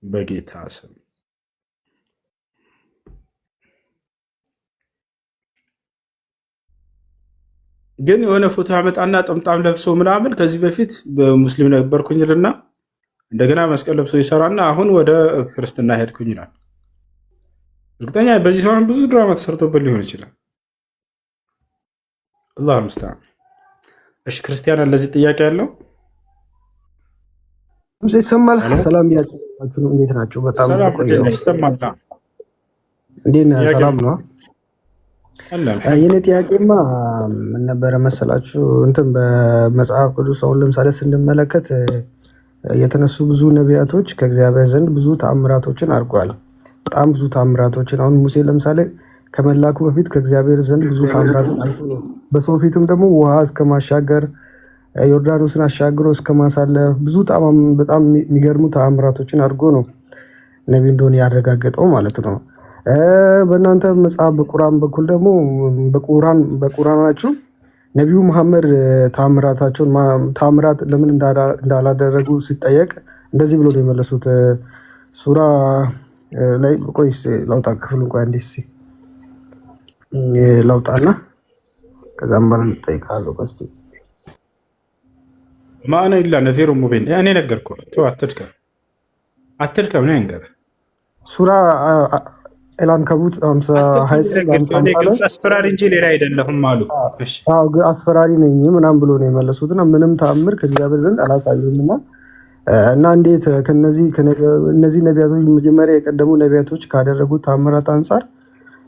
በጌታ ስም ግን የሆነ ፎቶ ያመጣና ጥምጣም ለብሶ ምናምን ከዚህ በፊት በሙስሊም ነበርኩኝ ልና እንደገና መስቀል ለብሶ ይሰራና አሁን ወደ ክርስትና ሄድኩኝ ይላል። እርግጠኛ በዚህ ሰሞን ብዙ ድራማ ተሰርቶበት ሊሆን ይችላል። አላህ ሙስተዓን። እሺ ክርስቲያን ለዚህ ጥያቄ ያለው ይሰማል። ሰላም ያችሁ፣ እንዴት ናችሁ? በጣም ይሰማል። ሰላም ነው። የኔ ጥያቄማ ምን ነበረ መሰላችሁ? እንትን በመጽሐፍ ቅዱስ አሁን ለምሳሌ ስንመለከት የተነሱ ብዙ ነቢያቶች ከእግዚአብሔር ዘንድ ብዙ ተአምራቶችን አድርገዋል። በጣም ብዙ ተአምራቶችን። አሁን ሙሴ ለምሳሌ ከመላኩ በፊት ከእግዚአብሔር ዘንድ ብዙ ተአምራቶችን አድርጎ በሰው ፊትም ደግሞ ውሃ እስከማሻገር ዮርዳኖስን አሻግሮ እስከማሳለፍ ብዙ በጣም የሚገርሙ ተአምራቶችን አድርጎ ነው ነቢይ እንደሆነ ያረጋገጠው ማለት ነው። በእናንተ መጽሐፍ በቁርአን በኩል ደግሞ በቁርአናችሁ ነቢዩ መሐመድ ተአምራት ለምን እንዳላደረጉ ሲጠየቅ እንደዚህ ብሎ ነው የመለሱት። ሱራ ላይ ቆይ ላውጣ ክፍሉ እንኳን እንዲህ ላውጣና ከዛም በኋላ እንጠይቃለሁ። ቀስ ማነ ኢላ ነዚሩ ሙቢን እኔ ነገርኩህ። አትድከም ነው ነገር ሱራ ኤላንከቡት 50 ግልጽ አስፈራሪ እንጂ ሌላ አይደለሁም አሉ። አስፈራሪ ነኝ ምናምን ብሎ ነው የመለሱትና ምንም ተአምር ከእግዚአብሔር ዘንድ አላሳዩምና እና እንዴት እነዚህ ነቢያቶች መጀመሪያ የቀደሙ ነቢያቶች ካደረጉት ተአምራት አንጻር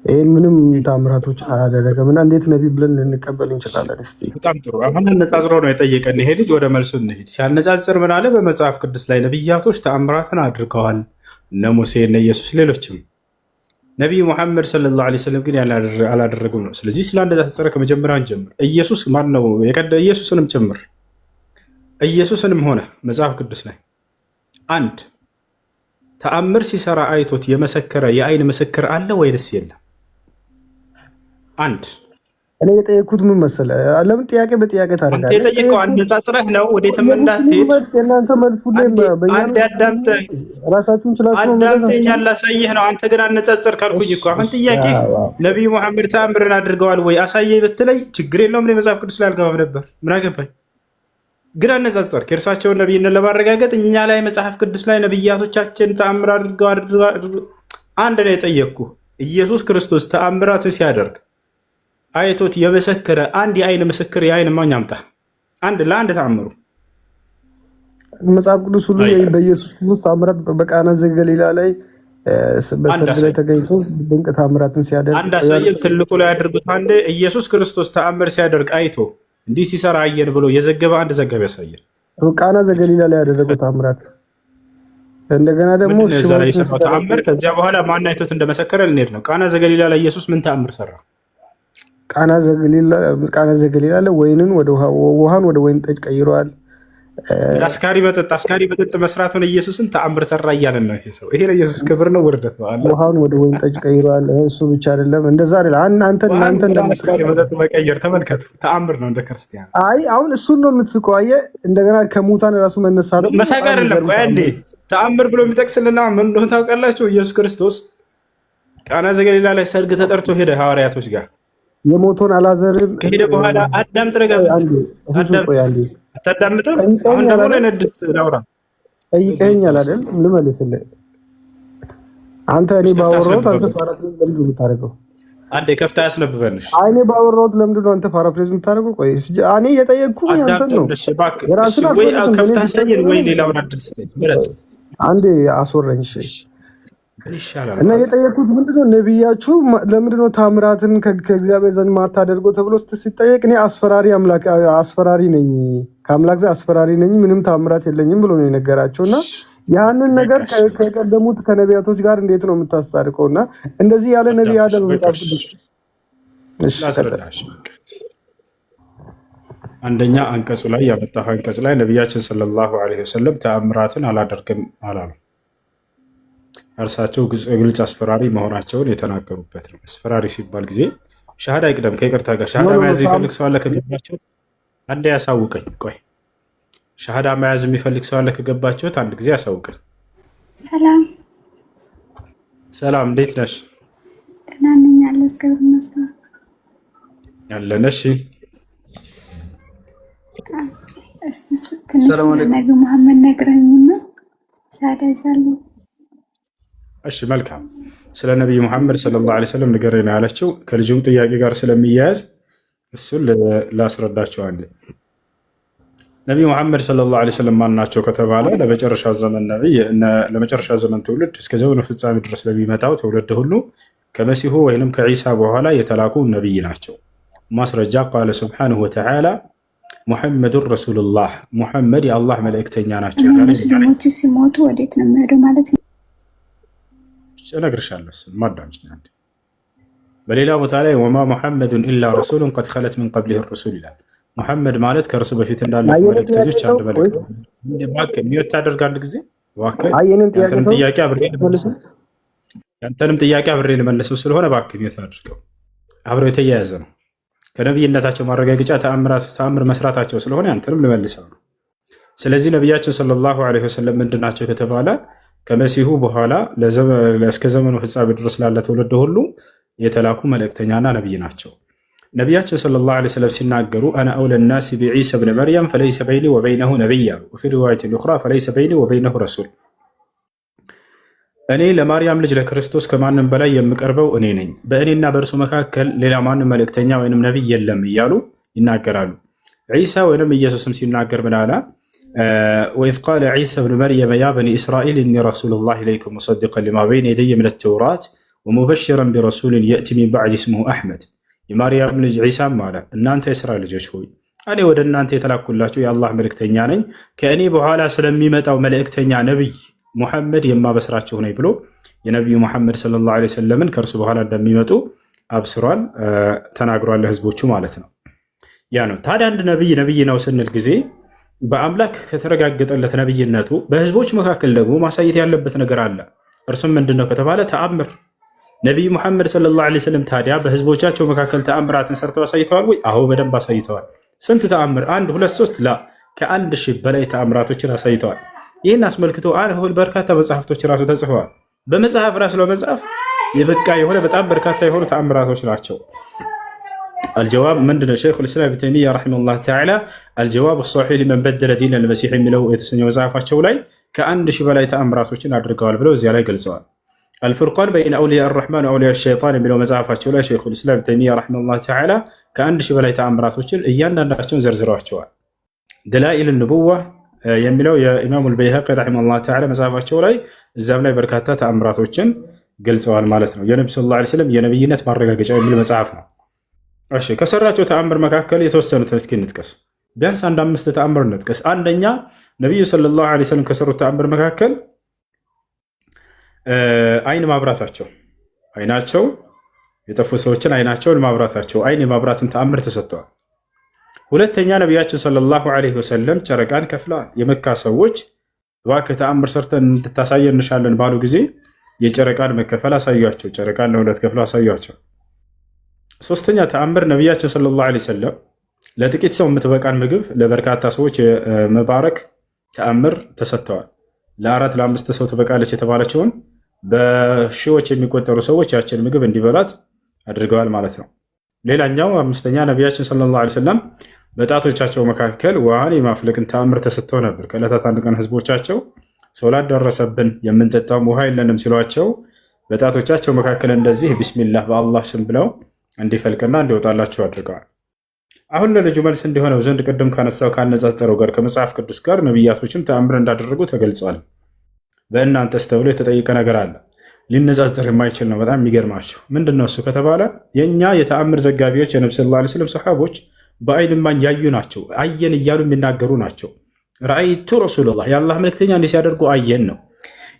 ይህን ምንም ተአምራቶች አላደረገም እና እንዴት ነቢይ ብለን ልንቀበል እንችላለን? እስኪ በጣም ጥሩ። አሁን አነጻጽሮ ነው የጠየቀን ይሄ ልጅ። ወደ መልሱ እንሂድ። ሲያነጻጽር ምን አለ? በመጽሐፍ ቅዱስ ላይ ነቢያቶች ተአምራትን አድርገዋል፣ እነ ሙሴ፣ እነ ኢየሱስ፣ ሌሎችም። ነቢዩ ሙሐመድ ሰለላሁ ዐለይሂ ወሰለም ግን አላደረጉም ነው። ስለዚህ ስላነጻጸረ ከመጀመሪያውን ጀምር ኢየሱስ ማን ነው ኢየሱስንም ጭምር ኢየሱስንም ሆነ መጽሐፍ ቅዱስ ላይ አንድ ተአምር ሲሰራ አይቶት የመሰከረ የአይን ምስክር አለ ወይንስ የለም? አንድ እኔ የጠየኩት ምን መሰለህ? ለምን ጥያቄ በጥያቄ ታደርጋለህ? አንተ የጠየቀው አነጻጽረህ ነው ወዴትም እንዳትሄድ። እናንተ መልሱ ራሳችሁን ችላችሁ አዳምጠኝ፣ ላሳየህ ነው። አንተ ግን አነጻጽር ካልኩኝ እኮ አሁን ጥያቄ ነቢዩ መሐመድ ተአምርን አድርገዋል ወይ አሳየኝ ብትለኝ ችግር የለውም። መጽሐፍ ቅዱስ ላይ አልገባም ነበር፣ ምን አገባኝ። ግን አነጻጸር ከእርሳቸውን ነቢይነት ለማረጋገጥ እኛ ላይ መጽሐፍ ቅዱስ ላይ ነቢያቶቻችን ተአምር አድርገዋል። አንድ ነው የጠየቅኩህ። ኢየሱስ ክርስቶስ ተአምራትን ሲያደርግ አይቶት የመሰከረ አንድ የአይን ምስክር የአይን ማኝ አምጣ። አንድ ለአንድ ተአምሩ መጽሐፍ ቅዱስ ሁሉ በኢየሱስ ክርስቶስ ተአምራት በቃና ዘገሊላ ላይ በሰርግ ላይ ተገኝቶ ድንቅ ተአምራትን ሲያደርግ አንድ አሳየን። ትልቁ ላይ አድርጉት። አንድ ኢየሱስ ክርስቶስ ተአምር ሲያደርግ አይቶ እንዲህ ሲሰራ አየን ብሎ የዘገበ አንድ ዘጋቢ ያሳየን። ቃና ዘገሊላ ላይ ያደረገው ተአምራት እንደገና ደግሞ ተአምር ከዚያ በኋላ ማን አይቶት እንደመሰከረ ልንሄድ ነው። ቃና ዘገሊላ ላይ ኢየሱስ ምን ተአምር ሰራ? ቃና ዘገሊላ ላይ ውሃን ወደ ወይን ጠጅ ቀይረዋል። አስካሪ መጠጥ መስራቱን ኢየሱስን ተአምር ሰራ እያለን ነው። ይሄ ሰው ይሄ ለኢየሱስ ክብር ነው ውርደት ነው? ውሃን ወደ ወይን ጠጅ ቀይረዋል። እሱ ብቻ አይደለም፣ እንደዛ አይደለም። እናንተ አስካሪ መጠጥ መቀየር ተመልከቱ፣ ተአምር ነው እንደ ክርስቲያን። አይ አሁን እሱን ነው የምትስቀው። አየህ፣ እንደገና ከሙታን ራሱ መነሳቱ መሳቅ አይደለም። ቆይ አንዴ ተአምር ብሎ የሚጠቅስልና ምን እንደሆነ ታውቃላችሁ? ኢየሱስ ክርስቶስ ቃና ዘገሊላ ላይ ሰርግ ተጠርቶ ሄደ ሐዋርያቶች ጋር የሞቶን አላዘርን ከሄደ በኋላ አዳም ጥረጋ አታዳምጥም? አሁን ደግሞ ለነድት ላውራ ጠይቀኸኛል አይደል? ልመልስልህ። አንተ እኔ ባወራሁት አንተ ፓራፍሬዝ ለምንድን ነው የምታደርገው? አንዴ ከፍታ ያስነብበንሽ። አይ እኔ ባወራሁት ለምንድን ነው አንተ ፓራፍሬዝ የምታደርገው? ቆይ እኔ የጠየቅኩህ አንተን ነው። ወይ ከፍታ ሳይል ወይ ሌላውን አድል ስትይ አንዴ አስወራኝ። እሺ እና የጠየቁት ምንድነው ነቢያችሁ ለምንድነው ታምራትን ከእግዚአብሔር ዘንድ ማታደርገው ተብሎ ሲጠየቅ እኔ አስፈራሪ ነኝ፣ ከአምላክ ዘንድ አስፈራሪ ነኝ፣ ምንም ታምራት የለኝም ብሎ ነው የነገራቸው። እና ያንን ነገር ከቀደሙት ከነቢያቶች ጋር እንዴት ነው የምታስታርቀው? እና እንደዚህ ያለ ነቢይ አለ በመጽሐፍ ቅዱስ? አንደኛ አንቀጹ ላይ ያመጣው አንቀጽ ላይ ነቢያችን ሰለላሁ ዐለይሂ ወሰለም ተአምራትን አላደርግም አላሉ። እርሳቸው ግልጽ አስፈራሪ መሆናቸውን የተናገሩበት ነው። አስፈራሪ ሲባል ጊዜ ሻሃዳ ይቅደም። ከይቅርታ ጋር ሻሃዳ መያዝ የሚፈልግ ሰው አለ ከገባችሁት? አንዴ ያሳውቀኝ። ቆይ ሻሃዳ መያዝ የሚፈልግ ሰው አለ ከገባችሁት? አንድ ጊዜ ያሳውቀኝ። ሰላም ሰላም፣ እንዴት ነሽ? ደህና ነኝ ያለ እስከምን ይመስላል ያለን። እሺ እስቲ ትንሽ ስለነገ መሐመድ ነግረኝና ሻዳ ይዛለሁ። እሺ መልካም። ስለ ነብዩ መሐመድ ሰለላሁ ዐለይሂ ወሰለም ንገረኝ ነው ያለችው። ከልጁም ጥያቄ ጋር ስለሚያያዝ እሱን ላስረዳቸው አንዴ። ነብዩ መሐመድ ሰለላሁ ዐለይሂ ወሰለም ማን ናቸው ከተባለ ለመጨረሻ ዘመን ነብይ፣ ለመጨረሻ ዘመን ትውልድ እስከ ዘመኑ ፍጻሜ ድረስ ለሚመጣው ትውልድ ሁሉ ከመሲሁ ወይንም ከዒሳ በኋላ የተላኩ ነብይ ናቸው። ማስረጃ ቃለ ሱብሓነሁ ወተዓላ ሙሐመዱን ረሱሉላህ፣ ሙሐመድ የአላህ መልእክተኛ ናቸው። ሙስሊሞች ሲሞቱ ወዴት ነው የሚሄደው ማለት ነው? እነግርሻለሁ። ማዳምጪኝ አንዴ። በሌላ ቦታ ላይ ወማ ሙሐመዱን ኢላ ረሱሉን ቀድ ኸለት ሚን ቀብሊሂ ሩሱል ይላል። ሙሐመድ ማለት ከእርሱ በፊት እንዳለ መልእክተኞች አንድ መልእክት። እባክህ ሚወት አድርግ አንድ ጊዜ እባክህ። ያንተንም ጥያቄ አብሬ ልመልሰው ስለሆነ እባክህ ሚወት አድርገው። አብረው የተያያዘ ነው። ከነቢይነታቸው ማረጋገጫ ተአምር መስራታቸው ስለሆነ ያንተንም ልመልሰው ነው። ስለዚህ ነቢያችን ሰለላሁ ዐለይሂ ወሰለም ምንድን ናቸው ከተባለ ከመሲሁ በኋላ እስከ ዘመኑ ፍጻሜ ድረስ ላለ ትውልድ ሁሉ የተላኩ መልእክተኛና ነቢይ ናቸው። ነቢያችን ሰለላሁ ዐለይሂ ወሰለም ሲናገሩ አነ አውለ ናሲ ቢዒሳ ብን መርየም ፈለይሰ በይኒ ወበይነሁ ነቢይ አሉ። ወፊ ሪዋየትን ኡኽራ ፈለይሰ በይኒ ወበይነሁ ረሱል። እኔ ለማርያም ልጅ ለክርስቶስ ከማንም በላይ የምቀርበው እኔ ነኝ፣ በእኔና በእርሱ መካከል ሌላ ማንም መልእክተኛ ወይንም ነቢይ የለም እያሉ ይናገራሉ። ዒሳ ወይንም ኢየሱስም ሲናገር ምን አለ? ወኢዝ ቃለ ዒሳ ብን መርየም ያ በኒ እስራኤል እኒ ረሱሉላህ ኢለይኩም ሙሰዲቀን ሊማ በይነ የደየ ሚነ ተውራት ወሙበሽረን ቢረሱልን የእቲ ሚን ባዕድ ስሙሁ አሕመድ። የማርያም ልጅ ዒሳም አለ እናንተ የእስራኤል ልጆች ሆይ እኔ ወደ እናንተ የተላኩላችሁ የአላህ መልእክተኛ ነኝ፣ ከእኔ በኋላ ስለሚመጣው መልእክተኛ ነቢይ ሙሐመድ የማበስራችሁ ነኝ ብሎ የነቢዩ ሙሐመድ ሰለላሁ ዐለይሂ ወሰለምን ከእርሱ በኋላ እንደሚመጡ አብስሯል፣ ተናግሯል ለህዝቦቹ ማለት ነው። ያ ነው ታዲያ አንድ ነቢይ ነው ስንል ጊዜ በአምላክ ከተረጋገጠለት ነቢይነቱ በህዝቦች መካከል ደግሞ ማሳየት ያለበት ነገር አለ። እርሱም ምንድን ነው ከተባለ ተአምር። ነቢዩ ሙሐመድ ሰለላሁ ዐለይሂ ወሰለም ታዲያ በህዝቦቻቸው መካከል ተአምራትን ሰርተው አሳይተዋል ወይ? አዎ በደንብ አሳይተዋል። ስንት ተአምር? 1 2 3 ላ ከ1000 በላይ ተአምራቶችን አሳይተዋል። ይህን አስመልክቶ በርካታ መጽሐፍቶች ራሱ ተጽፈዋል። በመጽሐፍ ራሱ ለመጽሐፍ የበቃ የሆነ በጣም በርካታ የሆኑ ተአምራቶች ናቸው። አልጀዋብ ምንድነው? ሸይኹል ኢስላም ኢብኑ ተይሚያ ረሒመሁላህ ተዓላ አልጀዋብ ሶሒህ ሊመን በደለ ዲን አልመሲሕ የሚለው የተሰኘው መጽሐፋቸው ላይ ከ1000 በላይ ተአምራቶችን አድርገዋል ብለው እዚያ ላይ ገልጸዋል። አልፍርቃን በይነ አውሊያ አርረሕማን ወአውሊያ ሸይጣን የሚለው መጽሐፋቸው ላይ ሸይኹል ኢስላም ኢብኑ ተይሚያ ረሒመሁላህ ተዓላ ከ1000 በላይ ተአምራቶችን እያንዳንዳቸውን ዘርዝረዋቸዋል። ደላኢል ንቡዋ የሚለው የኢማሙል በይሀቂ ረሒመሁላህ ተዓላ መጽሐፋቸው ላይ እዛም ላይ በርካታ ተአምራቶችን ገልጸዋል ማለት ነው። የነቢ ሰለላሁ ዐለይሂ ወሰለም የነቢይነት ማረጋገጫ የሚል መጽሐፍ ነው። እሺ ከሰራቸው ተአምር መካከል የተወሰኑትን እስኪ እንጥቀስ። ቢያንስ 5 ተአምር እንጥቀስ። አንደኛ ነቢዩ ሰለላሁ ዐለይሂ ወሰለም ከሰሩት ተአምር መካከል አይን ማብራታቸው፣ አይናቸው የጠፉ ሰዎችን አይናቸውን ማብራታቸው፣ አይን የማብራትን ተአምር ተሰጥተዋል። ሁለተኛ ነቢያችን ሰለላሁ ዐለይሂ ወሰለም ጨረቃን ከፍለዋል። የመካ ሰዎች እባክህ ተአምር ሰርተን እንድታሳየን እንሻለን ባሉ ጊዜ የጨረቃን መከፈል አሳያቸው። ጨረቃን ለሁለት ከፍለው አሳያቸው። ሶስተኛ ተአምር ነቢያችን ሰለላሁ ዐለይሂ ወሰለም ለጥቂት ሰው የምትበቃን ምግብ ለበርካታ ሰዎች የመባረክ ተአምር ተሰጥተዋል። ለ4 ለ5 ሰው ትበቃለች የተባለችውን በሺዎች የሚቆጠሩ ሰዎች ያችን ምግብ እንዲበላት አድርገዋል ማለት ነው። ሌላኛው አምስተኛ ነቢያችን ሰለላሁ ዐለይሂ ወሰለም በጣቶቻቸው መካከል ውሃን የማፍለቅን ተአምር ተሰጥተው ነበር። ከዕለታት አንድ ቀን ህዝቦቻቸው ሶላት ደረሰብን የምንጠጣውም ውሃ የለንም ሲሏቸው በጣቶቻቸው መካከል እንደዚህ ቢስሚላህ በአላህ ስም ብለው እንዲፈልቅና እንዲወጣላቸው አድርገዋል። አሁን ለልጁ መልስ እንዲሆነው ዘንድ ቅድም ካነሳው ካነጻጸረው ጋር ከመጽሐፍ ቅዱስ ጋር ነቢያቶችም ተአምር እንዳደረጉ ተገልጿል። በእናንተስ ተብሎ የተጠየቀ ነገር አለ። ሊነጻጸር የማይችል ነው። በጣም የሚገርማችሁ ምንድነው እሱ ከተባለ የእኛ የተአምር ዘጋቢዎች የነቢ ሰለላሁ ዐለይሂ ወሰለም ሰሓቦች በአይን እማኝ ያዩ ናቸው። አየን እያሉ የሚናገሩ ናቸው። ረአይቱ ረሱሉላህ የአላህ መልክተኛ እንዲህ ሲያደርጉ አየን ነው።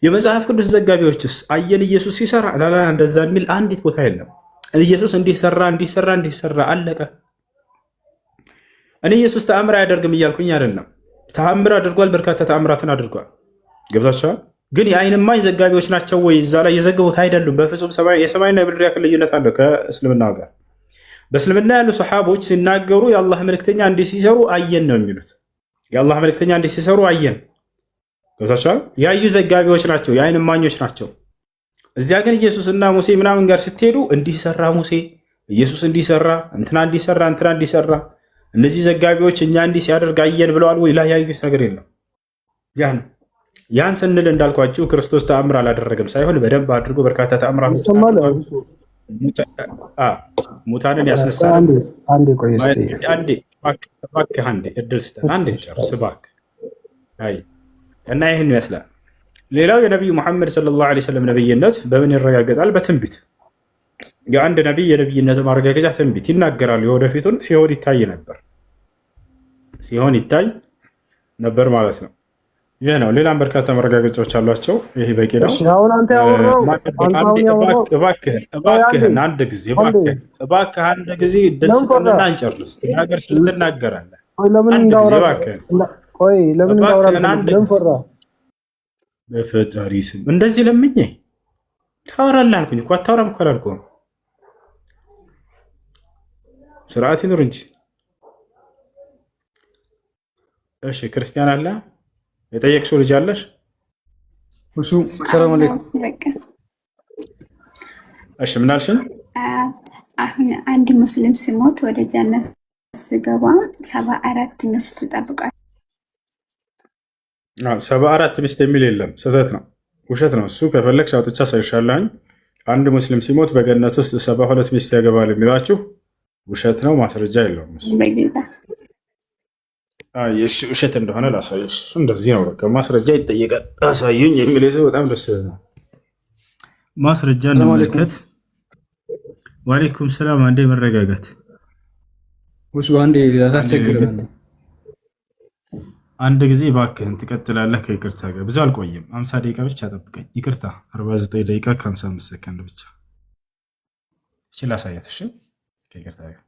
የመጽሐፍ ቅዱስ ዘጋቢዎችስ አየን ኢየሱስ ሲሰራ ላላ እንደዛ የሚል አንዲት ቦታ የለም። ኢየሱስ እንዲሰራ አለቀ። እኔ ኢየሱስ ተአምር አያደርግም እያልኩኝ አይደለም። ተአምር አድርጓል። በርካታ ተአምራትን አድርጓል። ገብታችኋል? ግን የአይን እማኝ ዘጋቢዎች ናቸው ወይ እዛ ላይ የዘገቡት? አይደሉም በፍጹም። የሰማይና የምድር ያክል ልዩነት አለው ከእስልምና ጋር። በእስልምና ያሉ ሰሓቦች ሲናገሩ የአላህ መልክተኛ እንዲህ ሲሰሩ አየን ነው የሚሉት። የአላህ መልክተኛ እንዲህ ሲሰሩ አየን። ገብታችኋል? ያዩ ዘጋቢዎች ናቸው፣ የአይን እማኞች ናቸው። እዚያ ግን ኢየሱስና ሙሴ ምናምን ጋር ስትሄዱ እንዲህ ሰራ ሙሴ፣ ኢየሱስ እንዲሰራ፣ እንትና እንዲሰራ፣ እንትና እንዲሰራ፣ እነዚህ ዘጋቢዎች እኛ እንዲህ ሲያደርግ አየን ብለዋል ወይ? ላይ ያዩት ነገር የለም። ያን ስንል እንዳልኳችሁ ክርስቶስ ተአምር አላደረገም ሳይሆን በደንብ አድርጎ በርካታ ተአምራቶች ሙታንን ያስነሳል። እድል ስጠን፣ አንዴ ጨርስ እባክህ። እና ይህን ይመስላል። ሌላው የነቢዩ ሙሐመድ ሰለላሁ ዐለይሂ ወሰለም ነብይነት በምን ይረጋገጣል? በትንቢት። የአንድ ነቢይ የነብይነት ማረጋገጫ ትንቢት ይናገራሉ። የወደፊቱን ሲሆን ይታይ ነበር ማለት ነው። ይህ ነው። ሌላም በርካታ መረጋገጫዎች አሏቸው። ይህ በቂ ነው። እባክህን አንድ ጊዜ እድል ስጠንና እንጨርስ። ትናገር ስትናገራለህ። በፈጣሪ ስም እንደዚህ ለምኜ ታወራለህ አልኩኝ እኮ። አታወራም እኮ አላልኩም። ስርዓት ይኑር እንጂ። እሺ ክርስቲያን አለ የጠየቅሽው ልጅ አለሽ? እሱ ሰላም አለይኩም። እሺ ምን አልሽኝ? አሁን አንድ ሙስሊም ሲሞት ወደ ጀነት ስገባ 74 ሚስት ይጠብቃል። 74 ሚስት የሚል የለም፣ ስህተት ነው፣ ውሸት ነው። እሱ ከፈለግሽ አውጥቻ ሳይሻለኝ አንድ ሙስሊም ሲሞት በገነት ውስጥ 72 ሚስት ያገባል የሚሏችሁ ውሸት ነው፣ ማስረጃ የለውም። ውሸት እንደሆነ ላሳየሽ። እንደዚህ ነው በቃ ማስረጃ ይጠየቃል። አሳዩኝ የሚል ሰው በጣም ደስ ይላል። ማስረጃ እንመለከት። ወአለይኩም ሰላም። አንዴ መረጋጋት ወሱ አንዴ ታስቸግረናል። አንድ ጊዜ እባክህን ትቀጥላለህ። ከይቅርታ ጋር ብዙ አልቆይም፣ 50 ደቂቃ ብቻ ጠብቀኝ። ይቅርታ 49 ደቂቃ ከ55 ሰከንድ ብቻ። እሺ ላሳያት። እሺ ከይቅርታ ጋር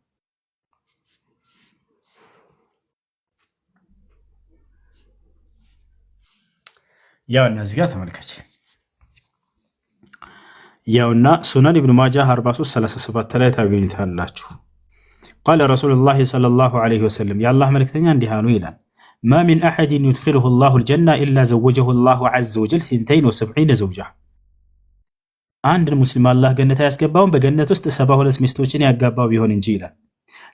ያውና እዚህ ጋር ተመልከች። ያውና ሱነን ኢብኑ ማጃህ 4337 ላይ ታገኙታላችሁ። ቃለ ረሱሉላህ ሰለላሁ ዐለይሂ ወሰለም የአላህ መልክተኛ እንዲህ አሉ ይላል ማ ሚን አሐድን ዩድኺሉሁ ላሁ ልጀና ኢላ ዘወጀሁ ላሁ ዐዘ ወጀል 72 ዘውጃ። አንድን ሙስሊም አላህ ገነት አያስገባውም በገነት ውስጥ 72 ሚስቶችን ያጋባው ቢሆን እንጂ ይላል።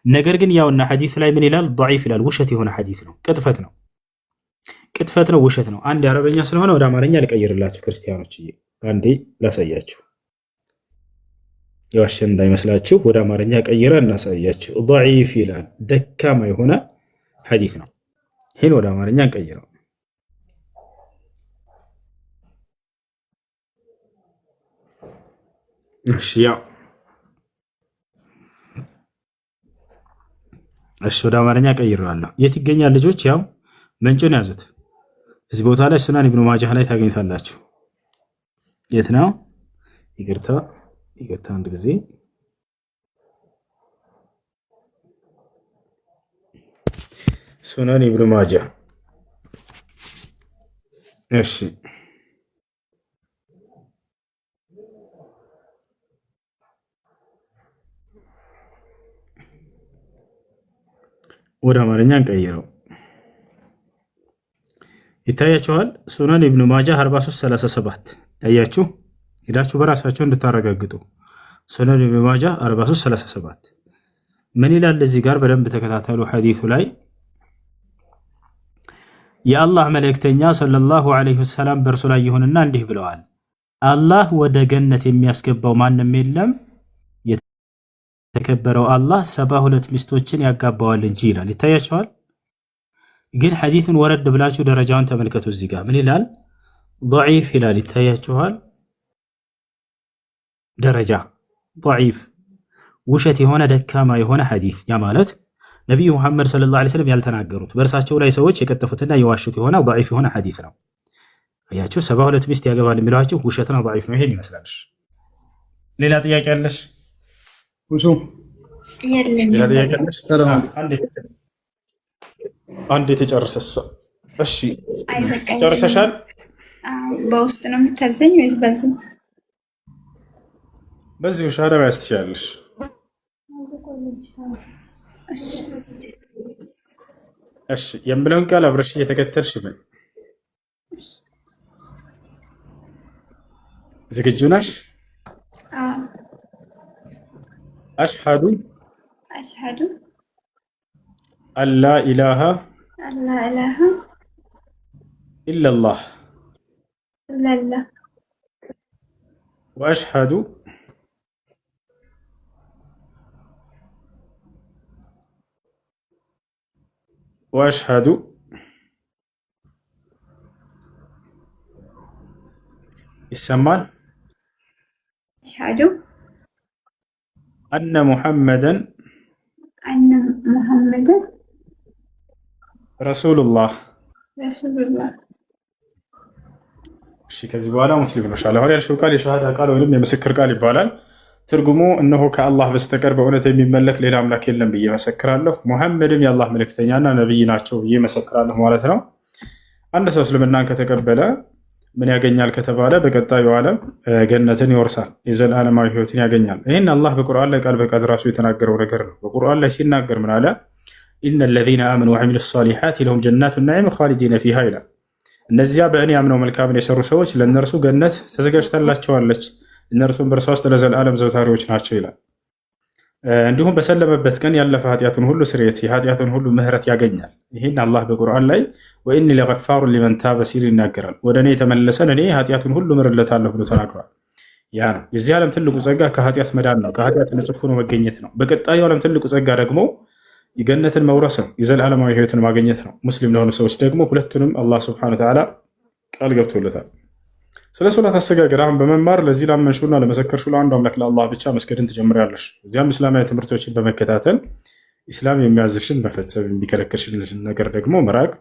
ነገር ግን ያውና ሐዲስ ላይ ምን ይላል? ضعيف ይላል። ውሸት የሆነ ሐዲስ ነው። ቅጥፈት ነው፣ ውሸት ነው። አንድ አረበኛ ስለሆነ ወደ አማርኛ ልቀይርላችሁ ክርስቲያኖች፣ አንዴ ላሳያችሁ። የዋሸን እንዳይመስላችሁ ወደ አማርኛ ቀይረ እናሳያችሁ። ضعيف ይላል፣ ደካማ የሆነ ሐዲስ ነው። ይህን ወደ አማርኛ እንቀይረው። እሺ ወደ አማርኛ ቀይረዋለሁ። የት ይገኛል ልጆች? ያው ምንጩን ያዙት። እዚህ ቦታ ላይ ሱናን ኢብኑ ማጃህ ላይ ታገኙታላችሁ። የት ነው? ይቅርታ አንድ ጊዜ ሱናን ኢብኑ ማጃህ። እሺ ወደ አማርኛ እንቀይረው። ይታያችኋል። ሱነን ኢብኑ ማጃህ 4337 ያያችሁ፣ ሄዳችሁ በራሳችሁ እንድታረጋግጡ። ሱነን ኢብኑ ማጃህ 4337 ምን ይላል? እዚህ ጋር በደንብ ተከታተሉ። ሐዲሱ ላይ የአላህ መልእክተኛ ሰለላሁ ዐለይሂ ወሰለም በእርሱ ላይ ይሁንና እንዲህ ብለዋል፣ አላህ ወደ ገነት የሚያስገባው ማንም የለም የተከበረው አላህ 72 ሚስቶችን ያጋባዋል እንጂ ይላል። ይታያችኋል። ግን ሐዲሱን ወረድ ብላችሁ ደረጃውን ተመልከቱ። እዚህ ጋር ምን ይላል? ضعيف ይላል። ይታያችኋል። ደረጃ ضعيف፣ ውሸት የሆነ ደካማ የሆነ ሐዲስ። ያ ማለት ነቢዩ ሙሐመድ ሰለላሁ ዐለይሂ ወሰለም ያልተናገሩት በእርሳቸው ላይ ሰዎች የቀጠፉትና የዋሹት የሆነ ضعيف የሆነ ሐዲስ ነው። አያችሁ፣ 72 ሚስት ያገባል የሚሏችሁ ውሸት ነው፣ ضعيف ነው። ይሄን ይመስላል። ሌላ ጥያቄ አለሽ? ሌላ ጥያቄ አለሽ? አንድ የተጨረሰ እሷ። እሺ ጨርሰሻል? በውስጥ ነው የምታዘኝ ወይስ በዚህ? በዚሁ ሻዳ ማያዝ ትችላለሽ። እሺ የምለውን ቃል አብረሽ እየተከተልሽ ምን ዝግጁ ነሽ? አሽሀዱ أشهد አላ ኢላሃ أن لا إله ኢለላህ إلا الله ወአሽሀዱ ወአሽሀዱ ይሰማል? أشهد አነ ሙሐመደን أن محمدا ረሱሉላህ። رسول الله እሺ ከዚህ በኋላ ሙስሊም ነሻል። አሁን ያልሽው ቃል የሸሃዳ ቃል ወይም የምስክር ቃል ይባላል። ትርጉሙ እነሆ ከአላህ በስተቀር በእውነት የሚመለክ ሌላ አምላክ የለም ብዬ መሰክራለሁ፣ ሙሐመድም የአላህ መልእክተኛና ነብይ ናቸው ብዬ መሰክራለሁ ማለት ነው። አንድ ሰው እስልምናን ከተቀበለ ምን ያገኛል ከተባለ በቀጣዩ ዓለም ገነትን ይወርሳል፣ የዘላለማዊ ህይወትን ያገኛል። ይህን አላህ በቁርአን ላይ ቃል በቃል ራሱ የተናገረው ነገር ነው። በቁርአን ላይ ሲናገር ምን አለ? ኢነ ለዚነ አመኑ ወዐሚሉ ሷሊሓት ለሁም ጀናቱ ናዒም ኻሊዲነ ፊሃ ይላል። እነዚያ በእኔ አምነው መልካምን የሰሩ ሰዎች ለእነርሱ ገነት ተዘጋጅታላቸዋለች፣ እነርሱም በእርሷ ውስጥ ለዘላለም ዘውታሪዎች ናቸው ይላል። እንዲሁም በሰለመበት ቀን ያለፈ ኃጢአቱን ሁሉ ስርየት፣ የኃጢአቱን ሁሉ ምህረት ያገኛል። ይህን አላህ በቁርአን ላይ ወኢኒ ለገፋሩን ሊመን ታበ ሲል ይናገራል። ወደ እኔ የተመለሰን እኔ ኃጢአቱን ሁሉ ምርለታለሁ ብሎ ተናግሯል። ያ ነው የዚህ ዓለም ትልቁ ጸጋ፣ ከኃጢአት መዳን ነው፣ ከኃጢአት ንጹህ ሆኖ መገኘት ነው። በቀጣዩ ዓለም ትልቁ ጸጋ ደግሞ የገነትን መውረስ ነው፣ የዘላለማዊ ህይወትን ማግኘት ነው። ሙስሊም ለሆኑ ሰዎች ደግሞ ሁለቱንም አላህ ሱብሓነሁ ወተዓላ ቃል ገብቶለታል። ስለ ሶላት አሰጋገድ አሁን በመማር ለዚህ ላመንሹና ለመሰከርሹ ለአንዱ አምላክ ለአላህ ብቻ መስገድን ትጀምሪያለሽ። እዚያም እስላማዊ ትምህርቶችን በመከታተል ኢስላም የሚያዝሽን መፈጸም፣ የሚከለክልሽን ነገር ደግሞ መራቅ፣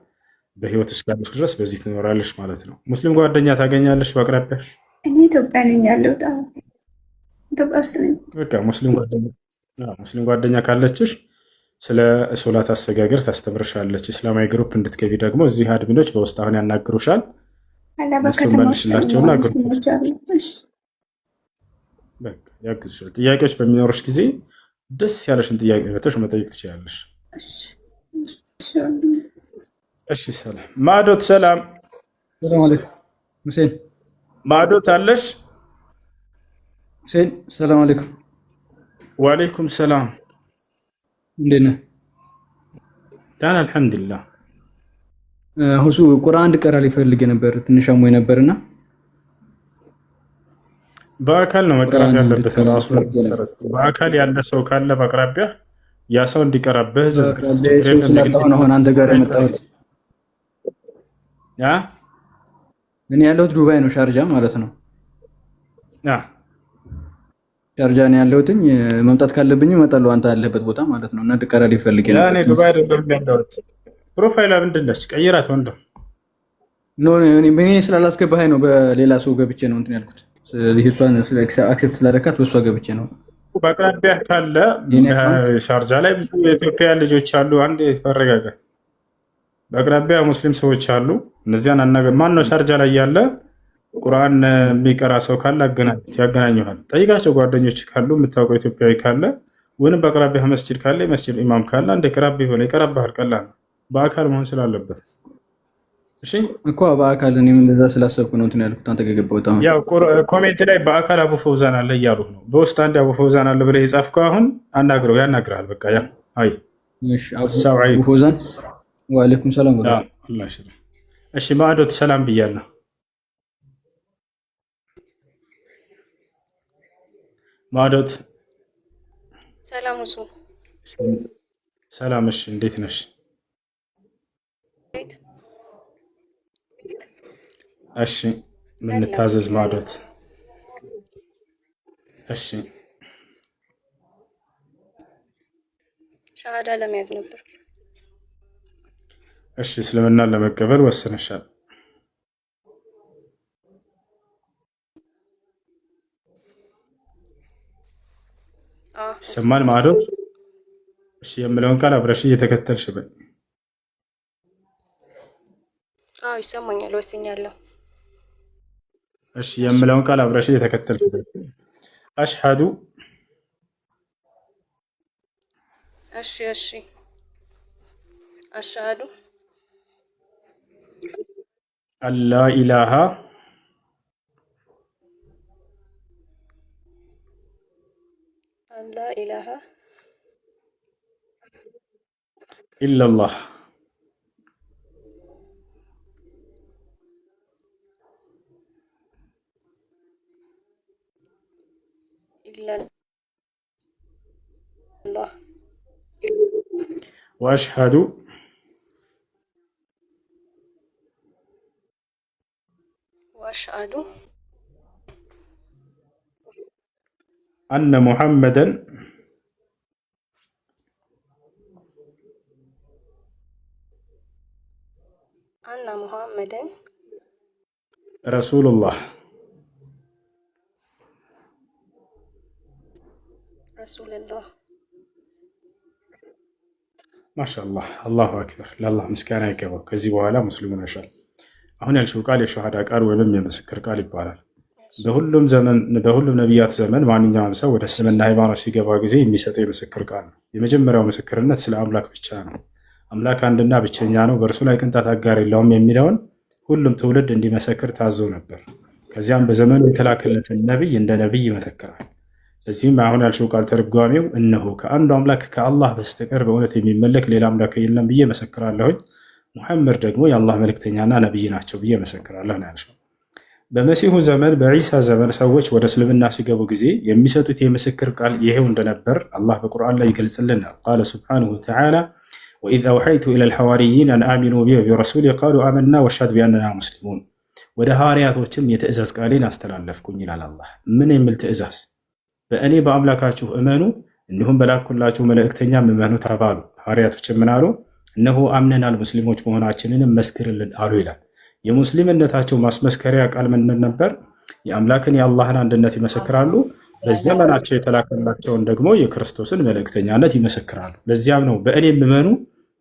በህይወት እስካለሽ ድረስ በዚህ ትኖራለሽ ማለት ነው። ሙስሊም ጓደኛ ታገኛለሽ በአቅራቢያሽ? እኔ ኢትዮጵያ ነኝ ያለሁት። ኢትዮጵያ ውስጥ ነኝ። በቃ ሙስሊም ጓደኛ ካለችሽ ስለ ሶላት አሰጋገር ታስተምርሻለች። እስላማዊ ግሩፕ እንድትገቢ ደግሞ እዚህ አድሚኖች በውስጥ አሁን ያናግሩሻል። እነሱን መልሽላቸውና ያግዙሻል። ጥያቄዎች በሚኖርሽ ጊዜ ደስ ያለሽን ጥያቄ መተሽ መጠየቅ ትችላለሽ። እሺ ሰላም ማዶት። ሰላም አለይኩም ሁሴን። ማዶት አለሽ? ሁሴን ሰላም አለይኩም። ወአለይኩም ሰላም። እንዴት ነህ? ዳን አልሐምዱሊላህ። ሁሱ ቁርአን እንድቀራ ሊፈልግ ነበር፣ ትንሽ አሞኝ ነበርና በአካል ነው መቅራት ያለበት። ራሱ በአካል ያለ ሰው ካለ በአቅራቢያ ያ ሰው እንዲቀራብህ ዘዝ አሁን አንተ ጋር የመጣሁት ያ እኔ ያለሁት ዱባይ ነው፣ ሻርጃ ማለት ነው። ሻርጃ ነው ያለሁትኝ። መምጣት ካለብኝ እመጣለሁ፣ አንተ ያለበት ቦታ ማለት ነው። እና እንድቀራ ሊፈልግ ነው። እኔ ዱባይ አይደለም ያለሁት። ፕሮፋይል ምንድን ነች? ቀይራት ወንድም። ኖ እኔ ስላላስገባኸኝ ነው፣ በሌላ ሰው ገብቼ ነው እንትን ያልኩት። እሷን አክሴፕት ስላደረካት በእሷ ገብቼ ነው። በአቅራቢያ ካለ ሻርጃ ላይ ብዙ የኢትዮጵያ ልጆች አሉ። አንድ ተረጋጋ። በአቅራቢያ ሙስሊም ሰዎች አሉ። እነዚያን ማን ነው ሻርጃ ላይ ያለ ቁርአን የሚቀራ ሰው ካለ ያገናኘዋል። ጠይቃቸው። ጓደኞች ካሉ የምታውቀው ኢትዮጵያዊ ካለ ወይም በአቅራቢያ መስጂድ ካለ የመስጂድ ኢማም ካለ እንደ ቅራብ ሆነ ይቀራብሃል። ቀላል በአካል መሆን ስላለበት እሺ እኮ በአካል እኔም እንደዛ ስላሰብኩ ነው እንትን ያልኩት። አንተ ገገባው ያው ኮሜንት ላይ በአካል አቡ ፈውዛን አለ እያሉ ነው። በውስጥ አንድ አቡ ፈውዛን አለ ብለህ የጻፍከው አሁን አናግረው፣ ያናግራል። በቃ ያ አይ እሺ አቡ ፈውዛን ወአለይኩም ሰላም አላህ ይሽራ። እሺ ማዕዶት ሰላም ብያለሁ። ማዕዶት ሰላም ሁሱ ሰላም። እሺ እንዴት ነሽ? እሺ ምን ታዘዝ ማዕዶት? እሺ ሻሃዳ ለመያዝ ነበር። እሺ እስልምናን ለመቀበል ወስነሻል? ይሰማል ማዕዶት? እሺ የምለውን ቃል አብረሽ እየተከተልሽ በይ። አዎ ይሰማኛል፣ ወስኛለሁ። እሺ የምለውን ቃል አብረሽ እየተከተልሽ በይ። አሽሃዱ እሺ አሽሃዱ አላ ኢላሃ أن لا إله ኢለላህ إلا الله ወአሽሀዱ وأشهد አነ ሙሐመደን أن محمدا ረሱሉላህ رسول الله ማሻአላህ አላሁ አክበር። ለአላህ ምስጋና ይገባው። ከዚህ በኋላ ሙስሊሙ ነሻል። አሁን ያልሽው ቃል የሸሃዳ ቃል ወይም የምስክር ቃል ይባላል። በሁሉም ዘመን በሁሉም ነቢያት ዘመን ማንኛውም ሰው ወደ እስልምና ሃይማኖት ሲገባ ጊዜ የሚሰጠው የምስክር ቃል ነው። የመጀመሪያው ምስክርነት ስለ አምላክ ብቻ ነው። አምላክ አንድና ብቸኛ ነው፣ በእርሱ ላይ ቅንጣት አጋር የለውም የሚለውን ሁሉም ትውልድ እንዲመሰክር ታዞ ነበር። ከዚያም በዘመኑ የተላከለትን ነቢይ እንደ ነቢይ ይመሰክራል። ለዚህም አሁን ያልሽው ቃል ተርጓሚው እነሆ ከአንዱ አምላክ ከአላህ በስተቀር በእውነት የሚመለክ ሌላ አምላክ የለም ብዬ መሰክራለሁኝ፣ ሙሐመድ ደግሞ የአላህ መልእክተኛና ነቢይ ናቸው ብዬ መሰክራለሁ ነው ያልሽው። በመሲሁ ዘመን በዒሳ ዘመን ሰዎች ወደ እስልምና ሲገቡ ጊዜ የሚሰጡት የምስክር ቃል ይሄው እንደነበር አላህ በቁርአን ላይ ይገልጽልናል። ቃለ ሱብሓነሁ ወተዓላ ወኢዝ አውሐይቱ ኢለል ሐዋርይን አን አሚኑ ቢ ወቢረሱሊ ቃሉ አመና ወሽሀድ ቢአንና ሙስሊሙን። ወደ ሐዋርያቶችም የትእዛዝ ቃሌን አስተላለፍኩኝ ይላል አላህ። ምን የሚል ትእዛዝ? በእኔ በአምላካችሁ እመኑ እንዲሁም በላኩላችሁ መልእክተኛም እመኑ ተባሉ። ሐዋርያቶች ምን አሉ? እነሆ አምነናል ሙስሊሞች መሆናችንንም መስክርልን አሉ ይላል። የሙስሊምነታቸው ማስመስከሪያ ቃል ምን ነበር? የአምላክን የአላህን አንድነት ይመሰክራሉ። በዘመናቸው የተላከላቸውን ደግሞ የክርስቶስን መልእክተኛነት ይመሰክራሉ። ለዚያም ነው በእኔ እመኑ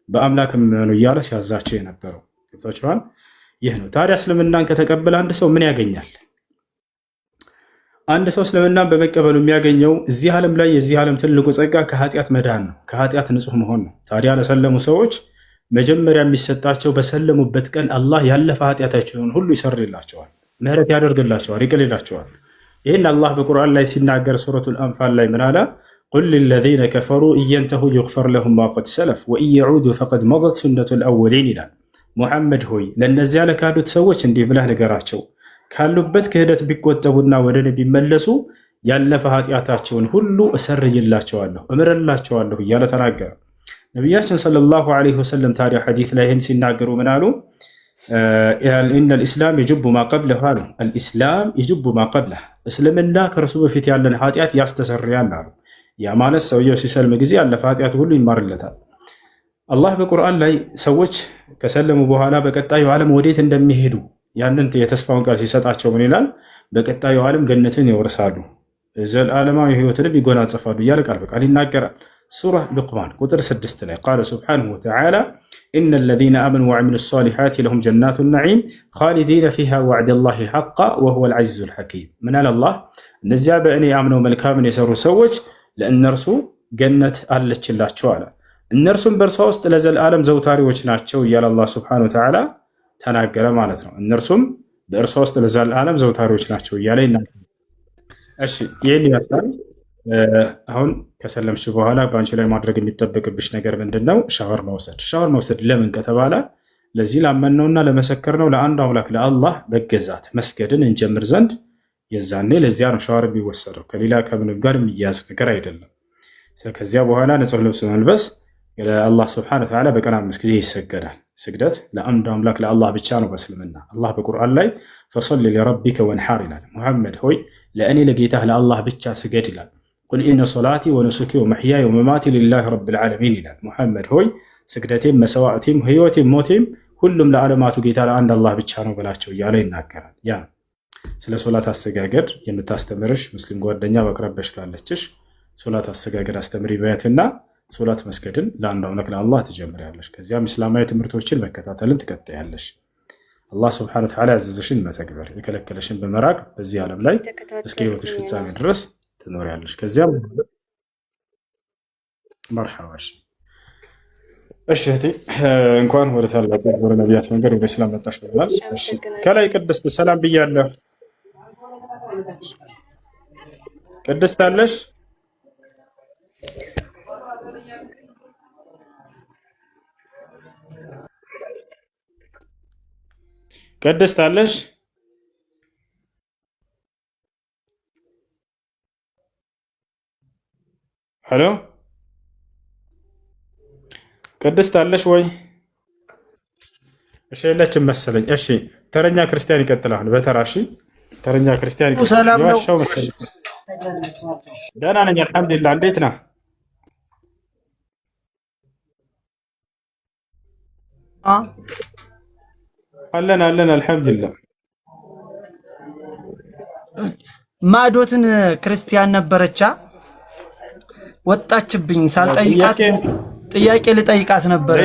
በአምላክ እመኑ እያለ ሲያዛቸው የነበረው። ገብቷችኋል? ይህ ነው። ታዲያ እስልምናን ከተቀበለ አንድ ሰው ምን ያገኛል? አንድ ሰው እስልምናን በመቀበሉ የሚያገኘው እዚህ ዓለም ላይ የዚህ ዓለም ትልቁ ጸጋ ከኃጢአት መዳን ነው፣ ከኃጢአት ንጹህ መሆን ነው። ታዲያ ለሰለሙ ሰዎች መጀመሪያ የሚሰጣቸው በሰለሙበት ቀን አላህ ያለፈ ኃጢአታቸውን ሁሉ ይሰርይላቸዋል፣ ምህረት ያደርግላቸዋል፣ ይቅልላቸዋል። ይህን አላህ በቁርአን ላይ ሲናገር ሱረቱል አንፋል ላይ ምን አለ? ቁል ሊለዚነ ከፈሩ እየንተሁ ዩግፈር ለሁም ማ ቀድ ሰለፍ ወኢየዑዱ ፈቀድ መضት ሱነቱል አወሊን ይላል። ሙሐመድ ሆይ ለእነዚያ ለካዱት ሰዎች እንዲህ ብለህ ንገራቸው ካሉበት ክህደት ቢቆጠቡና ወደ እኔ ቢመለሱ ያለፈ ኃጢአታቸውን ሁሉ እሰርይላቸዋለሁ እምርላቸዋለሁ እያለ ተናገረ። ነቢያችን ሰለላሁ ዐለይሂ ወሰለም ታዲያ ሐዲስ ላይ ይህን ሲናገሩ ምን አሉ? ኢነል ኢስላም የጅቡ ማ ቀብለሁ አሉ። አልኢስላም የጅቡ ማ ቀብለህ፣ እስልምና ከእርሱ በፊት ያለን ኃጢአት ያስተሰርያል አሉ። ያ ማለት ሰውየው ሲሰልም ጊዜ ያለፈ ኃጢአት ሁሉ ይማርለታል። አላህ በቁርአን ላይ ሰዎች ከሰለሙ በኋላ በቀጣዩ ዓለም ወዴት እንደሚሄዱ ያንን የተስፋውን ቃል ሲሰጣቸው ምን ይላል? በቀጣዩ ዓለም ገነትን ይወርሳሉ፣ ዘላለማዊ ህይወትንም ይጎናጸፋሉ እያለ ቃል በቃል ይናገራል። ሱራ ሉቅማን ቁጥር 6 ላይ ቃለ ሱብሓነሁ ወተዓላ ኢነ ለዚነ አመኑ ወዐሚሉ ሷሊሓት ለሁም ጀናቱ ነዒም ኻሊዲነ ፊሃ ወዕደላሂ ሐቃ ወሁወል ዐዚዙል ሐኪም። ምን አለ አላህ? እነዚያ በእኔ አምነው መልካምን የሰሩ ሰዎች ለእነርሱ ገነት አለችላቸው አለ። እነርሱም በእርሷ ውስጥ ለዘላለም ዘውታሪዎች ናቸው እያለ አላህ ሱብሓነሁ ወተዓላ ተናገረ ማለት ነው። እነርሱም በእርሷ ውስጥ ለዘላለም ዘውታሪዎች ናቸው እያለ ይናገራል። እሺ ይህን ይመስላል። አሁን ከሰለምሽ በኋላ በአንቺ ላይ ማድረግ የሚጠበቅብሽ ነገር ምንድን ነው? ሻወር መውሰድ። ሻወር መውሰድ ለምን ከተባለ ለዚህ ላመንነውና ለመሰከርነው ለአንዱ አምላክ ለአላህ መገዛት መስገድን እንጀምር ዘንድ የዛኔ ለዚያ ነው ሻወር የሚወሰደው። ከሌላ ከምንም ጋር የሚያዝ ነገር አይደለም። ከዚያ በኋላ ንጹህ ልብስ መልበስ ለአላህ ስብሐነሁ ወተዓላ በቀን 5 ጊዜ ይሰገዳል። ስግደት ለአንዱ አምላክ ለአላህ ብቻ ነው በእስልምና። አላህ በቁርአን ላይ ፈሰሊ ሊረቢከ ወንሐር ይላል። ሙሐመድ ሆይ ለእኔ ለጌታህ ለአላህ ብቻ ስገድ ይላል። ቁል ኢነ ሶላቲ ወኑሱኪ ወመሕያየ ወመማቲ ሊላሂ ረቢል ዓለሚን ይላል። ሙሐመድ ሆይ ስግደቴም፣ መስዋዕቴም፣ ህይወቴም፣ ሞቴም ሁሉም ለዓለማቱ ጌታ ለአንድ አላህ ብቻ ነው በላቸው እያለ ይናገራል። ያ ስለ ሶላት አሰጋገድ የምታስተምርሽ ሙስሊም ጓደኛ በቅረበሽ ካለችሽ ሶላት አሰጋገድ አስተምሪ በያትና ሶላት መስገድን ለአንድ አምላክ ለአላህ ትጀምሪያለሽ። ከዚያም እስላማዊ ትምህርቶችን መከታተልን ትቀጥያለሽ። አላህ ስብሐነሁ ወተዓላ ያዘዘሽን መተግበር፣ የከለከለሽን በመራቅ በዚህ ዓለም ላይ እስከ ህይወትሽ ፍጻሜ ድረስ ትኖሪያለሽ። ከዚያም መርሐባሽ። እሺ እህቴ እንኳን ወደ ታላቁ ወደ ነቢያት መንገድ ወደ እስላም መጣሽ ብለናል። እሺ ከላይ ቅድስት ሰላም ብያለሁ። ቅድስት አለሽ ቅድስት አለሽ? ሄሎ ቅድስት አለሽ ወይ? እሺ የለችም መሰለኝ። እሺ ተረኛ ክርስቲያን ይቀጥላል። በተራ እሺ ተረኛ ክርስቲያን ይቀጥላል። የዋሻው መሰለኝ። ደህና ነኝ አልሐምዱሊላህ። እንዴት ነህ? አለን አልሐምዱሊላህ። ማዶትን ክርስቲያን ነበረቻ ወጣችብኝ። ሳልጠይቃት ጥያቄ ልጠይቃት ነበር።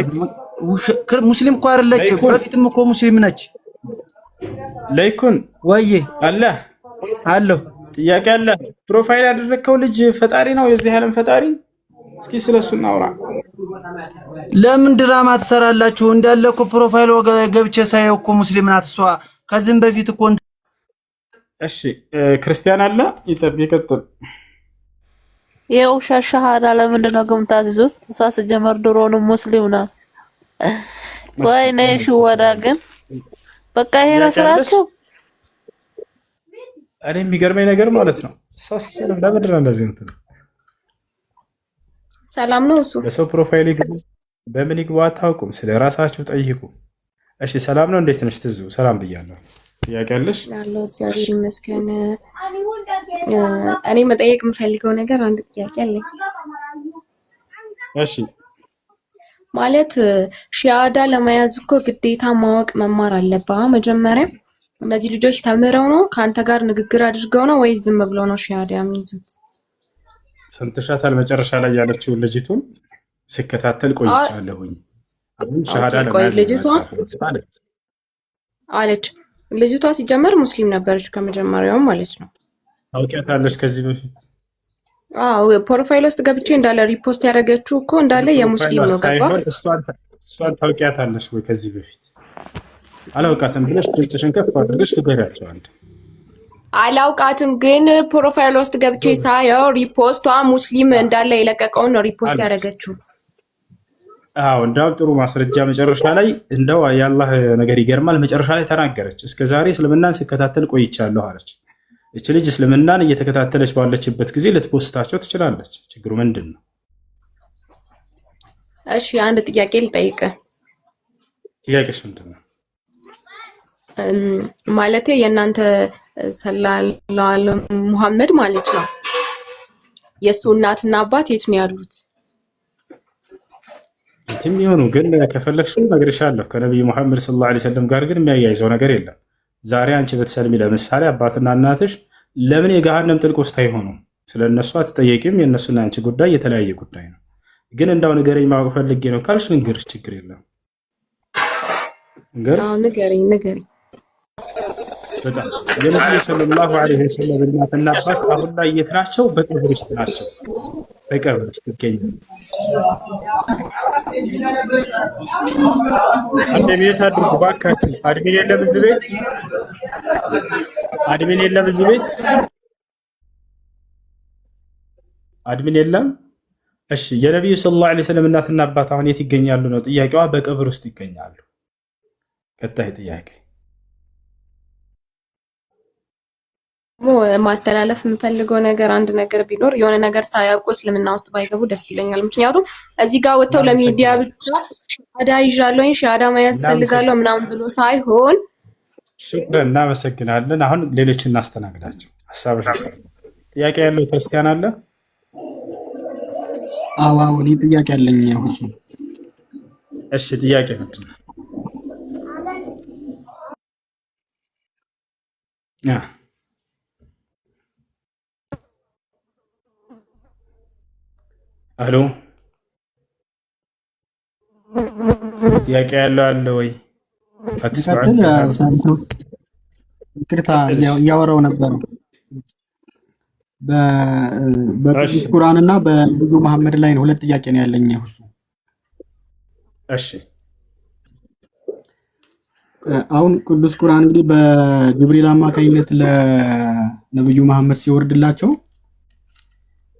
ሙስሊም እኮ አይደለች፣ በፊትም እኮ ሙስሊም ነች። ለይኩን ወይ አለሁ ጥያቄ አለ። ፕሮፋይል ያደረግከው ልጅ ፈጣሪ ነው? የዚህ ዓለም ፈጣሪ? እስኪ ስለሱ እናውራ። ለምን ድራማ ትሰራላችሁ? እንዳለ እኮ ፕሮፋይል ገብቼ ሳየው እኮ ሙስሊም ናት እሷ። ከዚህም በፊት እኮ እሺ ክርስቲያን አለ። ይቀጥል። የውሻ ሻሃዳ ለምንድን ነው ግን ታዝዙት? እሷ ስትጀመር ድሮውንም ሙስሊም ናት። ወይኔ ሽወዳ ግን በቃ ይሄ ነው ስራቸው። እኔ የሚገርመኝ ነገር ማለት ነው ሰው ሲሰልም ለምንድን ነው እንደዚህ እንትን ሰላም ነው እሱ በሰው ፕሮፋይል በምን ይግባ አታውቁም። ስለ ራሳችሁ ጠይቁ። እሺ ሰላም ነው፣ እንዴት ነሽ? ትዙ ሰላም ብያለሁ። ጥያቄ አለሽ? ያለው እግዚአብሔር ይመስገን። እኔ መጠየቅ የምፈልገው ነገር አንድ ጥያቄ አለኝ። እሺ ማለት ሻሃዳ ለመያዝ እኮ ግዴታ ማወቅ መማር አለብህ መጀመሪያ። እነዚህ ልጆች ተምረው ነው ከአንተ ጋር ንግግር አድርገው ነው ወይስ ዝም ብለው ነው ሻሃዳ የሚይዙት? ሰምተሻታል? መጨረሻ ላይ ያለችውን ልጅቱን ሲከታተል ቆይቻለሁኝ። አሁን ሻሃዳ ለመያዝ አለች። ልጅቷ ሲጀመር ሙስሊም ነበረች ከመጀመሪያው ማለት ነው። ታውቂያታለሽ ከዚህ በፊት? አዎ ፕሮፋይል ውስጥ ገብቼ እንዳለ ሪፖስት ያደረገችው እኮ እንዳለ የሙስሊም ነው። ገባ? እሷን ታውቂያታለሽ ወይ ከዚህ በፊት? አላውቃትም ብለሽ ድምፅሽን ከፍ አድርገሽ ንገሪያቸው። አንድ አላውቃትም ግን ፕሮፋይል ውስጥ ገብቼ ሳየው ሪፖስቷ ሙስሊም እንዳለ የለቀቀውን ነው ሪፖስት ያደረገችው። አዎ እንዳው ጥሩ ማስረጃ መጨረሻ ላይ እንደው የአላህ ነገር ይገርማል። መጨረሻ ላይ ተናገረች። እስከዛሬ እስልምናን ስከታተል ቆይቻለሁ አለች። እቺ ልጅ እስልምናን እየተከታተለች ባለችበት ጊዜ ልትፖስታቸው ትችላለች። ችግሩ ምንድን ነው? እሺ አንድ ጥያቄ ልጠይቅ። ጥያቄሽ ምንድን ነው? ማለቴ የእናንተ ሰለላሁ ዐለይሂ ሙሐመድ ማለት ነው የሱ እናትና አባት የት ነው ያሉት? የትም ይሁኑ ግን ከፈለግሽ እነግርሻለሁ። ከነብዩ መሐመድ ሰለላሁ ዐለይሂ ወሰለም ጋር ግን የሚያያይዘው ነገር የለም። ዛሬ አንቺ በተሰልሚ ለምሳሌ አባትና እናትሽ ለምን የገሃነም ጥልቅ ውስጥ አይሆኑም? ስለነሱ አትጠየቂም። የእነሱና አንቺ ጉዳይ የተለያየ ጉዳይ ነው። ግን እንዳው ንገረኝ ማወቅ ፈልጌ ነው ካልሽ ንገርሽ፣ ችግር የለም። ንገረኝ። በጣም የነብዩ ሰለላሁ ዐለይሂ ወሰለም እናትና አባት አሁን ላይ የት ናቸው? በቀብር ውስጥ ናቸው። በቀብር ውስጥ ይገኛሉ። አንድ ቤት አድርጉ ባካችሁ። አድሚን የለም እዚህ ቤት? አድሚን የለም እዚህ ቤት? አድሚን የለም? እሺ የነብዩ ሰለላሁ ዐለይሂ ወሰለም እናትና አባት አሁን የት ይገኛሉ ነው ጥያቄዋ። በቀብር ውስጥ ይገኛሉ። ቀጣይ ጥያቄ ማስተላለፍ የምፈልገው ነገር አንድ ነገር ቢኖር የሆነ ነገር ሳያውቁ እስልምና ውስጥ ባይገቡ ደስ ይለኛል። ምክንያቱም እዚህ ጋር ወጥተው ለሚዲያ ብቻ ሻሃዳ ይዣለሁኝ ሻሃዳ መያዝ ፈልጋለሁ ምናምን ብሎ ሳይሆን። ሹክራን፣ እናመሰግናለን። አሁን ሌሎች እናስተናግዳቸው። ሐሳብ ጥያቄ ያለው ክርስቲያን አለ? አዎ እኔ ጥያቄ አለኝ። ሁሱ እሺ ጥያቄ ምንድን ነው? አሎ ጥያቄ ያለው አለ ወይ? ይቅርታ እያወራው ነበር። በቅዱስ ቁርአን እና በነብዩ መሐመድ ላይ ነው። ሁለት ጥያቄ ነው ያለኝ ሁሱ። እሺ አሁን ቅዱስ ቁርአን እንግዲህ በጅብሪል አማካኝነት ለነብዩ መሐመድ ሲወርድላቸው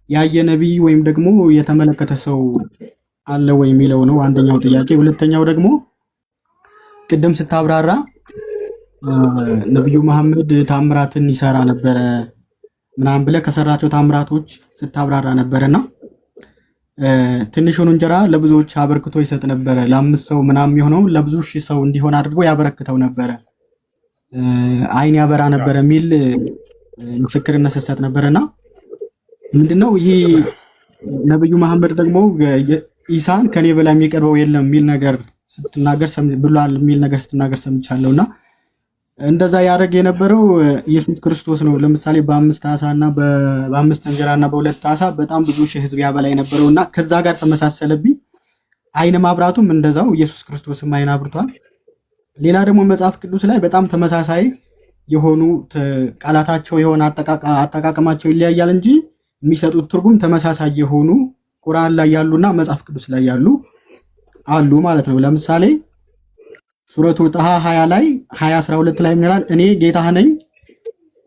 ያየ ነቢይ ወይም ደግሞ የተመለከተ ሰው አለ ወይ የሚለው ነው አንደኛው ጥያቄ። ሁለተኛው ደግሞ ቅድም ስታብራራ ነብዩ መሐመድ ታምራትን ይሰራ ነበረ ምናምን ብለህ ከሰራቸው ታምራቶች ስታብራራ ነበርና ትንሹን እንጀራ ለብዙዎች አበርክቶ ይሰጥ ነበረ፣ ለአምስት ሰው ምናምን የሚሆነው ለብዙ ሺህ ሰው እንዲሆን አድርጎ ያበረክተው ነበረ፣ አይን ያበራ ነበረ የሚል ምስክርነት ስትሰጥ ነበርና ምንድነው ይሄ ነብዩ መሐመድ ደግሞ ኢሳን ከኔ በላይ የሚቀርበው የለም የሚል ነገር ስትናገር ብሏል የሚል ነገር ስትናገር ሰምቻለሁና እንደዛ ያደረገ የነበረው ኢየሱስ ክርስቶስ ነው። ለምሳሌ በ5 ዓሳና በ5 እንጀራና በ2 ዓሳ በጣም ብዙ ሺህ ህዝብ ያበላ የነበረውና ከዛ ጋር ተመሳሰለብኝ። አይን ማብራቱም እንደዛው ኢየሱስ ክርስቶስም አይን አብርቷል። ሌላ ደግሞ መጽሐፍ ቅዱስ ላይ በጣም ተመሳሳይ የሆኑ ቃላታቸው የሆነ አጠቃቀማቸው ይለያያል እንጂ የሚሰጡት ትርጉም ተመሳሳይ የሆኑ ቁርአን ላይ ያሉና መጽሐፍ ቅዱስ ላይ ያሉ አሉ ማለት ነው። ለምሳሌ ሱረቱ ጣሃ 20 ላይ 20:12 ላይ ይላል እኔ ጌታህ ነኝ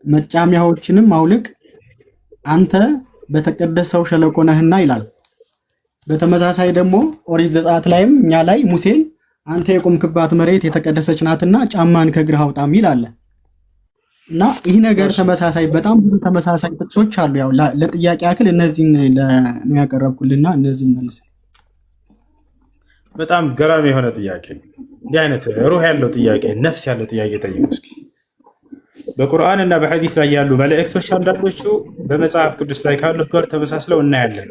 መጫሚያዎችንም አውልቅ አንተ በተቀደሰው ሸለቆ ነህና ይላል። በተመሳሳይ ደግሞ ኦሪት ዘጸአት ላይም እኛ ላይ ሙሴን አንተ የቆምክባት መሬት የተቀደሰች ናትና ጫማን ከእግርህ አውጣም ይላል። እና ይህ ነገር ተመሳሳይ በጣም ብዙ ተመሳሳይ ጥቅሶች አሉ። ያው ለጥያቄ ያክል እነዚህን ነው ያቀረብኩልና እነዚህን መልስ። በጣም ገራሚ የሆነ ጥያቄ፣ እንዲህ አይነት ሩህ ያለው ጥያቄ፣ ነፍስ ያለው ጥያቄ ጠይቁ እስኪ። በቁርአን እና በሐዲስ ላይ ያሉ መልእክቶች አንዳንዶቹ በመጽሐፍ ቅዱስ ላይ ካሉት ጋር ተመሳስለው እናያለን።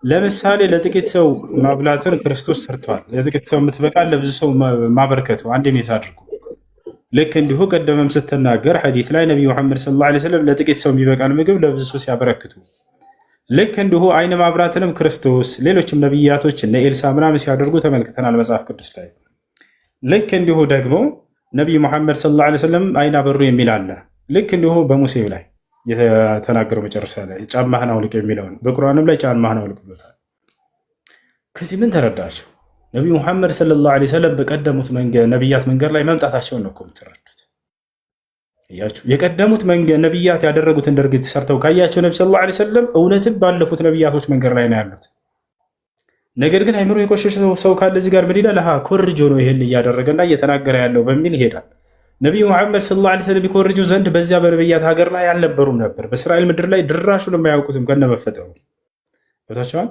ለምሳሌ ለጥቂት ሰው ማብላትን ክርስቶስ ሰርቷል። ለጥቂት ሰው የምትበቃ ለብዙ ሰው ማበርከቱ አንድ ሜት አድርጉ። ልክ እንዲሁ ቀደመም ስትናገር ሐዲስ ላይ ነብዩ መሐመድ ሰለላሁ ዐለይሂ ወሰለም ለጥቂት ሰው የሚበቃን ምግብ ለብዙ ሰው ሲያበረክቱ፣ ልክ እንዲሁ አይን ማብራትንም ክርስቶስ ሌሎችም ነብያቶች እነ ኤልሳ ምናምን ሲያደርጉ ተመልክተናል መጽሐፍ ቅዱስ ላይ። ልክ እንዲሁ ደግሞ ነብዩ መሐመድ ሰለላሁ ዐለይሂ ወሰለም አይን አበሩ የሚል አለ። ልክ እንዲሁ በሙሴ ላይ የተናገረው መጨረሻ ላይ ጫማህን አውልቅ የሚለውን በቁርአንም ላይ ጫማህን አውልቅ ብሎታል። ከዚህ ምን ተረዳችሁ? ነቢዩ ሙሐመድ ሰለላሁ ዐለይሂ ወሰለም በቀደሙት ነቢያት መንገድ ላይ መምጣታቸውን ነው እኮ የምትረዱት። እያችሁ የቀደሙት ነቢያት ያደረጉትን ድርጊት ሰርተው ካያቸው ነቢ ሰለላሁ ዐለይሂ ወሰለም እውነትም ባለፉት ነቢያቶች መንገድ ላይ ነው ያሉት። ነገር ግን አይምሮ የቆሸሸ ሰው ካለ እዚህ ጋር ምን ይላል? ኮርጆ ነው ይህን እያደረገና እየተናገረ ያለው በሚል ይሄዳል። ነቢዩ ሙሐመድ ሰለላሁ ዐለይሂ ወሰለም ይኮርጁ ዘንድ በዚያ በነቢያት ሀገር ላይ አልነበሩም ነበር። በእስራኤል ምድር ላይ ድራሹን የማያውቁትም ከነመፈጠሩ ቦታቸዋል።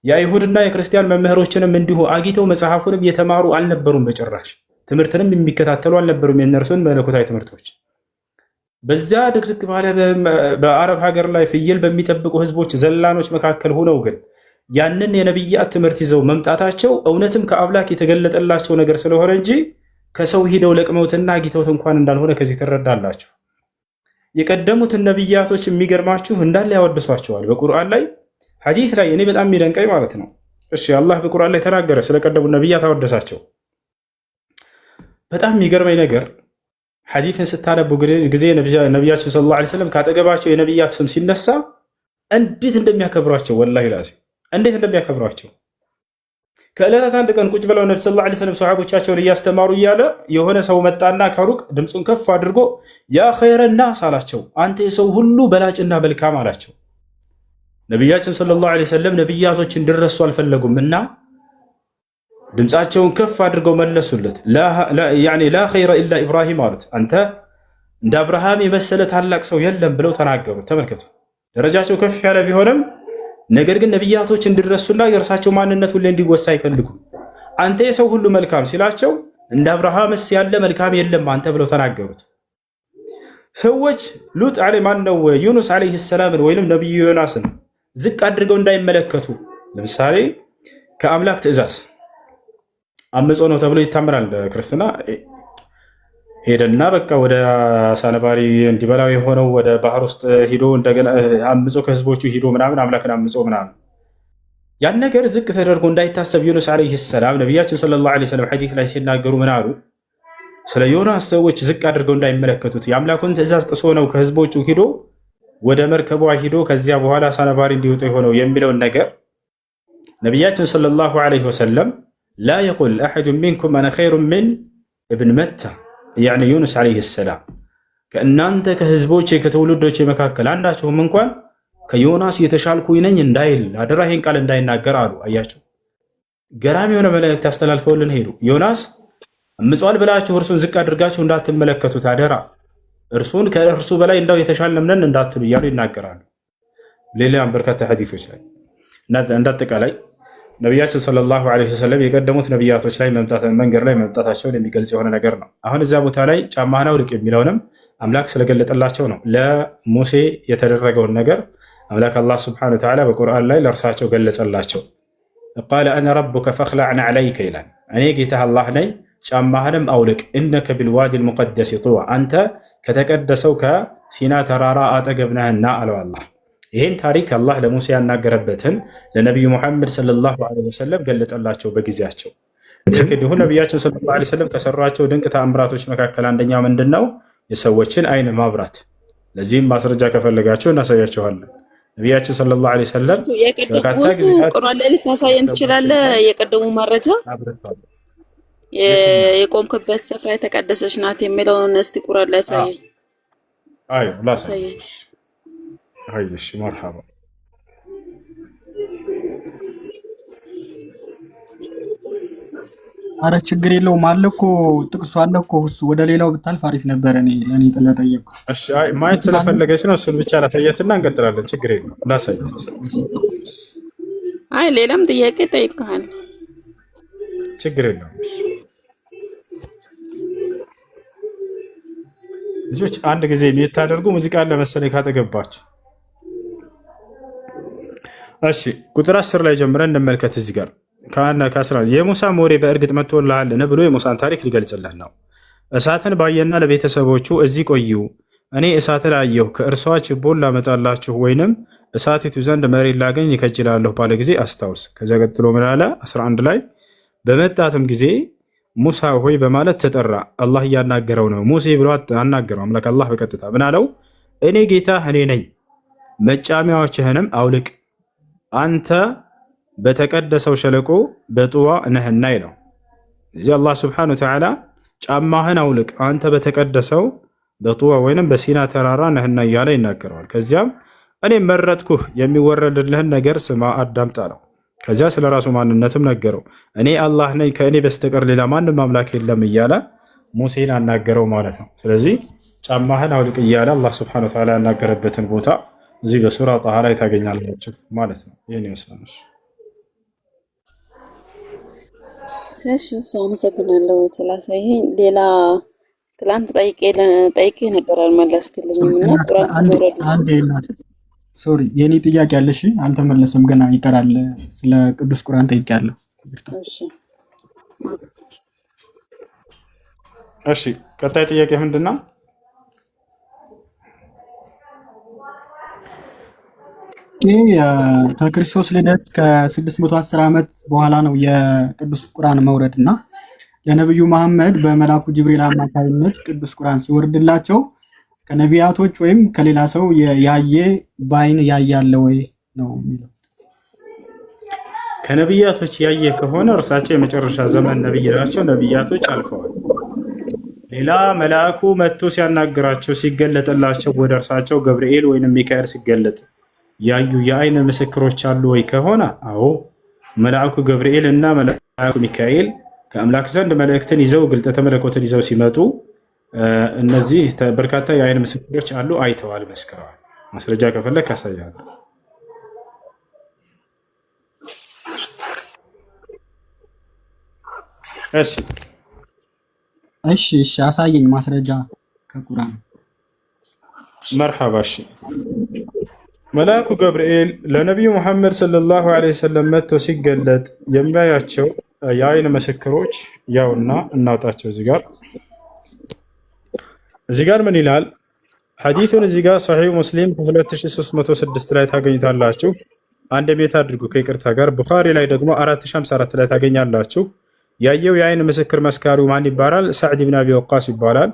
የአይሁድና የክርስቲያን መምህሮችንም እንዲሁ አጊተው መጽሐፉንም የተማሩ አልነበሩም። በጭራሽ ትምህርትንም የሚከታተሉ አልነበሩም፣ የእነርሱን መለኮታዊ ትምህርቶች። በዚያ ድቅድቅ ባለ በአረብ ሀገር ላይ ፍየል በሚጠብቁ ህዝቦች ዘላኖች መካከል ሆነው ግን ያንን የነቢያት ትምህርት ይዘው መምጣታቸው እውነትም ከአምላክ የተገለጠላቸው ነገር ስለሆነ እንጂ ከሰው ሂደው ለቅመውትና አጊተውት እንኳን እንዳልሆነ ከዚህ ትረዳላችሁ። የቀደሙትን ነቢያቶች የሚገርማችሁ እንዳለ ያወድሷቸዋል በቁርአን ላይ ሐዲስ ላይ። እኔ በጣም የሚደንቀኝ ማለት ነው፣ እሺ አላህ በቁርአን ላይ ተናገረ ስለቀደሙ ነቢያት አወደሳቸው። በጣም የሚገርመኝ ነገር ሐዲስን ስታነቡ ጊዜ ነቢያችን ሰለላሁ ዐለይሂ ወሰለም ካጠገባቸው የነቢያት ስም ሲነሳ እንዴት እንደሚያከብሯቸው ወላሂ ላዚም እንዴት እንደሚያከብሯቸው። ከዕለታት አንድ ቀን ቁጭ ብለው ነቢ ሰለላሁ ዐለይሂ ወሰለም ሰሃቦቻቸውን እያስተማሩ እያለ የሆነ ሰው መጣና ከሩቅ ድምፁን ከፍ አድርጎ ያ ኸይረ ናስ አላቸው፣ አንተ የሰው ሁሉ በላጭና መልካም አላቸው። ነቢያችን ሰለላሁ ዐለይሂ ወሰለም ነቢያቶች እንዲረሱ አልፈለጉም እና ድምፃቸውን ከፍ አድርገው መለሱለት። ላ ኸይረ ኢላ ኢብራሂም አሉት፣ አንተ እንደ አብርሃም የመሰለ ታላቅ ሰው የለም ብለው ተናገሩ። ተመልከቱ፣ ደረጃቸው ከፍ ያለ ቢሆንም ነገር ግን ነቢያቶች እንዲረሱና የእርሳቸው ማንነት ሁሌ እንዲወሳ አይፈልጉም። አንተ የሰው ሁሉ መልካም ሲላቸው እንደ አብርሃምስ ያለ መልካም የለም አንተ ብለው ተናገሩት። ሰዎች ሉጥ ማነው ዩኑስ ዓለይሂ ሰላምን ወይንም ነቢዩ ዮናስን ዝቅ አድርገው እንዳይመለከቱ፣ ለምሳሌ ከአምላክ ትእዛዝ አምጾ ነው ተብሎ ይታመናል። ክርስትና ሄደና በቃ ወደ አሳነባሪ እንዲበላው የሆነው ወደ ባህር ውስጥ ሂዶ እንደገና አምጾ ከህዝቦቹ ሂዶ ምናምን አምላክን አምጾ ምናምን ያን ነገር ዝቅ ተደርጎ እንዳይታሰብ ዩኑስ ዓለይሂ ሰላም ነቢያችን ሰለላሁ ዐለይሂ ወሰለም ሐዲስ ላይ ሲናገሩ ምን አሉ? ስለ ዮናስ ሰዎች ዝቅ አድርገው እንዳይመለከቱት የአምላኩን ትእዛዝ ጥሶ ነው ከህዝቦቹ ሂዶ ወደ መርከቧ ሂዶ ከዚያ በኋላ አሳነባሪ እንዲወጡ የሆነው የሚለውን ነገር ነቢያችን ሰለላሁ ዐለይሂ ወሰለም ላ የቁል አሐዱ ሚንኩም አነ ኸይሩን ሚን እብን መታ ያኒ ዩኑስ ዓለይሂ ሰላም ከእናንተ ከህዝቦቼ ከትውልዶቼ መካከል አንዳችሁም እንኳን ከዮናስ የተሻልኩኝ ነኝ እንዳይል አደራ ይሄን ቃል እንዳይናገር አሉ። አያቸው ገራሚ የሆነ መልእክት አስተላልፈውልን ሄዱ። ዮናስ እምጿል ብላችሁ እርሱን ዝቅ አድርጋችሁ እንዳትመለከቱት አደራ፣ እርሱን ከእርሱ በላይ እንዳው የተሻልን ነን እንዳትሉ እያሉ ይናገራሉ። ሌላም በርካታ ሐዲሶች ላይ እንዳጠቃላይ ነቢያችን ሰለላሁ ዐለይሂ ወሰለም የቀደሙት ነቢያቶች ላይ መንገድ ላይ መምጣታቸውን የሚገልጽ የሆነ ነገር ነው። አሁን እዚያ ቦታ ላይ ጫማህን አውልቅ የሚለውንም አምላክ ስለገለጠላቸው ነው። ለሙሴ የተደረገውን ነገር አምላክ አላህ ሱብሓነሁ ወተዓላ በቁርአን ላይ ለእርሳቸው ገለጸላቸው። ቃለ አነ ረቡከ ፈኽለዕ ዐለይከ ይላል። እኔ ጌታህ አላህ ነኝ፣ ጫማህንም አውልቅ። ኢነከ ቢልዋዲ ልሙቀደስ ጡዋ፣ አንተ ከተቀደሰው ከሲና ተራራ አጠገብ ነህና አለው አላህ። ይህን ታሪክ አላህ ለሙሴ ያናገረበትን ለነቢዩ ሙሐመድ ሰለላሁ ዐለይሂ ወሰለም ገለጠላቸው በጊዜያቸው። ልክ እንዲሁ ነቢያችን ሰለላሁ ዐለይሂ ወሰለም ከሰሯቸው ድንቅ ተአምራቶች መካከል አንደኛው ምንድን ነው? የሰዎችን አይን ማብራት። ለዚህም ማስረጃ ከፈለጋቸው እናሳያቸዋለን። ነቢያችን ሰለላሁ ዐለይሂ ወሰለም ቁርአን ላይ ልታሳየን ትችላለህ? የቀደሙ መረጃ የቆምክበት ስፍራ የተቀደሰች ናት የሚለውን እስቲ ቁርአን ላይ ያሳየኝ። አይ ላሳየኝ። አይሽ መርሐባ። አረ ችግር የለውም አለ እኮ ጥቅሱ አለ እኮ እሱ ወደ ሌላው ብታልፍ አሪፍ ነበር። ለእኔ ስለጠየቅኩት እሺ፣ አይ ማየት ስለፈለገች ነው። እሱን ብቻ ላሳየትና እንቀጥላለን። ችግር የለውም ላሳየት። አይ ሌላም ጥያቄ ጠይቀሃል። ችግር የለውም። ልጆች አንድ ጊዜ የምታደርጉ ሙዚቃ አለ መሰለኝ ካጠገባችሁ። እሺ ቁጥር 10 ላይ ጀምረን እንመልከት። እዚህ ጋር የሙሳ ወሬ በእርግጥ መጥቶልሃልን ብሎ የሙሳን ታሪክ ሊገልጽልህ ነው። እሳትን ባየና ለቤተሰቦቹ እዚህ ቆዩ፣ እኔ እሳትን አየሁ፣ ከእርሷ ችቦን ላመጣላችሁ ወይንም እሳቲቱ ዘንድ መሬት ላገኝ ይከጅላለሁ ባለ ጊዜ አስታውስ። ከዚያ ቀጥሎ ምን አለ? 11 ላይ በመጣትም ጊዜ ሙሳ ሆይ በማለት ተጠራ። አላህ እያናገረው ነው። ሙሴ ብሎ አናገረው አምላክ አላህ በቀጥታ ምን አለው? እኔ ጌታ እኔ ነኝ፣ መጫሚያዎችህንም አውልቅ፣ አንተ በተቀደሰው ሸለቆ በጡዋ ነህና ይለው። እዚህ አላህ ስብሐነሁ ወተዓላ ጫማህን አውልቅ አንተ በተቀደሰው በጡዋ ወይንም በሲና ተራራ ነህና እያለ ይናገረዋል። ከዚያም እኔ መረጥኩህ፣ የሚወረድልህን ነገር ስማ አዳምጥ አለው። ከዚያ ስለ ራሱ ማንነትም ነገረው። እኔ አላህ ነኝ፣ ከእኔ በስተቀር ሌላ ማንም አምላክ የለም እያለ ሙሴን አናገረው ማለት ነው። ስለዚህ ጫማህን አውልቅ እያለ አላህ ስብሐነሁ ወተዓላ ያናገረበትን ቦታ እዚህ በሱራ ጣሃ ላይ ታገኛላችሁ ማለት ነው። ይህን ይመስላል። እሺ ሰው አመሰግናለሁ ስላሳየኝ። ሌላ ትላንት ጠይቄ ነበር አልመለስክልኝም እና ቁርአን አንዴ እናት ሶሪ የኔ ጥያቄ አለሽ አልተመለሰም፣ ገና ይቀራል። ስለ ቅዱስ ቁርአን ጠይቄያለሁ። እሺ ቀጣይ ጥያቄ ምንድነው? ከክርስቶስ ልደት ከ610 ዓመት በኋላ ነው የቅዱስ ቁርአን መውረድ እና ለነብዩ መሐመድ በመላኩ ጅብሪል አማካኝነት ቅዱስ ቁርአን ሲወርድላቸው ከነቢያቶች ወይም ከሌላ ሰው ያየ በአይን ያያለ ወይ ነው የሚለው። ከነቢያቶች ያየ ከሆነ እርሳቸው የመጨረሻ ዘመን ነብይ ናቸው። ነቢያቶች አልፈዋል። ሌላ መልአኩ መጥቶ ሲያናግራቸው ሲገለጥላቸው ወደ እርሳቸው ገብርኤል ወይንም ሚካኤል ሲገለጥ ያዩ የአይን ምስክሮች አሉ ወይ ከሆነ አዎ፣ መልአኩ ገብርኤል እና መልአኩ ሚካኤል ከአምላክ ዘንድ መልእክትን ይዘው ግልጠተ መለኮትን ይዘው ሲመጡ እነዚህ በርካታ የአይን ምስክሮች አሉ፣ አይተዋል፣ መስክረዋል። ማስረጃ ከፈለክ ያሳያሉ። እሺ አሳየኝ ማስረጃ ከቁርአን። መርሐባ። እሺ መልአኩ ገብርኤል ለነቢዩ ሙሐመድ ሰለላሁ ዐለይሂ ወሰለም መጥቶ ሲገለጥ የሚያያቸው የአይን ምስክሮች ያውና እናውጣቸው። እዚህ ጋር ምን ይላል ሐዲሱን? እዚህ ጋር ሰሒህ ሙስሊም 2306 ላይ ታገኙታላችሁ። አንድ ቤት አድርጉ ከይቅርታ ጋር። ቡኻሪ ላይ ደግሞ 4054 ላይ ታገኛላችሁ። ያየው የአይን ምስክር መስካሪው ማን ይባላል? ሰዕድ ብን አቢ ወቃስ ይባላል።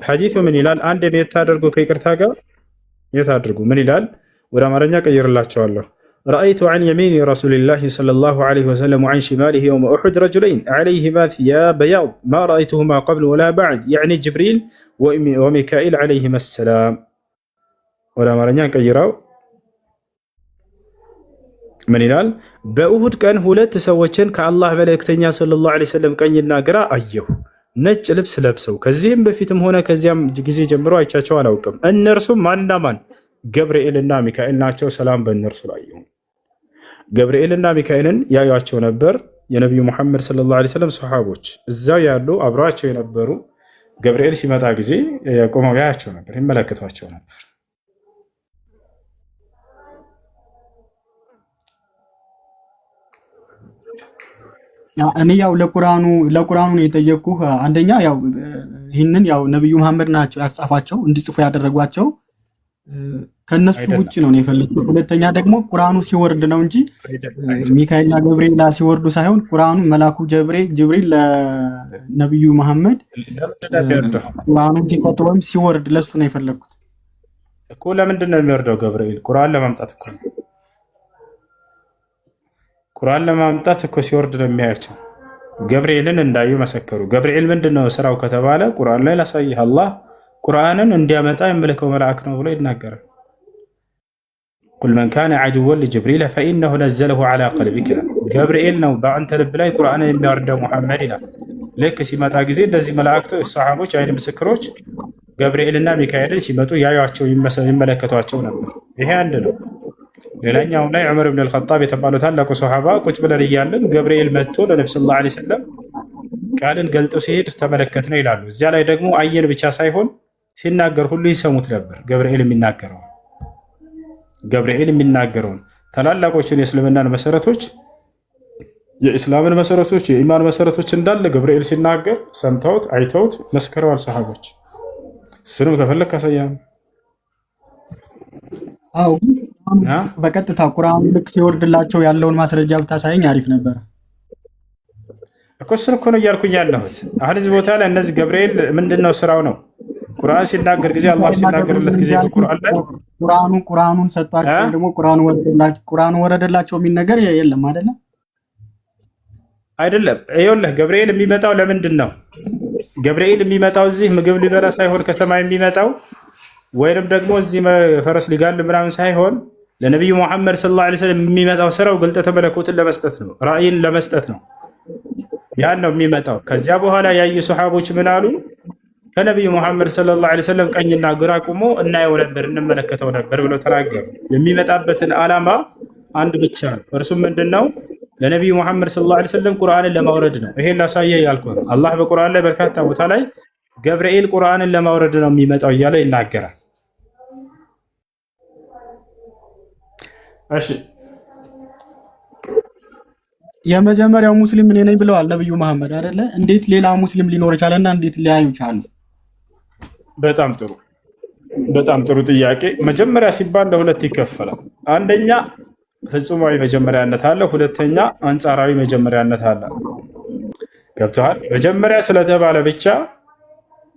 ሐዲሱ ምን ይላል? አንድ ቤት አድርጉ ከይቅርታ ጋር የት አድርጉ ምን ይላል? ወደ አማርኛ ቀይርላቸዋለሁ። ረአይቱ ዐን የሚኒ ረሱሊላሂ ሰለላሁ ዐለይሂ ወሰለም ወዐን ሽማሊሂ የውመ ኡሑድ ረጁለይን ዐለይሂማ ሲያብ በያድ ማ ረአይቱሁማ ቀብሉ ወላ በዕድ የዕኒ ጅብሪል ወሚካኤል ዐለይሂማ ሰላም። ወደ አማርኛ ቀይረው ምን ይላል? በኡሁድ ቀን ሁለት ሰዎችን ከአላህ መልእክተኛ ሰለላሁ ዐለይሂ ወሰለም ቀኝና ግራ አየሁ፣ ነጭ ልብስ ለብሰው። ከዚህም በፊትም ሆነ ከዚያም ጊዜ ጀምሮ አይቻቸው አላውቅም። እነርሱም ማንና ማን? ገብርኤልና ሚካኤል ናቸው። ሰላም በእነርሱ ላይ ይሁን። ገብርኤልና ሚካኤልን ያዩቸው ነበር የነቢዩ ሙሐመድ ሰለላሁ ዐለይሂ ወሰለም ሰሃቦች፣ እዛው ያሉ አብረዋቸው የነበሩ ገብርኤል ሲመጣ ጊዜ ቆመው ያያቸው ነበር፣ ይመለከቷቸው ነበር። እኔ ያው ለቁርአኑ ነው የጠየቅኩህ። አንደኛ ያው ይህንን ያው ነብዩ መሐመድ ናቸው ያጻፏቸው እንዲጽፉ ያደረጓቸው ከነሱ ውጭ ነው የፈለኩት። ሁለተኛ ደግሞ ቁርአኑ ሲወርድ ነው እንጂ ሚካኤልና ገብርኤል ሲወርዱ ሳይሆን ቁርአኑ መላኩ ጅብሪል ለነብዩ መሐመድ ቁርአኑ ሲቀጥሎም ሲወርድ ለሱ ነው የፈለኩት እኮ። ለምንድን ነው የሚወርደው ገብርኤል? ቁርአን ለማምጣት እኮ ነው። ቁርአን ለማምጣት እኮ ሲወርድ ነው የሚያያቸው። ገብርኤልን እንዳዩ መሰከሩ። ገብርኤል ምንድነው ስራው ከተባለ ቁርአን ላይ ላሳይህ፣ አላህ ቁርአንን እንዲያመጣ የመለከው መልአክ ነው ብሎ ይናገራል። ቁል መን ካነ ዐዱወን ሊጅብሪል ፈኢነሁ ነዘለሁ ዐላ ቀልቢክ ይላል። ገብርኤል ነው በአንተ ልብ ላይ ቁርአንን የሚያወርደው ሙሐመድ ይላል። ልክ ሲመጣ ጊዜ እንደዚህ መላእክቶች፣ ሰሃቦች፣ አይን ምስክሮች ገብርኤልና ሚካኤልን ሲመጡ ያዩቸው ይመለከቷቸው ነበር። ይሄ አንድ ነው። ሌላኛው ላይ ዑመር ብን አልኸጣብ የተባሉ ታላቁ ሰሃባ ቁጭ ብለን እያለን ገብርኤል መጥቶ ለነብዩ ሰለላሁ ዐለይሂ ወሰለም ቃልን ገልጦ ሲሄድ ተመለከት ነው ይላሉ። እዚያ ላይ ደግሞ አየን ብቻ ሳይሆን ሲናገር ሁሉ ይሰሙት ነበር። ገብርኤል የሚናገረውን ታላላቆችን የእስልምናን መሰረቶች፣ የኢስላምን መሰረቶች፣ የኢማን መሰረቶች እንዳለ ገብርኤል ሲናገር ሰምተውት አይተውት መስክረዋል ሰሃቦች። እሱንም ከፈለክ ካሳያም አው በቀጥታ ቁርአን ልክ ሲወርድላቸው ያለውን ማስረጃ ብታሳየኝ አሪፍ ነበር እኮ። እሱን እኮ ነው እያልኩኝ ያለሁት። አሁን እዚህ ቦታ ላይ እነዚህ ገብርኤል ምንድነው ስራው ነው? ቁርአን ሲናገር ጊዜ አላህ ሲናገርለት ጊዜ ቁርአን ላይ ቁርአኑን ሰጥቷቸው ደግሞ ቁርአኑ ወረደላቸው የሚል ነገር የለም አይደለም። ይኸውልህ ገብርኤል የሚመጣው ለምንድን ነው? ገብርኤል የሚመጣው እዚህ ምግብ ሊበላ ሳይሆን ከሰማይ የሚመጣው ወይንም ደግሞ እዚህ ፈረስ ሊጋል ምናምን ሳይሆን ለነቢዩ ሙሐመድ ሰለላሁ ዐለይሂ ወሰለም የሚመጣው ስራው ግልጠተ መለኮትን ለመስጠት ነው፣ ራእይን ለመስጠት ነው። ያን ነው የሚመጣው። ከዚያ በኋላ ያዩ ሰሃቦች ምን አሉ? ከነቢዩ ሙሐመድ ሰለላሁ ዐለይሂ ወሰለም ቀኝና ግራ ቆሞ እናየው ነበር፣ እንመለከተው ነበር ብለው ተናገሩ። የሚመጣበትን ዓላማ አንድ ብቻ ነው። እርሱም ምንድነው? ለነቢዩ ሙሐመድ ሰለላሁ ዐለይሂ ወሰለም ቁርአንን ለማውረድ ነው። ይሄን ላሳየህ ያልኩህ ነው። አላህ በቁርአን ላይ በርካታ ቦታ ላይ ገብርኤል ቁርአንን ለማውረድ ነው የሚመጣው እያለ ይናገራል። እሺ የመጀመሪያው ሙስሊም እኔ ነኝ ብለዋል ነብዩ መሐመድ አይደለ? እንዴት ሌላ ሙስሊም ሊኖር ይችላልና እንዴት ሊያዩ ቻሉ? በጣም ጥሩ ጥያቄ። መጀመሪያ ሲባል ለሁለት ይከፈላል። አንደኛ ፍጹማዊ መጀመሪያነት አለ፣ ሁለተኛ አንጻራዊ መጀመሪያነት አለ። ገብቶሃል? መጀመሪያ ስለተባለ ብቻ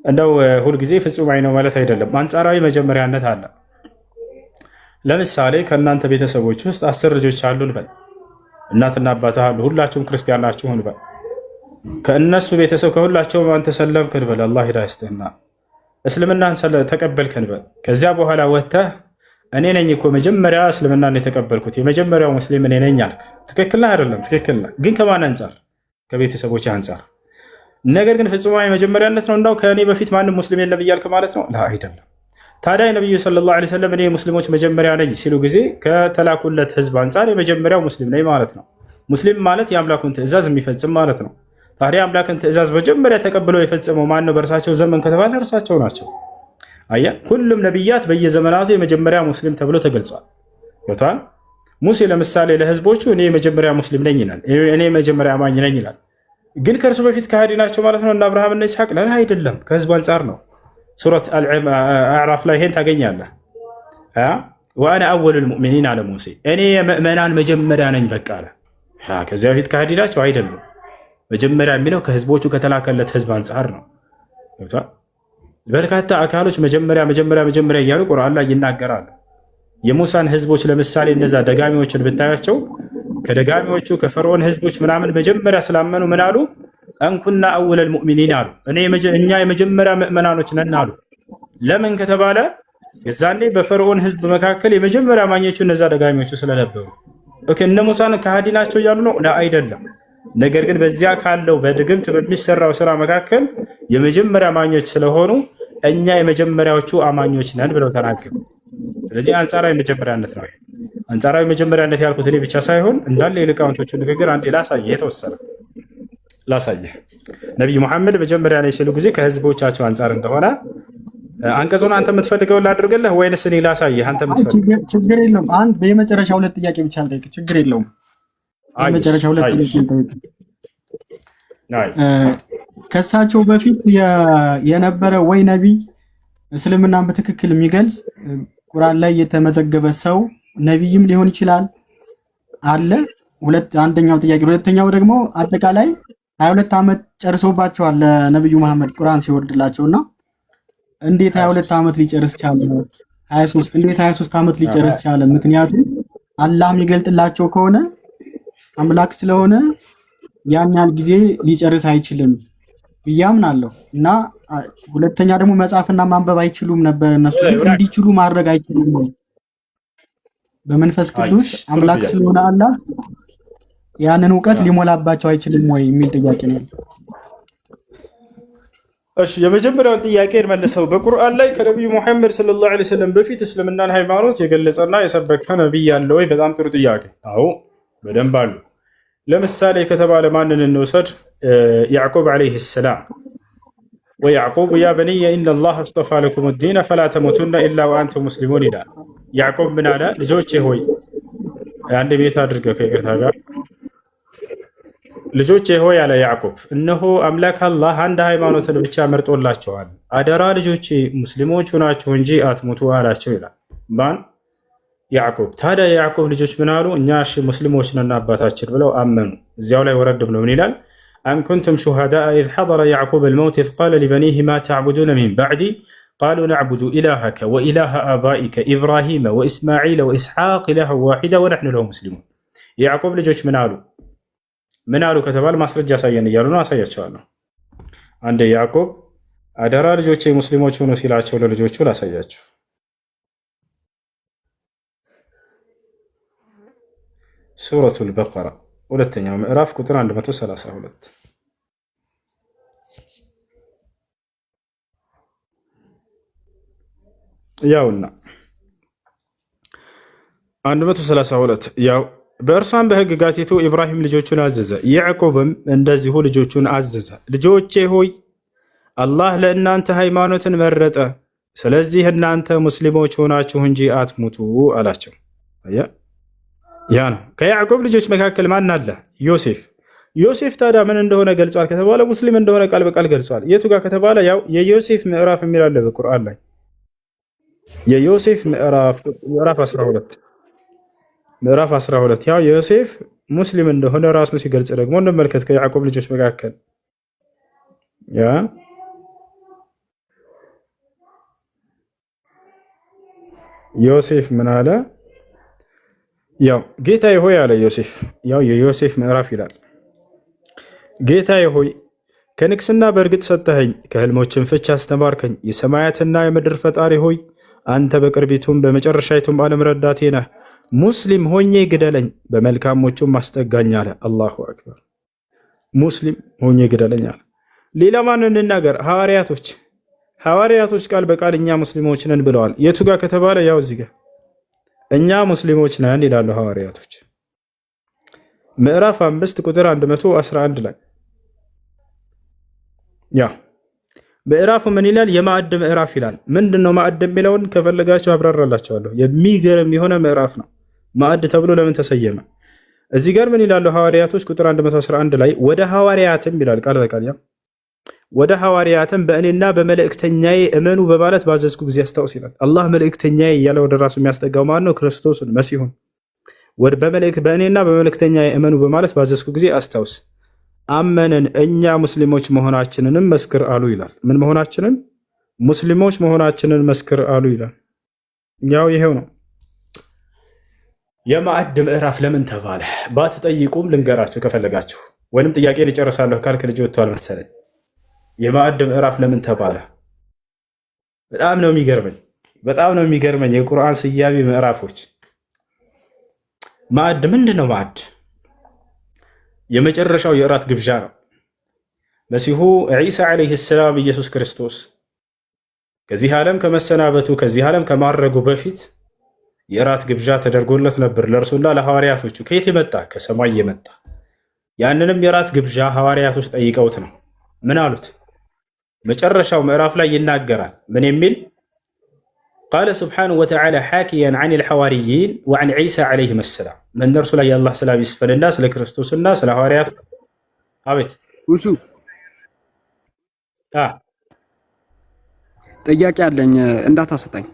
እንደው ሁልጊዜ ፍጹማዊ ነው ማለት አይደለም። አንጻራዊ መጀመሪያነት አለ። ለምሳሌ ከእናንተ ቤተሰቦች ውስጥ 10 ልጆች አሉ እንበል። እናትና አባት አሉ፣ ሁላችሁም ክርስቲያን ናችሁ እንበል። ከእነሱ ቤተሰብ ከሁላቸውም አንተ ሰለምክ እንበል፣ አላህ ሂዳያ ይስጥህና እስልምናን ተቀበልክ እንበል። ከዚያ በኋላ ወጥተህ እኔ ነኝ እኮ መጀመሪያ እስልምናን የተቀበልኩት የመጀመሪያው ሙስሊም እኔ ነኝ አልክ። ትክክል ነህ አይደለም? ትክክል ነህ። ግን ከማን አንጻር? ከቤተሰቦች አንጻር። ነገር ግን ፍጹማዊ መጀመሪያነት ነው እንዳው ከእኔ በፊት ማንም ሙስሊም የለም እያልክ ማለት ነው? አይደለም። ታዲያ የነቢዩ ሰለላሁ ዐለይሂ ወሰለም እኔ ሙስሊሞች መጀመሪያ ነኝ ሲሉ ጊዜ ከተላኩለት ህዝብ አንጻር የመጀመሪያው ሙስሊም ነኝ ማለት ነው። ሙስሊም ማለት የአምላኩን ትእዛዝ የሚፈጽም ማለት ነው። ታዲያ አምላክን ትእዛዝ መጀመሪያ ተቀብለው የፈጸመው ማን ነው በእርሳቸው ዘመን ከተባለ እርሳቸው ናቸው። አያ ሁሉም ነቢያት በየዘመናቱ የመጀመሪያ ሙስሊም ተብሎ ተገልጿል። ገብቶሃል? ሙሴ ለምሳሌ ለህዝቦቹ እኔ የመጀመሪያ ሙስሊም ነኝ ይላል፣ እኔ የመጀመሪያ አማኝ ነኝ ይላል። ግን ከእርሱ በፊት ከሃዲ ናቸው ማለት ነው እና አብርሃም እና ይስሐቅ ለና አይደለም፣ ከህዝብ አንጻር ነው። ሱረት አዕራፍ ላይ ይሄን ታገኛለህ። ወአነ አወሉል ሙእሚኒን አለ ሙሴ፣ እኔ የምእመናን መጀመሪያ ነኝ በቃ አለ። ከዚያ በፊት ከሃዲ ናቸው አይደሉም። መጀመሪያ የሚለው ከህዝቦቹ ከተላከለት ህዝብ አንጻር ነው። በርካታ አካሎች መጀመሪያ እያሉ ቁርአን ላይ ይናገራሉ። የሙሳን ህዝቦች ለምሳሌ እነዛ ደጋሚዎችን ብታያቸው ከደጋሚዎቹ ከፈርዖን ህዝቦች ምናምን መጀመሪያ ስላመኑ ምን አሉ? አንኩና አወለል ሙእሚኒን አሉ። እኛ የመጀመሪያ ምእመናኖች ነን አሉ። ለምን ከተባለ የዛኔ በፈርዖን ህዝብ መካከል የመጀመሪያ አማኞቹ እነዛ ደጋሚዎቹ ስለነበሩ ኦኬ እነ ሙሳን ከሃዲ ናቸው እያሉ ነው? አይደለም። ነገር ግን በዚያ ካለው በድግምት በሚሰራው ስራ መካከል የመጀመሪያ አማኞች ስለሆኑ እኛ የመጀመሪያዎቹ አማኞች ነን ብለው ተናገሩ። ስለዚህ አንጻራዊ መጀመሪያነት ነው። አንጻራዊ መጀመሪያነት ያልኩት እኔ ብቻ ሳይሆን እንዳለ የሊቃውንቶቹ ንግግር አንዴ ላሳየህ፣ የተወሰነ ላሳየህ። ነቢዩ መሐመድ መጀመሪያ ላይ ሲሉ ጊዜ ከህዝቦቻቸው አንጻር እንደሆነ አንቀጹን አንተ የምትፈልገውን ላድርግልህ ወይንስ እኔ ላሳየህ? አንተ የምትፈልገው ችግር የለውም። አንድ የመጨረሻ ሁለት ጥያቄ ብቻ ልጠይቅ። ችግር የለውም። የመጨረሻ ሁለት ጥያቄ ልጠይቅ። ከእሳቸው በፊት የነበረ ወይ ነቢይ እስልምናን በትክክል የሚገልጽ ቁርአን ላይ የተመዘገበ ሰው ነቢይም ሊሆን ይችላል አለ? አንደኛው ጥያቄ። ሁለተኛው ደግሞ አጠቃላይ 22 ዓመት ጨርሶባቸዋል ለነብዩ መሐመድ ቁርአን ሲወርድላቸውና እንዴት 22 ዓመት ሊጨርስ ቻለ? 23 እንዴት 23 ዓመት ሊጨርስ ቻለ? ምክንያቱም አላህ የሚገልጥላቸው ከሆነ አምላክ ስለሆነ ያን ያህል ጊዜ ሊጨርስ አይችልም ብዬ አምናለሁ። እና ሁለተኛ ደግሞ መጻፍና ማንበብ አይችሉም ነበር እነሱ፣ ግን እንዲችሉ ማድረግ አይችሉም ወይ? በመንፈስ ቅዱስ አምላክ ስለሆነ አላህ ያንን ዕውቀት ሊሞላባቸው አይችልም ወይ የሚል ጥያቄ ነው። እሺ የመጀመሪያውን ጥያቄ መልሰው በቁርአን ላይ ከነብዩ መሐመድ ሰለላሁ ዐለይሂ ወሰለም በፊት እስልምናን ሃይማኖት የገለጸና የሰበከ ነብይ አለ ወይ? በጣም ጥሩ ጥያቄ። አዎ በደንብ አሉ። ለምሳሌ ከተባለ ማንን እንውሰድ? ያዕቁብ ዐለይሂ ሰላም ወያዕቁብ ያ በኒየ ኢነላህ አስጠፋ ለኩም ዲነ ፈላ ተሙቱነ ኢላ ወአንቱም ሙስሊሙን ይላል። ያዕቁብ ምን አለ? ልጆቼ ሆይ አንድ ቤት አድርገው ከይቅርታ ጋር ልጆቼ ሆይ አለ ያዕቁብ፣ እነሆ አምላክ አላህ አንድ ሃይማኖትን ብቻ መርጦላቸዋል። አደራ ልጆቼ ሙስሊሞች ሆናችሁ እንጂ አትሙቱ አላቸው ይላል። ማን? ያዕቁብ። ታዲያ የያዕቁብ ልጆች ምን አሉ? እኛ እሺ ሙስሊሞች ነን አባታችን ብለው አመኑ። እዚያው ላይ ወረድ ብሎ ምን ይላል? አም ኩንቱም ሹሃዳአ ኢዝ ሐደረ ያዕቁብ አልመውት ኢዝ ቃለ ሊበኒህ ማ ተዕቡዱነ ሚን ባዕዲ ቃሉ ነዕቡዱ ኢላሀከ ወኢላሀ አባኢከ ኢብራሂመ ወኢስማዒለ ወኢስሐቅ ኢላሀን ዋሒዳ ወነሕኑ ለሁ ሙስሊሙን። የያዕቁብ ልጆች ምን አሉ? ምን አሉ ከተባል ማስረጃ ያሳየን እያሉ ነው። አሳያቸዋለሁ። አንዴ ያዕቁብ አደራ ልጆቼ ሙስሊሞች ሆኑ ሲላቸው ለልጆቹ ላሳያችሁ። ሱረቱል በቀራ ሁለተኛው ምዕራፍ ቁጥር 132 ያውና 132 ያው በእርሷም በሕግጋቲቱ ኢብራሂም ልጆቹን አዘዘ፣ ያዕቆብም እንደዚሁ ልጆቹን አዘዘ። ልጆቼ ሆይ አላህ ለእናንተ ሃይማኖትን መረጠ፣ ስለዚህ እናንተ ሙስሊሞች ሆናችሁ እንጂ አትሙቱ አላቸው። ያ ነው። ከያዕቆብ ልጆች መካከል ማን አለ? ዮሴፍ። ዮሴፍ ታዲያ ምን እንደሆነ ገልጿል ከተባለ ሙስሊም እንደሆነ ቃል በቃል ገልጿል። የቱ ጋር ከተባለ ያው የዮሴፍ ምዕራፍ የሚል አለ በቁርአን ላይ የዮሴፍ ምዕራፍ 12 ያው ዮሴፍ ሙስሊም እንደሆነ ራሱን ሲገልጽ ደግሞ እንመልከት። ከያዕቆብ ልጆች መካከል ያ ዮሴፍ ምን አለ? ያው ጌታዬ ሆይ አለ ዮሴፍ። ያው የዮሴፍ ምዕራፍ ይላል ጌታዬ ሆይ ከንግስና በእርግጥ ሰጠኸኝ፣ ከህልሞችን ፍች አስተማርከኝ። የሰማያትና የምድር ፈጣሪ ሆይ አንተ በቅርቢቱም በመጨረሻይቱም ዓለም ረዳቴ ነህ። ሙስሊም ሆኜ ግደለኝ፣ በመልካሞቹም አስጠጋኝ አለ። አላሁ አክበር። ሙስሊም ሆኜ ግደለኝ አለ። ሌላ ማን እንናገር? ሐዋርያቶች ቃል በቃል እኛ ሙስሊሞች ነን ብለዋል። የቱ ጋር ከተባለ ያው እዚህ ጋር እኛ ሙስሊሞች ነን ይላሉ ሐዋርያቶች። ምዕራፍ 5 ቁጥር 111 ላይ ያ ምዕራፉ ምን ይላል? የማዕድ ምዕራፍ ይላል። ምንድነው ማዕድ የሚለውን ከፈለጋችሁ አብራራላችኋለሁ። የሚገርም የሆነ ምዕራፍ ነው። ማዕድ ተብሎ ለምን ተሰየመ? እዚህ ጋር ምን ይላሉ ሐዋርያቶች? ቁጥር 111 ላይ ወደ ሐዋርያትም ይላል ቃል በቃል ያ ወደ ሐዋርያትም በእኔና በመልእክተኛዬ እመኑ በማለት ባዘዝኩ ጊዜ አስታውስ ይላል። አላህ መልእክተኛዬ እያለ ወደ ራሱ የሚያስጠጋው ማን ነው? ክርስቶስን መሲሁን። በእኔና በመልእክተኛዬ እመኑ በማለት ባዘዝኩ ጊዜ አስታውስ። አመንን እኛ ሙስሊሞች መሆናችንንም መስክር አሉ ይላል። ምን መሆናችንን? ሙስሊሞች መሆናችንን መስክር አሉ ይላል። ያው ይሄው ነው። የማዕድ ምዕራፍ ለምን ተባለ? ባትጠይቁም ልንገራችሁ ከፈለጋችሁ፣ ወይንም ጥያቄ ሊጨርሳለሁ ካልክ ልጅ ወጥቷል መሰለኝ። የማዕድ ምዕራፍ ለምን ተባለ? በጣም ነው የሚገርመኝ የቁርአን ስያሜ ምዕራፎች። ማዕድ ምንድን ነው? ማዕድ የመጨረሻው የእራት ግብዣ ነው። መሲሁ ዒሳ ዓለይሂ ሰላም ኢየሱስ ክርስቶስ ከዚህ ዓለም ከመሰናበቱ ከዚህ ዓለም ከማረጉ በፊት የእራት ግብዣ ተደርጎለት ነበር ለእርሱና ለሐዋርያቶቹ። ከየት የመጣ? ከሰማይ የመጣ። ያንንም የእራት ግብዣ ሐዋርያቶች ጠይቀውት ነው። ምን አሉት? መጨረሻው ምዕራፍ ላይ ይናገራል። ምን የሚል? ቃለ ስብሓነሁ ወተዓላ ሓኪያን ዐን ልሐዋርይን ወዐን ዒሳ ዓለይሂም ሰላም። በእነርሱ ላይ የአላህ ሰላም ይስፈንና ስለ ክርስቶስና ስለ ሐዋርያት። አቤት ውሱ ጥያቄ አለኝ፣ እንዳታስወጣኝ።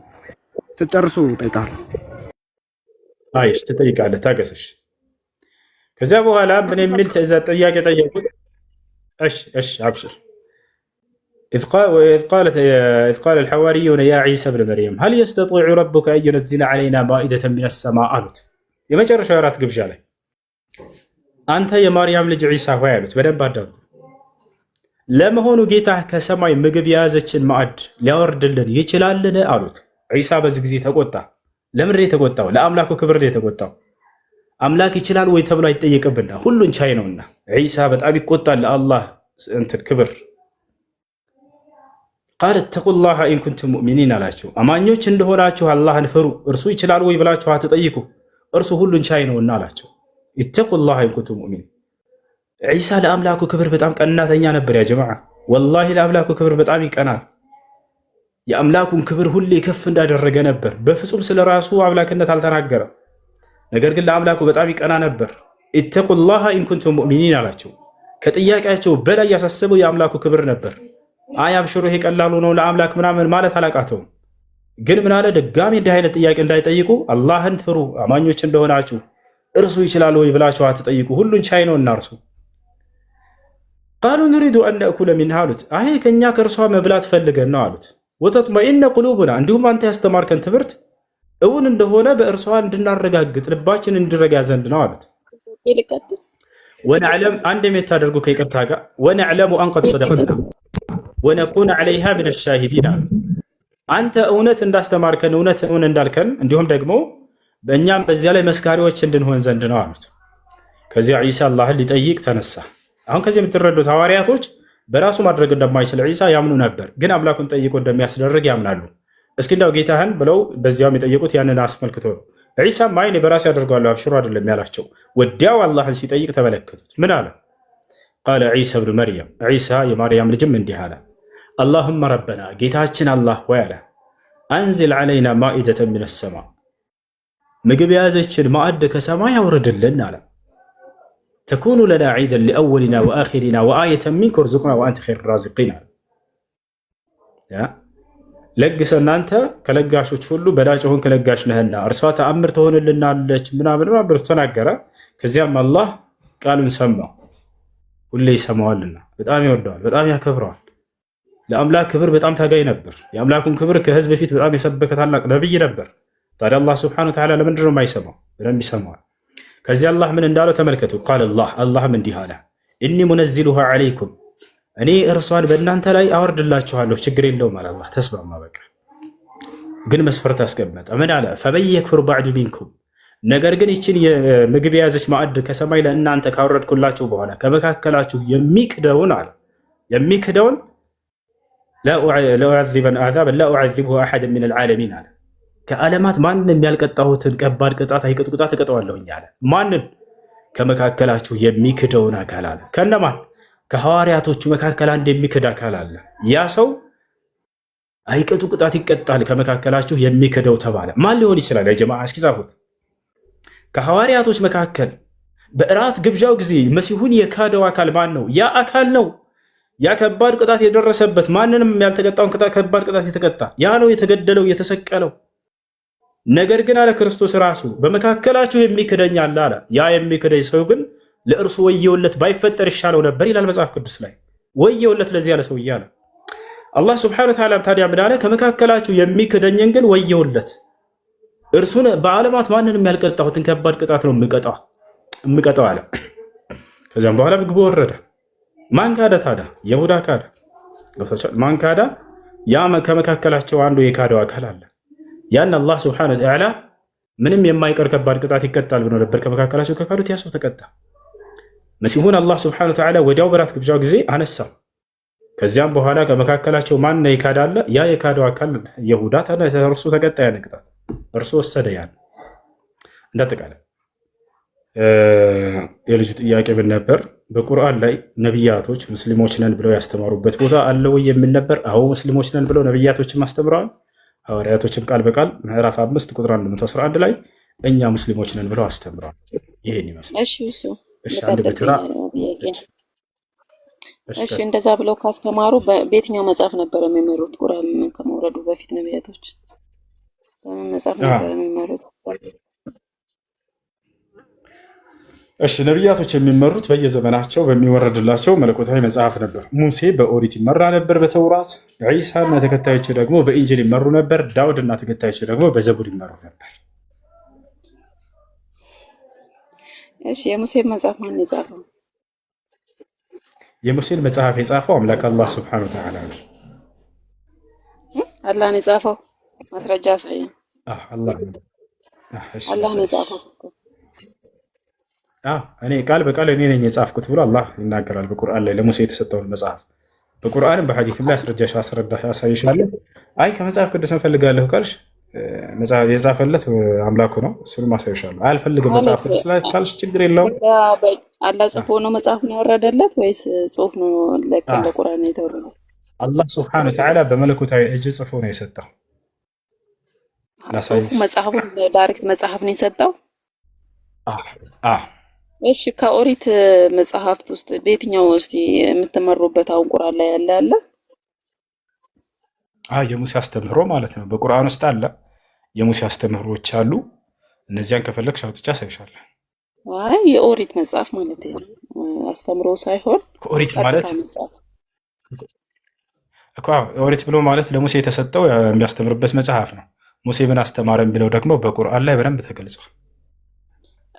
ስትጨርሱ እጠይቅሃለሁ። አይሽ ትጠይቃለህ፣ ታገሰሽ። ከዚያ በኋላ ምን የሚል ትእዛዝ ጥያቄ ጠየቁት። እሺ አብሽር። إذ قال الحواريون يا عيسى ابن مريم هل يستطيع ربك أن ينزل علينا مائدة من السماء አሉት። የመጨረሻው የራት ግብዣ ላይ አንተ የማርያም ልጅ ዒሳ ሆይ አሉት። በደንብ አዳምጡ። ለመሆኑ ጌታ ከሰማይ ምግብ የያዘችን ማዕድ ሊያወርድልን ይችላልን? አሉት። ዒሳ በዚህ ጊዜ ተቆጣ። ለምንድን የተቆጣው? ለአምላኩ ክብር የተቆጣው። አምላክ ይችላል ወይ ተብሎ አይጠየቅብና ሁሉን ቻይ ነውና ዒሳ በጣም ይቆጣል ለአላህ እንትን ክብር። ቃል እተቁላህ ኢን ኩንቱም ሙእሚኒን አላቸው። አማኞች እንደሆናችሁ አላህን ፍሩ፣ እርሱ ይችላል ወይ ብላችሁ አትጠይቁ፣ እርሱ ሁሉን ቻይ ነውና አላቸው። ኢተቁላህ ኢን ኩንቱም ሙእሚኒን። ዒሳ ለአምላኩ ክብር በጣም ቀናተኛ ነበር። ያ ጀማዓ ወላሂ ለአምላኩ ክብር በጣም ይቀናል። የአምላኩን ክብር ሁሌ ከፍ እንዳደረገ ነበር። በፍጹም ስለ ራሱ አምላክነት አልተናገረም። ነገር ግን ለአምላኩ በጣም ይቀና ነበር። ኢተቁላህ ኢን ኩንቱም ሙእሚኒን አላቸው። ከጥያቄያቸው በላይ ያሳሰበው የአምላኩ ክብር ነበር። አይ አብሽሩ ይሄ ቀላሉ ነው ለአምላክ ምናምን ማለት አላቃተውም። ግን ምን አለ? ድጋሚ እንዲህ አይነት ጥያቄ እንዳይጠይቁ አላህን ፍሩ፣ አማኞች እንደሆናችሁ እርሱ ይችላል ወይ ብላችሁ አትጠይቁ፣ ሁሉን ቻይ ነው እና እርሱ። ቃሉ ኑሪዱ አን ነእኩለ ሚንሃ አሉት። አይ ከእኛ ከእርሷ መብላት ፈልገን ነው አሉት። ወተጥመኢነ ቁሉቡና እንዲሁም አንተ ያስተማርከን ትምህርት እውን እንደሆነ በእርሷ እንድናረጋግጥ ልባችን እንዲረጋ ዘንድ ነው አሉት። ወነዕለም አንድ የምታደርጉ ከይቅርታ ጋር ወነዕለሙ አን ቀድ ሰደቅና ወነኩነ ዐለይሃ ሚነ ሻሂዲን አሉ። አንተ እውነት እንዳስተማርከን እውነት እውን እንዳልከን እንዲሁም ደግሞ በእኛም በዚያ ላይ መስካሪዎች እንድንሆን ዘንድ ነው አሉት። ከዚያ ዒሳ አላህን ሊጠይቅ ተነሳ። አሁን ከዚህ የምትረዱት ሐዋርያቶች በራሱ ማድረግ እንደማይችል ዒሳ ያምኑ ነበር፣ ግን አምላኩን ጠይቆ እንደሚያስደርግ ያምናሉ። እስኪ እንዳው ጌታህን ብለው በዚያውም የጠየቁት ያንን አስመልክቶ ነው። ዒሳም አይ እኔ በራሴ አደርገዋለሁ አብሽሩ አይደለም ያላቸው። ወዲያው አላህን ሲጠይቅ ተመለከቱት። ምን አለ? ቃለ ዒሳ ብኑ መርየም ዒሳ የማርያም ልጅም እንዲህ አለ፣ አላሁመ ረበና ጌታችን አላህ ወይ አለ፣ አንዝል ዐለይና ማኢደተን ሚነ ሰማ ምግብ የያዘችን ማዕድ ከሰማይ አውርድልን አለ። ተኩኑ ለና ዒደን ሊአወሊና ወአኺሪና ወአየተን ሚንከ ወርዙቅና ወአንተ ኸይሩ ራዚቂን አለ። ለግሰ እናንተ ከለጋሾች ሁሉ በላጭ ሆንክ ለጋሽ ነህና እርሷ ተአምር ትሆንልናለች ምናምን ብሎ ተናገረ። ከዚያም አላህ ቃሉን ሰማው። ሁሌ ይሰማዋልና በጣም ይወደዋል፣ በጣም ያከብረዋል። ለአምላክ ክብር በጣም ታጋይ ነበር። የአምላኩን ክብር ከህዝብ በፊት በጣም የሰበከ ታላቅ ነብይ ነበር። ታዲያ አላህ ሱብሓነሁ ወተዓላ ለምንድን ነው የማይሰማው? በደንብ ይሰማዋል። ከዚያ አላህ ምን እንዳለው ተመልከቱ። ቃል አላህም እንዲህ አለ፣ ኢኒ ሙነዚሉሃ ዐለይኩም እኔ እርሷን በእናንተ ላይ አወርድላችኋለሁ፣ ችግር የለውም አለ አላህ። ተስማማ በቃ። ግን መስፈርት አስቀመጠ። ምን አለ? ፈመን የክፍር ባዕዱ ሚንኩም ነገር ግን ይችን ምግብ የያዘች ማዕድ ከሰማይ ለእናንተ ካወረድኩላችሁ በኋላ ከመካከላችሁ የሚክደውን አለ የሚክደውን ለኡዐዚበን አዛበን ለኡዐዚብሁ አሐደን ሚነል ዓለሚን አለ ከዓለማት ማንም ያልቀጣሁትን ከባድ ቅጣት አይቀጡ ቅጣት እቀጠዋለሁኝ አለ። ማንን? ከመካከላችሁ የሚክደውን አካል አለ። ከነማን? ከሐዋርያቶቹ መካከል አንድ የሚክድ አካል አለ። ያ ሰው አይቀጡ ቅጣት ይቀጣል። ከመካከላችሁ የሚክደው ተባለ። ማን ሊሆን ይችላል? ያ ጀማዓ እስኪ ጻፉት። ከሐዋርያቶች መካከል በእራት ግብዣው ጊዜ መሲሁን የካደው አካል ማን ነው? ያ አካል ነው። ያ ከባድ ቅጣት የደረሰበት ማንንም ያልተቀጣውን ከባድ ቅጣት የተቀጣ ያ ነው የተገደለው የተሰቀለው። ነገር ግን አለ ክርስቶስ ራሱ በመካከላችሁ የሚክደኝ አለ አለ። ያ የሚክደኝ ሰው ግን ለእርሱ ወየውለት ባይፈጠር ይሻለው ነበር ይላል መጽሐፍ ቅዱስ ላይ። ወየውለት ለዚህ ያለ ሰው እያለ አላህ ሱብሓነሁ ወተዓላ ታዲያ ምን አለ? ከመካከላችሁ የሚክደኝን ግን ወየውለት፣ እርሱን በዓለማት ማንንም ያልቀጣሁትን ከባድ ቅጣት ነው የምቀጣው አለ። ከዚያም በኋላ ምግቡ ወረደ። ማን ካደ ታዲያ? ይሁዳ ካደ። ማን ካዳ? ያ ከመካከላቸው አንዱ የካደው አካል አለ። ያን አላህ ሱብሓነሁ ወተዓላ ምንም የማይቀር ከባድ ቅጣት ይቀጣል ብሎ ነበር። ከመካከላቸው ከካዱት ያ ሰው ተቀጣ። መሲሁን አላህ ስብሐነሁ ወተዓላ ወዲያው በራት ግብዣው ጊዜ አነሳው። ከዚያም በኋላ ከመካከላቸው ማን ይካዳለ? ያ የካደው አካል ይሁዳ እርሱ ተቀጣ። ያን ቅጣት እርሱ ወሰደ። ያን እንዳጠቃላይ የልጁ ጥያቄ ምን ነበር? በቁርአን ላይ ነቢያቶች ሙስሊሞች ነን ብለው ያስተማሩበት ቦታ አለ ወይ የሚል ነበር። አዎ ሙስሊሞች ነን ብለው ነቢያቶችም አስተምረዋል። ሐዋርያቶችም ቃል በቃል ምዕራፍ 5 ቁጥር 111 ላይ እኛ ሙስሊሞች ነን ብለው አስተምረዋል። ይሄን ይመስላል። እሺ እንደዛ ብለው ካስተማሩ በየትኛው መጽሐፍ ነበር የሚመሩት? ቁርአን ከመውረዱ በፊት ነቢያቶች በምን መጽሐፍ ነበር የሚመሩት? እሺ ነቢያቶች የሚመሩት በየዘመናቸው በሚወረድላቸው መለኮታዊ መጽሐፍ ነበር። ሙሴ በኦሪት ይመራ ነበር፣ በተውራት ዒሳ እና ተከታዮቹ ደግሞ በኢንጂል ይመሩ ነበር። ዳውድ እና ተከታዮቹ ደግሞ በዘቡር ይመሩ ነበር። እሺ የሙሴ መጽሐፍ ማን የጻፈው? የሙሴን መጽሐፍ የጻፈው አምላክ አላህ ሱብሓነሁ ወተዓላ ነው። አላህ ነው የጻፈው። ማስረጃ አሳየን። አላህ ነው የጻፈው። እኔ ቃል በቃል እኔ ነኝ የጻፍኩት ብሎ አላህ ይናገራል በቁርአን ላይ ለሙሴ የተሰጠውን መጽሐፍ። በቁርአንም በሐዲስም ላይ አሳይሻለሁ። አይ ከመጽሐፍ ቅዱስ እንፈልጋለሁ ካልሽ የጻፈለት አምላኩ ነው፣ እሱንም አሳይሻለሁ። አልፈልግም መጽሐፍ ቅዱስ ላይ ካልሽ ችግር የለውም። አላህ ጽፎ ነው መጽሐፉን ያወረደለት ወይስ ጽሁፍ ነው? ለቁርአን የተወረደው አላህ ሱብሓነሁ ወተዓላ በመለኮታዊ እጅ ጽፎ ነው የሰጠው። መጽሐፉን ዳይሬክት መጽሐፍ ነው የሰጠው። እሺ ከኦሪት መጽሐፍት ውስጥ በየትኛው እስቲ የምትመሩበት አሁን ቁርአን ላይ ያለ አለ? የሙሴ አስተምህሮ ማለት ነው። በቁርአን ውስጥ አለ የሙሴ አስተምህሮች አሉ። እነዚያን ከፈለግሽ አውጥቻ አሳይሻለሁ። አይ የኦሪት መጽሐፍ ማለት ነው፣ አስተምህሮ ሳይሆን ኦሪት ማለት እኮ ኦሪት ብሎ ማለት ለሙሴ የተሰጠው የሚያስተምርበት መጽሐፍ ነው። ሙሴ ምን አስተማረ የሚለው ደግሞ በቁርአን ላይ በደንብ ተገልጿል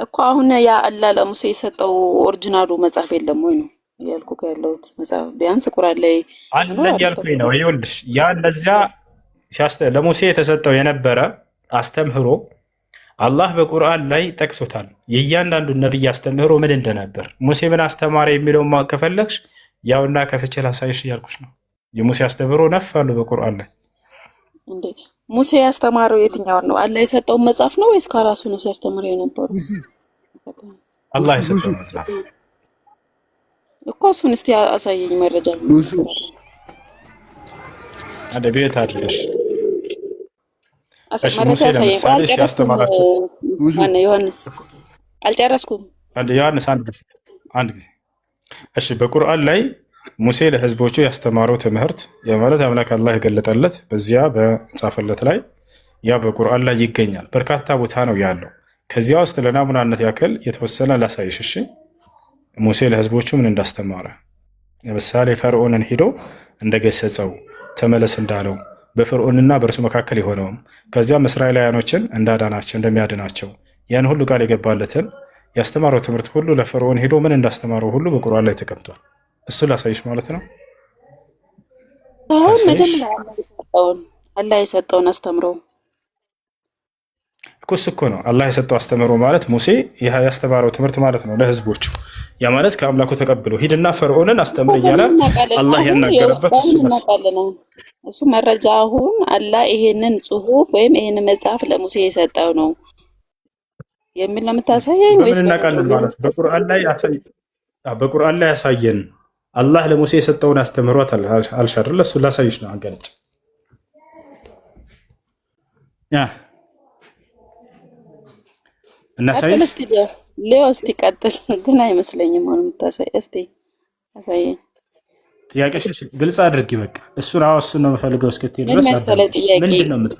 እኮ። አሁን ያ አላህ ለሙሴ የሰጠው ኦሪጂናሉ መጽሐፍ የለም ወይ ነው ያልኩ ያለሁት። መጽሐፍ ቢያንስ ቁርአን ላይ አለ ያልኩኝ ነው። ይኸውልሽ ያ እንደዚያ ለሙሴ የተሰጠው የነበረ አስተምህሮ አላህ በቁርአን ላይ ጠቅሶታል። የእያንዳንዱ ነብይ አስተምህሮ ምን እንደነበር ሙሴ ምን አስተማረ የሚለው ከፈለግሽ ያውና ከፍቼ ላሳይሽ እያልኩሽ ነው። የሙሴ አስተምህሮ ነፋሉ በቁርአን ላይ እንዴ። ሙሴ ያስተማረው የትኛውን ነው? አላህ የሰጠው መጽሐፍ ነው ወይስ ከራሱ ነው ሲያስተምር የነበረው? አላህ የሰጠው መጽሐፍ እኮ። እሱን እስቲ አሳየኝ መረጃ ቤት አድርገሽ መረጃ አሳየኝ። ዮሐንስ አልጨረስኩም። ዮሐንስ አንድ ጊዜ እሺ። በቁርአን ላይ ሙሴ ለህዝቦቹ ያስተማረው ትምህርት የማለት አምላክ አላህ የገለጠለት በዚያ በጻፈለት ላይ ያ በቁርአን ላይ ይገኛል። በርካታ ቦታ ነው ያለው። ከዚያ ውስጥ ለናሙናነት ያክል የተወሰነ ላሳይሽ። እሺ ሙሴ ለህዝቦቹ ምን እንዳስተማረ ለምሳሌ ፈርዖንን ሄዶ እንደገሰጸው ተመለስ እንዳለው በፈርዖንና በእርሱ መካከል የሆነውም ከዚያም እስራኤላውያኖችን እንዳዳናቸው እንደሚያድናቸው ያን ሁሉ ቃል የገባለትን ያስተማረው ትምህርት ሁሉ ለፈርዖን ሄዶ ምን እንዳስተማረው ሁሉ በቁርአን ላይ ተቀምጧል። እሱ ላሳይሽ ማለት ነው። አሁን መጀመሪያ አላህ የሰጠውን አስተምሮ እኮ ነው። አላህ የሰጠው አስተምሮ ማለት ሙሴ ያስተማረው ትምህርት ማለት ነው ለህዝቦቹ። ያ ማለት ከአምላኩ ተቀብሎ ሂድና ፈርዖንን አስተምር እያለ አላህ ያናገረበት እሱ መረጃ። አሁን አላህ ይሄንን ጽሁፍ ወይም ይሄንን መጽሐፍ ለሙሴ የሰጠው ነው የሚል ነው የምታሳየኝ ወይስ እናውቃለን ማለት በቁርአን ላይ ያሳየን። አላህ ለሙሴ የሰጠውን አስተምህሮት አልሻር ለሱ ላሳይሽ ነው አንገለጭ እና ሳይሽ ሌው እስቲ ቀጥል። ግን አይመስለኝም አሁን የምታሳይ። እስቲ አሳየኝ። ጥያቄሽ ግልጽ አድርጊ። በቃ እሱን ነው የምፈልገው። እስከዚህ ድረስ መሰለ ጥያቄ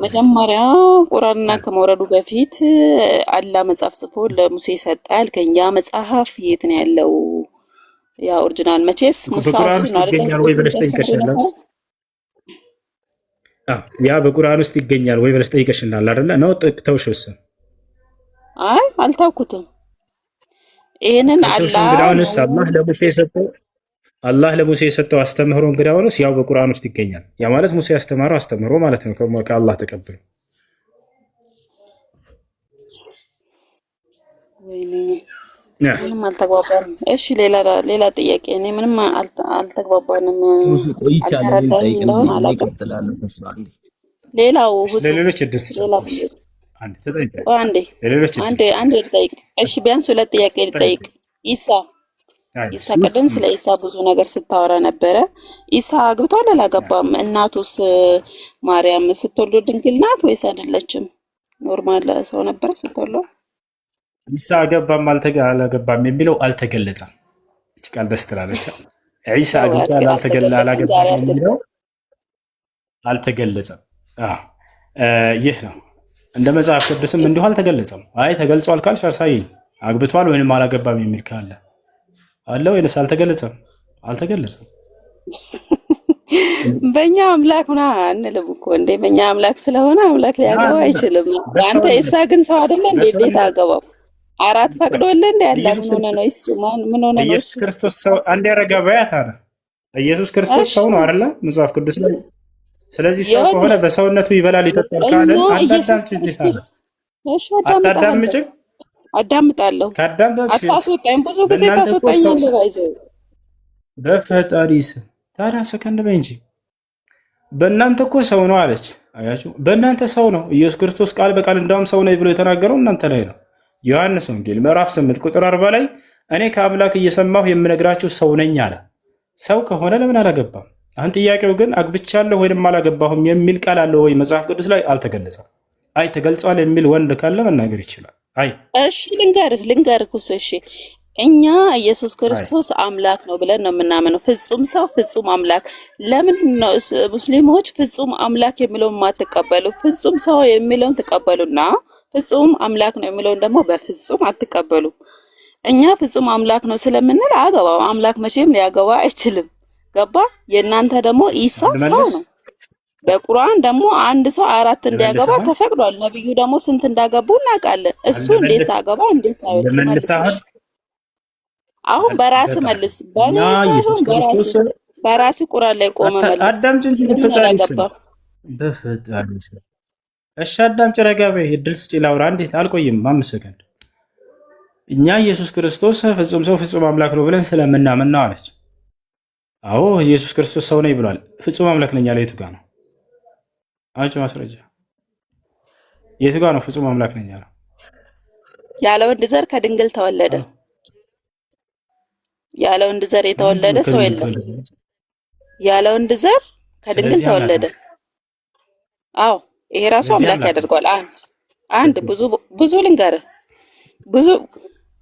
መጀመሪያ ቁርአንና ከመውረዱ በፊት አላህ መጽሐፍ ጽፎ ለሙሴ ሰጣል። ከኛ መጽሐፍ የት ነው ያለው? ያ ኦሪጂናል መቼስ ሙሳ እሱ ነው አይደል ወይ ብለሽ ጠይቀሽናል። ያ በቁርአን ውስጥ ይገኛል ወይ ብለሽ ጠይቀሽናል አይደለ? ነው ተውሽውስ? አይ አልታውኩትም። ይሄንን አላህ ለሙሴ የሰጠው አስተምህሮ እንግዳውንስ ያው በቁርአን ውስጥ ይገኛል። ያ ማለት ሙሴ ያስተማረው አስተምህሮ ማለት ነው ከአላህ ተቀብሎ። ወይኔ ምንም አልተግባባንም። እሺ ሌላ ጥያቄ። እኔ ምንም አልተግባባንም። አልተረዳኝ እንደሆነ አላውቅም። ሌላው ለሌሎች እድል አንዴ ልጠይቅ። እሺ ቢያንስ 2 ጥያቄ ልጠይቅ። ኢሳ ቀደም ስለ ኢሳ ብዙ ነገር ስታወራ ነበረ። ኢሳ አግብቷል አላገባም? እናቱስ ማርያም ስትወልድ ድንግል ናት ወይስ አይደለችም? ኖርማል ሰው ነበረ ስትወልድ? ኢሳ አገባም አላገባም የሚለው አልተገለጸም። እቺ ቃል ደስ ትላለች። ኢሳ አግብቷል አላገባም የሚለው አልተገለጸም። ይህ ነው። እንደ መጽሐፍ ቅዱስም እንዲሁ አልተገለጸም። አይ ተገልጿል ካልሽ አሳየኝ። አግብቷል ወይንም አላገባም የሚል ካለ አለ ወይንስ አልተገለጸም? አልተገለጸም። በእኛ አምላክ ሆና አንልም እኮ እንዴ። በእኛ አምላክ ስለሆነ አምላክ ሊያገባ አይችልም። አንተ ኢሳ ግን ሰው አይደለ እንዴ? እንዴት አገባው? 4 ፈቅዶልህ እንዴ? ያለ ምን ሆነ ነው? ምን ሆነ ነው? ኢየሱስ ክርስቶስ ሰው አንድ ያረጋ በያት አለ። ኢየሱስ ክርስቶስ ሰው ነው አይደለ? መጽሐፍ ቅዱስ ላይ። ስለዚህ ሰው ከሆነ በሰውነቱ ይበላል ይጠጣል ካለ አዳምጣለሁ። አታስወጣኝ። ብዙ ጊዜ ታስወጣኛለህ። ባይዘው በፈጣሪ ስም ታዲያ ሰከንድ በይ እንጂ በእናንተ እኮ ሰው ነው አለች። አያችሁ፣ በእናንተ ሰው ነው። ኢየሱስ ክርስቶስ ቃል በቃል እንዳውም ሰው ነው ብሎ የተናገረው እናንተ ላይ ነው። ዮሐንስ ወንጌል ምዕራፍ 8 ቁጥር 40 ላይ እኔ ከአምላክ እየሰማሁ የምነግራችሁ ሰው ነኝ አለ። ሰው ከሆነ ለምን አላገባም? አሁን ጥያቄው ግን አግብቻለሁ ወይም አላገባሁም የሚል ቃል አለ ወይ መጽሐፍ ቅዱስ ላይ? አልተገለጸም። አይ ተገልጿል የሚል ወንድ ካለ መናገር ይችላል። አይ እሺ ልንገርህ እሺ እኛ ኢየሱስ ክርስቶስ አምላክ ነው ብለን ነው የምናምነው። ፍጹም ሰው ፍጹም አምላክ። ለምን ነው ሙስሊሞች ፍጹም አምላክ የሚለውን ማትቀበሉ? ፍጹም ሰው የሚለውን ተቀበሉና ፍጹም አምላክ ነው የሚለውን ደግሞ በፍጹም አትቀበሉ። እኛ ፍጹም አምላክ ነው ስለምንል አገባው። አምላክ መቼም ሊያገባ አይችልም። ገባ? የእናንተ ደግሞ ኢሳ ሰው ነው። በቁርአን ደግሞ አንድ ሰው 4 እንዲያገባ ተፈቅዷል። ነብዩ ደግሞ ስንት እንዳገቡ እናውቃለን። እሱ እንዴት ሳገባ እንዴት ሳይወድ አሁን በራስ መልስ። በኔ ሳይሆን በራስ ቁርአን ላይ ቆመ መልስ። አዳምጪ እንጂ በፈጣሪ እሺ አዳምጪ። ረጋ በይ። እድል ስጪ ላውራ። እንዴት አልቆይም። 5 ሰከንድ። እኛ ኢየሱስ ክርስቶስ ፍጹም ሰው ፍጹም አምላክ ነው ብለን ስለምናምን ነው አለች። አዎ ኢየሱስ ክርስቶስ ሰው ነኝ ብሏል። ፍጹም አምላክ ነኝ ያለው የቱ ጋር ነው? አንቺ ማስረጃ የቱ ጋር ነው ፍጹም አምላክ ነኝ ያለው? ያለ ወንድ ዘር ከድንግል ተወለደ። ያለ ወንድ ዘር የተወለደ ሰው የለም። ያለ ወንድ ዘር ከድንግል ተወለደ። አዎ ይሄ ራሱ አምላክ ያደርገዋል። አንድ ብዙ ልንገርህ፣ ብዙ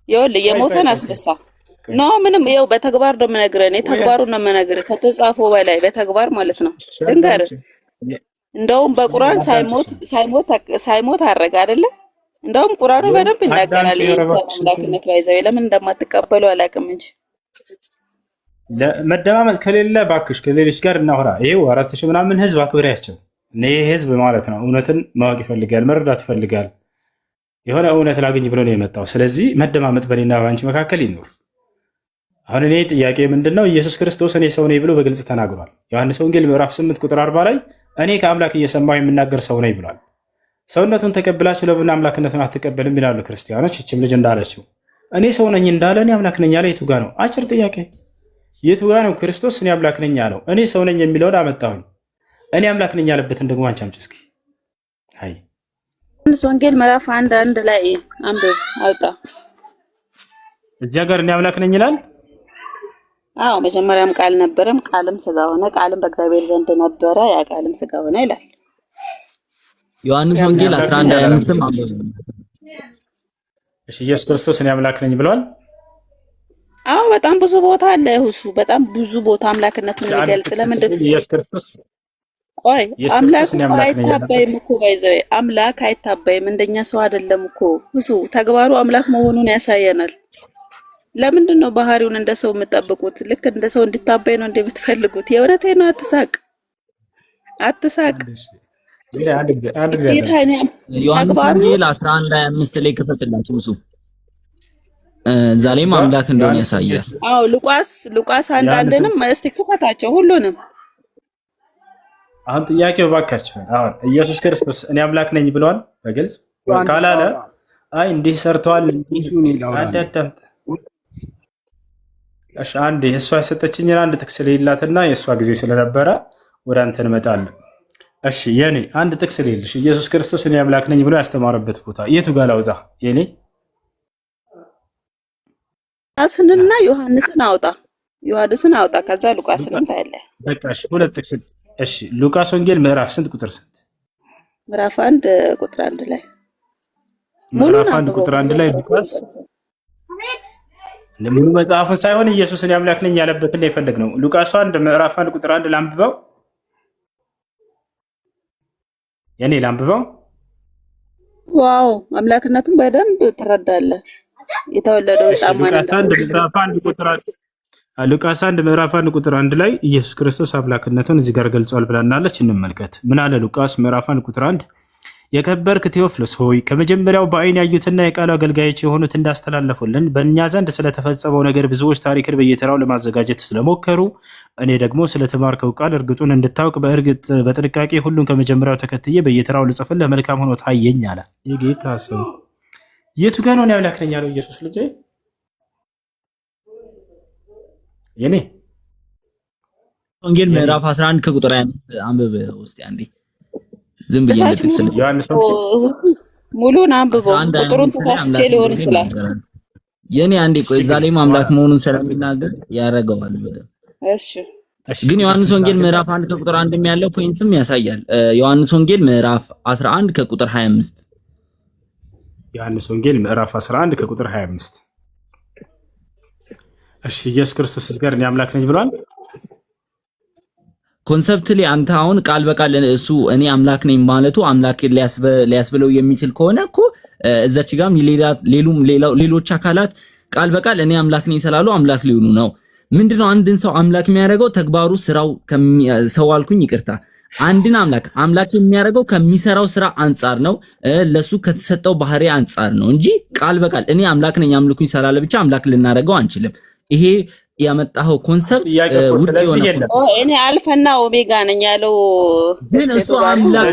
ይኸውልህ የሞተን አስነሳ ነው። ምንም ይኸው በተግባር ነው የምነግርህ። እኔ ተግባሩን ነው የምነግርህ ከተጻፈው በላይ በተግባር ማለት ነው። ልንገርህ እንደውም በቁርአን ሳይሞት አረጋ አይደለ? እንደውም ቁርአኑ በደንብ ይናገራል። አምላክነት ባይዘው ለምን እንደማትቀበሉ አላውቅም እንጂ መደማመጥ ከሌለ ባክሽ ከሌሎች ጋር እናወራ። ይሄው 4000 ምናምን ህዝብ አክብሬያቸው ይሄ ህዝብ ማለት ነው እውነትን ማወቅ ይፈልጋል፣ መረዳት ይፈልጋል። የሆነ እውነት ላግኝ ብሎ ነው የመጣው። ስለዚህ መደማመጥ በኔና ባንቺ መካከል ይኖር። አሁን እኔ ጥያቄ ምንድነው? ኢየሱስ ክርስቶስ እኔ ሰው ነኝ ብሎ በግልጽ ተናግሯል። ዮሐንስ ወንጌል ምዕራፍ 8 ቁጥር 40 ላይ እኔ ከአምላክ እየሰማሁ የምናገር ሰው ነኝ ብሏል። ሰውነቱን ተቀብላችሁ ለምን አምላክነቱን አትቀበልም ይላሉ ክርስቲያኖች። እችም ልጅ እንዳለችው እኔ ሰው ነኝ እንዳለ እኔ አምላክ ነኝ ያለ የቱ ጋ ነው? አጭር ጥያቄ፣ የቱ ጋ ነው ክርስቶስ እኔ አምላክ ነኝ ያለው? እኔ ሰው ነኝ የሚለውን አመጣሁኝ። እኔ አምላክ ነኝ ያለበትን ደግሞ አንቺ አምጪ እስኪ። አይ ዮሐንስ ወንጌል ምዕራፍ 1 ላይ አንብብ አውጣ። እዚያ ጋር እኔ አምላክ ነኝ ይላል። አዎ መጀመሪያም ቃል ነበረም፣ ቃልም ስጋ ሆነ፣ ቃልም በእግዚአብሔር ዘንድ ነበረ፣ ያ ቃልም ስጋ ሆነ ይላል ዮሐንስ ወንጌል 11:25 አንብብ። እሺ ኢየሱስ ክርስቶስ እኔ አምላክ ነኝ ብሏል። አዎ በጣም ብዙ ቦታ አለ። እሱ በጣም ብዙ ቦታ አምላክነቱን የሚገልጽ ለምንድን ነው ኢየሱስ ክርስቶስ ቆይ አምላክ አይታበይም እኮ ባይዘው አምላክ አይታበይም። እንደኛ ሰው አይደለም እኮ እሱ ተግባሩ አምላክ መሆኑን ያሳየናል። ለምንድን ነው ባህሪውን እንደ ሰው የምትጠብቁት? ልክ እንደ ሰው እንድታበይ ነው እንደምትፈልጉት? የእውነቴን ነው። አትሳቅ። ዮሐንስ ወንጌል 11:25 ላይ ከፈትላችሁ እሱ እዛ ላይም አምላክ እንደሆነ ያሳያል። አዎ ሉቃስ አንዳንድንም እስቲ ክፈታቸው ሁሉንም። አሁን ጥያቄው ባካችሁ፣ አሁን ኢየሱስ ክርስቶስ እኔ አምላክ ነኝ ብሏል በግልጽ ካላለ አይ እንዲህ ሰርተዋል እሱን ይላውራል። አዳዳምጥ። እሺ አንዴ እሷ የሰጠችኝን አንድ ጥቅስ ልይላትና የእሷ ጊዜ ስለነበረ ወደ አንተ እንመጣለን። እሺ የኔ አንድ ጥቅስ ልይልሽ። ኢየሱስ ክርስቶስ እኔ አምላክ ነኝ ብሎ ያስተማረበት ቦታ የቱ ጋር ላውጣ? የኔ ሉቃስንና ዮሐንስን አውጣ። ዮሐንስን አውጣ፣ ከዛ ሉቃስንም ታያለህ። በቃ እሺ ሁለት ጥቅስ። እሺ ሉቃስ ወንጌል ምዕራፍ ስንት ቁጥር ስንት? ምዕራፍ 1 ቁጥር 1 ላይ ምዕራፍ 1 ቁጥር 1 ላይ ሉቃስ ሙሉ መጽሐፉን ሳይሆን ኢየሱስ እኔ አምላክ ነኝ ያለበትን ላይ የፈለግ ነው። ሉቃስ 1 ምዕራፍ 1 ቁጥር 1 ላንብበው። የኔ ላንብበው። ዋው አምላክነቱን በደንብ ትረዳለህ። የተወለደው ሕፃን ማለት ነው። ሉቃስ 1 ምዕራፍ 1 ቁጥር 1 ላይ ኢየሱስ ክርስቶስ አምላክነቱን እዚህ ጋር ገልጿል ብለናለች። እንመልከት። ምን አለ? ሉቃስ ምዕራፍ 1 ቁጥር 1 የከበርክ ቴዎፍሎስ ሆይ ከመጀመሪያው በዓይን ያዩትና የቃሉ አገልጋዮች የሆኑት እንዳስተላለፉልን በእኛ ዘንድ ስለተፈጸመው ነገር ብዙዎች ታሪክን በየተራው ለማዘጋጀት ስለሞከሩ እኔ ደግሞ ስለተማርከው ቃል እርግጡን እንድታውቅ በጥንቃቄ ሁሉን ከመጀመሪያው ተከትዬ በየተራው ልጽፍልህ መልካም ሆኖ ታየኝ አለ። የጌታ ሰው የቱ ጋር ነው አምላክ ነኝ ያለው ኢየሱስ? ልጅ የኔ ወንጌል ምዕራፍ 11 ከቁጥር 25 አንብብ ውስጥ አንዴ ዝም ብዬ ሙሉን አንብበው። ቁጥሩን ተሳስቼ ሊሆን ይችላል። የኔ አንዴ ቆይ እዛ ላይ አምላክ መሆኑን ስለሚናገር ያረጋዋል በደንብ። እሺ ግን ዮሐንስ ወንጌል ምዕራፍ 1 ከቁጥር 1 ያለው ፖይንትም ያሳያል። ዮሐንስ ወንጌል ምዕራፍ 11 ከቁጥር 25 ዮሐንስ ወንጌል ምዕራፍ 11 ከቁጥር 25 እሺ ኢየሱስ ክርስቶስ ጋር እኔ አምላክ ነኝ ብሏል። ኮንሰፕትሊ አንተ አሁን ቃል በቃል እሱ እኔ አምላክ ነኝ ማለቱ አምላክ ሊያስብለው የሚችል ከሆነ እኮ እዛች ጋርም ሌሎች አካላት ቃል በቃል እኔ አምላክ ነኝ ስላሉ አምላክ ሊሆኑ ነው። ምንድነው አንድን ሰው አምላክ የሚያደርገው? ተግባሩ፣ ስራው ሰው አልኩኝ ይቅርታ። አንድን አምላክ የሚያደርገው ከሚሰራው ስራ አንጻር ነው፣ ለሱ ከተሰጠው ባህሪ አንጻር ነው እንጂ ቃል በቃል እኔ አምላክ ነኝ አምልኩኝ ስላለ ብቻ አምላክ ልናደርገው አንችልም። ይሄ ያመጣው ኮንሰፕት ውድ የሆነ እኔ አልፋና ኦሜጋ ነኝ ያለው ግን እሱ አምላክ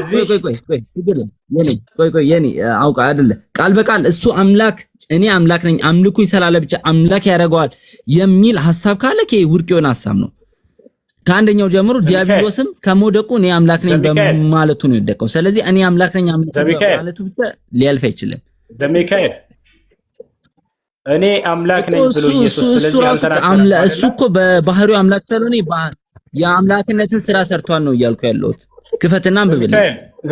ቆይ የኔ አውቃ አይደለ ቃል በቃል እሱ አምላክ እኔ አምላክ ነኝ አምልኩኝ ስላለ ብቻ አምላክ ያደርገዋል የሚል ሐሳብ ካለ ውድቅ የሆነ ሐሳብ ነው። ከአንደኛው ጀምሮ ዲያብሎስም ከመውደቁ እኔ አምላክ ነኝ በማለቱ ነው የወደቀው። ስለዚህ እኔ አምላክ ነኝ ማለቱ ብቻ ሊያልፍ አይችልም። ዘሚካኤል እኔ አምላክ ነኝ ብሎ ኢየሱስ ስለዚህ እሱ እኮ በባህሪው አምላክ ስለሆነ የአምላክነትን ስራ ሰርቷል ነው እያልኩ ያለሁት። ክፈትና አንብብልኝ።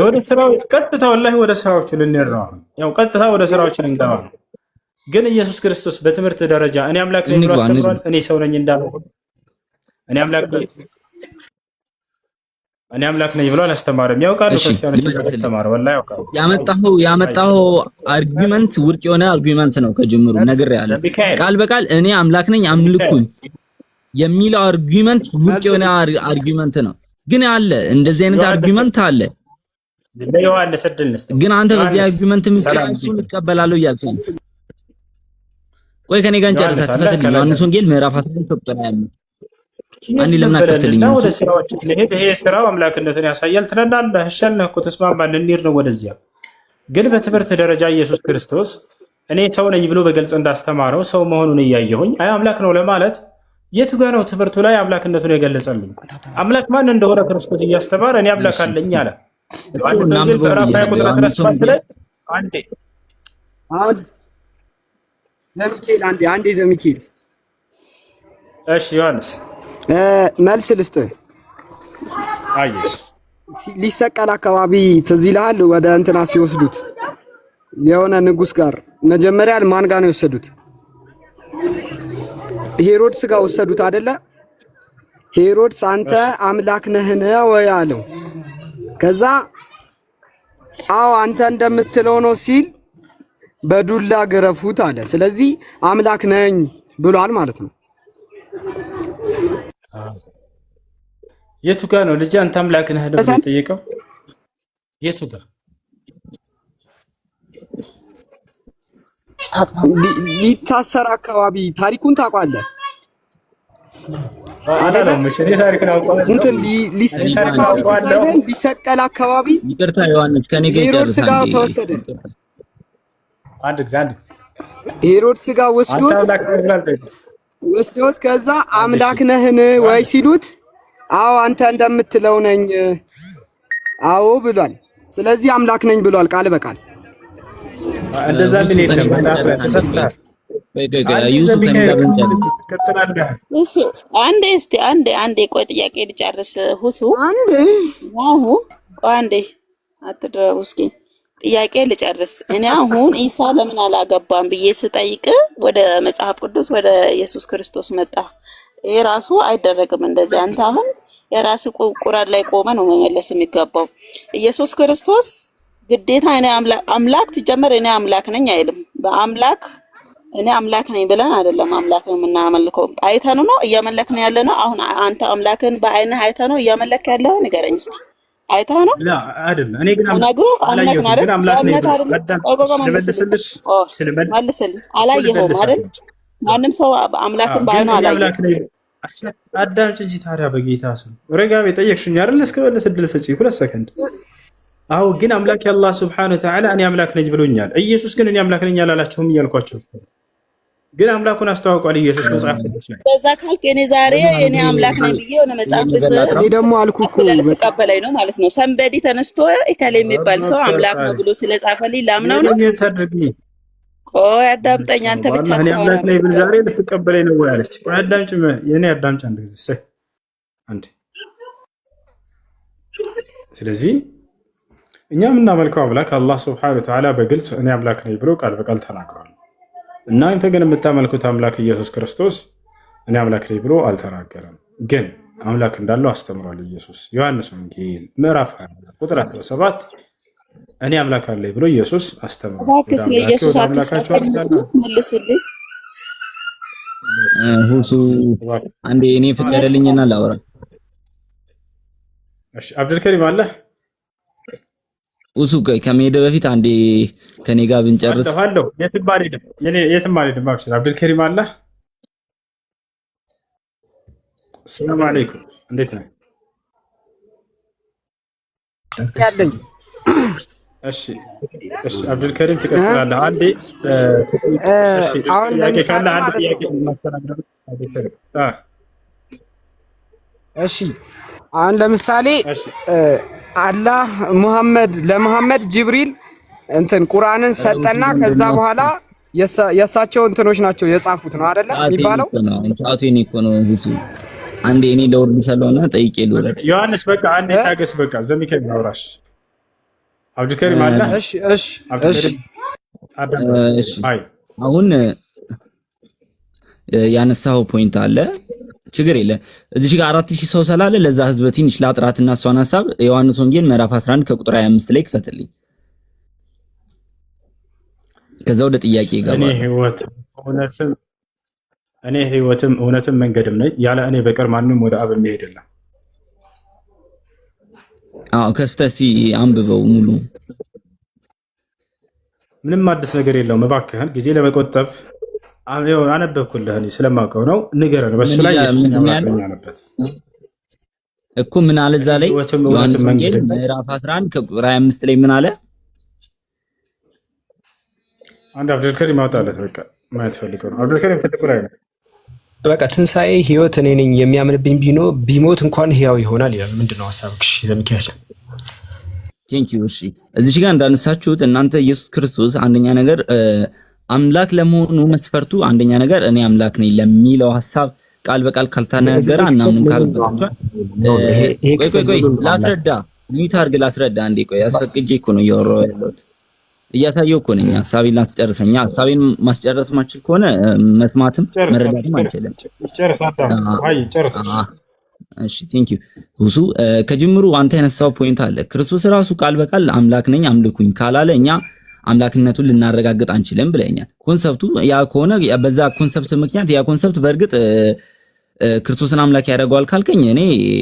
ወደ ስራው ቀጥታ ወላሂ ወደ ስራዎቹ ልንሄድ ነው። ያው ቀጥታ ወደ ስራዎቹ ልንገባ ነው። ግን ኢየሱስ ክርስቶስ በትምህርት ደረጃ እኔ አምላክ ነኝ ብሎ አስተምሯል። እኔ ሰው ነኝ እንዳለው እኔ አምላክ ነኝ ብሎ አላስተማረም። ያውቃል ክርስቲያኖች አስተማረ ወላሂ ያውቃል። ያመጣው አርጊመንት ውድቅ የሆነ አርጊመንት ነው። ከጅምሩ ነግሬያለሁ። ቃል በቃል እኔ አምላክ ነኝ አምልኩኝ የሚለው አርጊመንት ውድቅ የሆነ አርጊመንት ነው። ግን አለ እንደዚህ አይነት አርጊመንት አለ። ለዮሐንስ እድልንስ ግን አንተ በዚህ አርጊመንት ምትጫንሱን ተቀበላለሁ እያልከኝ ቆይ ከኔ ጋር እንጨርሳት። ከተል ዮሐንስ ወንጌል ምዕራፍ 11 ቁጥር 25 አንዴ ለምን አከፍትልኝ? ወደ ስራዎች ለሄድ ይሄ ስራው አምላክነትን ያሳያል ትላለህ። እሸልነህ እኮ ተስማማን፣ እንሂድ ነው ወደዚያ። ግን በትምህርት ደረጃ ኢየሱስ ክርስቶስ እኔ ሰው ነኝ ብሎ በግልጽ እንዳስተማረው ሰው መሆኑን እያየሁኝ አይ አምላክ ነው ለማለት የቱ ጋር ነው ትምህርቱ ላይ አምላክነቱን የገለጸልኝ? አምላክ ማን እንደሆነ ክርስቶስ እያስተማረ እኔ አምላክ አለኝ አለ። ዘሚካኤል እሺ ዮሐንስ መልስ ልስጥህ። አየሽ ሊሰቀል አካባቢ ትዝ ይልሃል? ወደ እንትና ሲወስዱት የሆነ ንጉስ ጋር መጀመሪያ ማን ጋር ነው የወሰዱት? ሄሮድስ ጋር ወሰዱት አይደለ? ሄሮድስ አንተ አምላክ ነህን ወይ አለው። ከዛ አዎ አንተ እንደምትለው ነው ሲል በዱላ ገረፉት አለ። ስለዚህ አምላክ ነኝ ብሏል ማለት ነው። የቱ ጋር ነው ልጅ አንተ አምላክ ነህ ብሎ የጠየቀው? የቱ ጋር ሊታሰር አካባቢ ታሪኩን ታውቃለህ አይደለም? እንትን ሊሰቀል አካባቢ ይቅርታ ዮሐንስ ከኔ ጋር ሄሮድስ ጋር ተወሰደ። አንድ ጊዜ ሄሮድስ ጋር ወስዶት ከዛ አምላክ ነህን ወይ ሲሉት አዎ አንተ እንደምትለው ነኝ አዎ ብሏል። ስለዚህ አምላክ ነኝ ብሏል ቃል በቃል። እንደዛ ምን የለም ተሰጥቷል። አንዴ ቆይ ጥያቄ ልጨርስ። ሁሱ አንዴ አትድረው እስኪ ጥያቄ ልጨርስ። እኔ አሁን ኢሳ ለምን አላገባም ብዬ ስጠይቅ ወደ መጽሐፍ ቅዱስ ወደ ኢየሱስ ክርስቶስ መጣ። ይሄ ራሱ አይደረግም እንደዚህ። አንተ አሁን የራስ ቁራን ላይ ቆመ ነው መመለስ የሚገባው። ኢየሱስ ክርስቶስ ግዴታ እኔ አምላክ ትጀመር እኔ አምላክ ነኝ አይልም። በአምላክ እኔ አምላክ ነኝ ብለን አይደለም አምላክ ነው የምናመልከው። አይተን ነው እያመለክን ያለ ነው። አሁን አንተ አምላክን በአይንህ አይተህ ነው እያመለክ ያለው? ንገረኝ እስቲ። አይተህ ነው? ላ አይደለም። እኔ ግን አምላክ ነው አይደል? አምላክ ነኝ መልስልኝ። አላየኸውም አይደል? ማንም ሰው አምላክን በአይኑ አላየም። አዳምጪ እንጂ ታዲያ በጌታ ስም ረጋቤ ጠየቅሽኝ አይደል? እስከ መለስ እድል ስጪኝ 2 ሰከንድ። አዎ ግን አምላክ የአላህ ሱብሓነሁ ወተዓላ እኔ አምላክ ነኝ ብሎኛል። ኢየሱስ ግን እኔ አምላክ ነኝ አላላቸውም እያልኳቸው ግን አምላኩን አስተዋውቋል ኢየሱስ መጽሐፍ ቅዱስ ላይ። በዛ ካልክ እኔ ዛሬ እኔ አምላክ ነኝ ብዬ የሆነ መጽሐፍ ቅዱስ እኔ ደግሞ አልኩህ እኮ ተቀበለኝ ነው ማለት ነው። ሰንበዲ ተነስቶ እከሌ የሚባል ሰው አምላክ ነው ብሎ ስለጻፈልኝ ላምነው ነው። ቆይ አዳምጠኝ አንተ ብቻ እኔ አምላክ ነኝ ብል ዛሬ ልትቀበለኝ ነው ወይ አለች። ቆይ አዳምጪ፣ የኔ አዳምጪ አንድ ጊዜ አንድ። ስለዚህ እኛ የምናመልከው አምላክ አላህ ሱብሓነሁ ወተዓላ በግልጽ እኔ አምላክ ነኝ ብሎ ቃል በቃል ተናግሯል። እናንተ ግን የምታመልኩት አምላክ ኢየሱስ ክርስቶስ እኔ አምላክ ነኝ ብሎ አልተናገረም። ግን አምላክ እንዳለው አስተምሯል ኢየሱስ። ዮሐንስ ወንጌል ምዕራፍ 20 ቁጥር 17 እኔ አምላክ አለኝ ብሎ ኢየሱስ አስተምሯል። ኢየሱስ አምላካቸው መልስልኝ ሁሱ አንዴ እኔ ፍቀደልኝና ላውራ። እሺ አብዱልከሪም አለ ሁሱ ከመሄድ በፊት አንዴ ከኔ ጋር ብንጨርስ አለሁ። የትም አልሄድም። አብሽር አብዱልከሪም አለ። ሰላም አለይኩም እንዴት ነህ? እሺ አብዱልከሪም ትቀጥላለህ። አንዴ አሁን ካለ አንድ ጥያቄ ማስተናገድ። እሺ አሁን ለምሳሌ አላህ ለሙሐመድ ጅብሪል እንትን ቁርአንን ሰጠና ከዛ በኋላ የእሳቸው እንትኖች ናቸው የጻፉት ነው አይደለ የሚባለው? ጫቱ እኔ እኮ ነው ብዙ አንዴ እኔ ለወርድ ሰለውና ጠይቄ ልወረድ። ዮሐንስ በቃ አንዴ ታገስ። በቃ ዘሚከም አውራሽ አብዱልከሪም አለ። እሺ አይ አሁን ያነሳው ፖይንት አለ፣ ችግር የለም። እዚህ ጋር 4000 ሰው ስላለ ለዛ ህዝብ ትንሽ ላጥራትና እሷን ሐሳብ ዮሐንስ ወንጌል ምዕራፍ 11 ከቁጥር 25 ላይ ክፈትልኝ። ከዛ ወደ ጥያቄ ይገባል። እኔ ህይወትም እውነትም መንገድም ነኝ፣ ያለ እኔ በቀር ማንም ወደ አብ የሚሄድ የለም። አዎ ከፍተህ አንብበው ሙሉ። ምንም አዲስ ነገር የለውም። እባክህን ጊዜ ለመቆጠብ አነበብኩልህ እኔ ስለማውቀው ነው። ንገረን በሱ ላይ ያለበት እኮ ምን አለ እዛ ላይ ዮሐንስ ወንጌል ምዕራፍ 11 ከቁጥር 25 ላይ ምን አለ? አንድ አብዱልከሪም አውጣለት። በቃ ማየት ፈልገው ነው አብዱልከሪም ፍጥቁ ላይ ነው። በቃ ትንሣኤ ህይወት እኔ ነኝ የሚያምንብኝ ቢሞት እንኳን ህያው ይሆናል ይላል። ምንድነው ሐሳብሽ ዘሚካኤል? ቴንኪዩ። እሺ እዚህ ጋር እንዳነሳችሁት እናንተ ኢየሱስ ክርስቶስ አንደኛ ነገር አምላክ ለመሆኑ መስፈርቱ አንደኛ ነገር እኔ አምላክ ነኝ ለሚለው ሐሳብ ቃል በቃል ካልተናገረ አናምንም ካልበቃ ቆይ ላስረዳ ሚት አድርግ ላስረዳ አንዴ ቆይ አስፈቅጄ እኮ ነው እያወራሁ ያለሁት እያሳየሁ እኮ ነኝ ሐሳቤን ላስጨርሰኛ ሐሳቤን ማስጨረስ ማችል ከሆነ መስማትም መረዳትም አንችልም ጨርስ እሺ ቴንኪዩ ሁሱ ከጅምሩ አንተ ያነሳው ፖይንት አለ ክርስቶስ ራሱ ቃል በቃል አምላክ ነኝ አምልኩኝ ካላለ እኛ አምላክነቱን ልናረጋግጥ አንችልም ብለኛል ኮንሰፕቱ ያ ከሆነ በዛ ኮንሰፕት ምክንያት ያ ኮንሰፕት በእርግጥ ክርስቶስን አምላክ ያደርገዋል ካልከኝ እኔ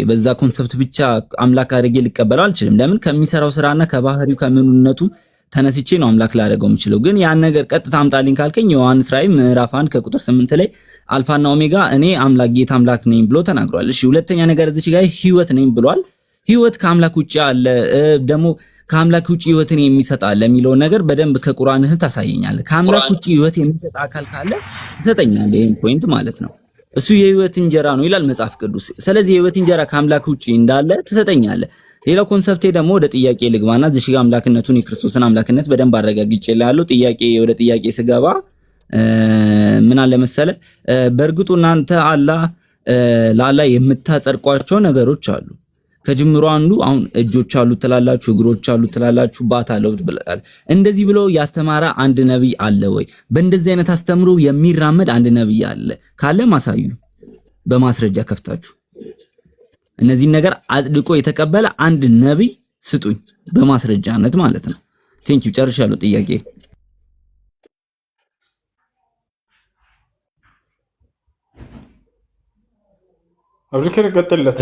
በዛ ኮንሰፕት ብቻ አምላክ አድርጌ ልቀበለው አልችልም ለምን ከሚሰራው ስራና ከባህሪው ከምንነቱ ተነስቼ ነው አምላክ ላደርገው የምችለው ግን ያን ነገር ቀጥታ አምጣልኝ ካልከኝ ዮሐንስ ራእይ ምዕራፍ 1 ከቁጥር 8 ላይ አልፋና ኦሜጋ እኔ አምላክ ጌታ አምላክ ነኝ ብሎ ተናግሯል እሺ ሁለተኛ ነገር እዚህ ጋር ህይወት ነኝ ብሏል ህይወት ከአምላክ ውጪ አለ ደግሞ ከአምላክ ውጪ ህይወትን የሚሰጥ አለ የሚለው ነገር በደንብ ከቁርአንህ ታሳየኛለህ። ከአምላክ ውጪ ህይወት የሚሰጥ አካል ካለ ትሰጠኛለህ። ይሄን ፖይንት ማለት ነው። እሱ የህይወት እንጀራ ነው ይላል መጽሐፍ ቅዱስ። ስለዚህ የህይወት እንጀራ ከአምላክ ውጪ እንዳለ ትሰጠኛለህ። ሌላው ኮንሰፕቴ ደግሞ ወደ ጥያቄ ልግባና እዚህ ጋር አምላክነቱን የክርስቶስን አምላክነት በደንብ አረጋግጬልሃለሁ። ወደ ጥያቄ ስገባ ምን አለ መሰለህ፣ በእርግጡ እናንተ ለአላህ የምታጸድቋቸው ነገሮች አሉ። ከጅምሩ አንዱ አሁን እጆች አሉ ትላላችሁ፣ እግሮች አሉ ትላላችሁ፣ ባት አለው ብለሃል። እንደዚህ ብሎ ያስተማረ አንድ ነብይ አለ ወይ? በእንደዚህ አይነት አስተምሮ የሚራመድ አንድ ነብይ አለ ካለ ማሳዩ፣ በማስረጃ ከፍታችሁ እነዚህን ነገር አጽድቆ የተቀበለ አንድ ነብይ ስጡኝ፣ በማስረጃነት ማለት ነው። ቴንኪው ጨርሻለሁ ጥያቄ። አብዱልከሪም ቀጥልለት።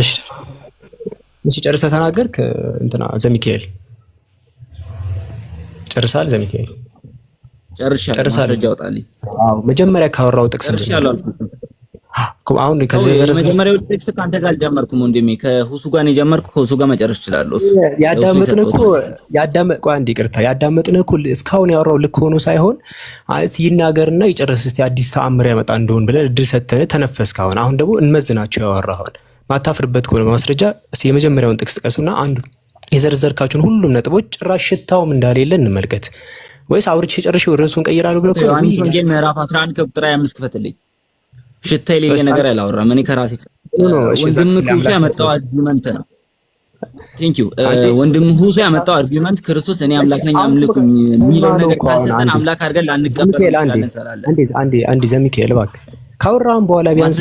እሺ ጨርሰህ ተናገርክ። እንትና ዘሚካኤል ጨርሳል። ዘሚካኤል ጨርሻለሁ። ማስረጃ አውጣልኝ። አዎ መጀመሪያ ካወራው ጥቅስ ጨርሻለሁ። አሁን ከዚህ ዘረዘረ መጀመሪያው ጥቅስ ካንተ ጋር አልጀመርኩም ወንድሜ፣ ከሁሱ ጋር ነው የጀመርኩ። ከሁሱ ጋር መጨረስ እችላለሁ። ያዳመጥን እኮ አንድ ይቅርታ፣ ያዳመጥን እኮ እስካሁን ያወራው ልክ ሆኖ ሳይሆን አት ይናገርና ይጨርስ እስቲ አዲስ ተአምር ያመጣ እንደሆን ብለን እድል ሰተን ተነፈስክ። አሁን ደግሞ እንመዝናቸው። ያወራውን ማታፍርበት ከሆነ በማስረጃ እስቲ የመጀመሪያውን ጥቅስ ጥቀሱና አንዱ የዘርዘርካችሁን ሁሉም ነጥቦች ጭራሽ ሽታውም እንዳሌለ እንመልከት። ወይስ አውርቼ ጨርሼ ርዕሱን ቀይራለሁ ብለው ዮሐንስ ወንጌል ምዕራፍ 11 ከቁጥር 25 ክፈትልኝ። ሽታ የሌለ ነገር አላወራም። እኔ ከራሴ ወንድም ሁሱ ያመጣው አርጊመንት ነው። ቴንኪው ወንድም ሁሱ ያመጣው አርጊመንት ክርስቶስ እኔ አምላክ ነኝ አምልኩኝ የሚለው ነገር ካልሰጠን አምላክ አድርገን ላንቀበል እንችላለን። አንዴ ዘሚካኤል እባክህ ካወራን በኋላ ቢያንስ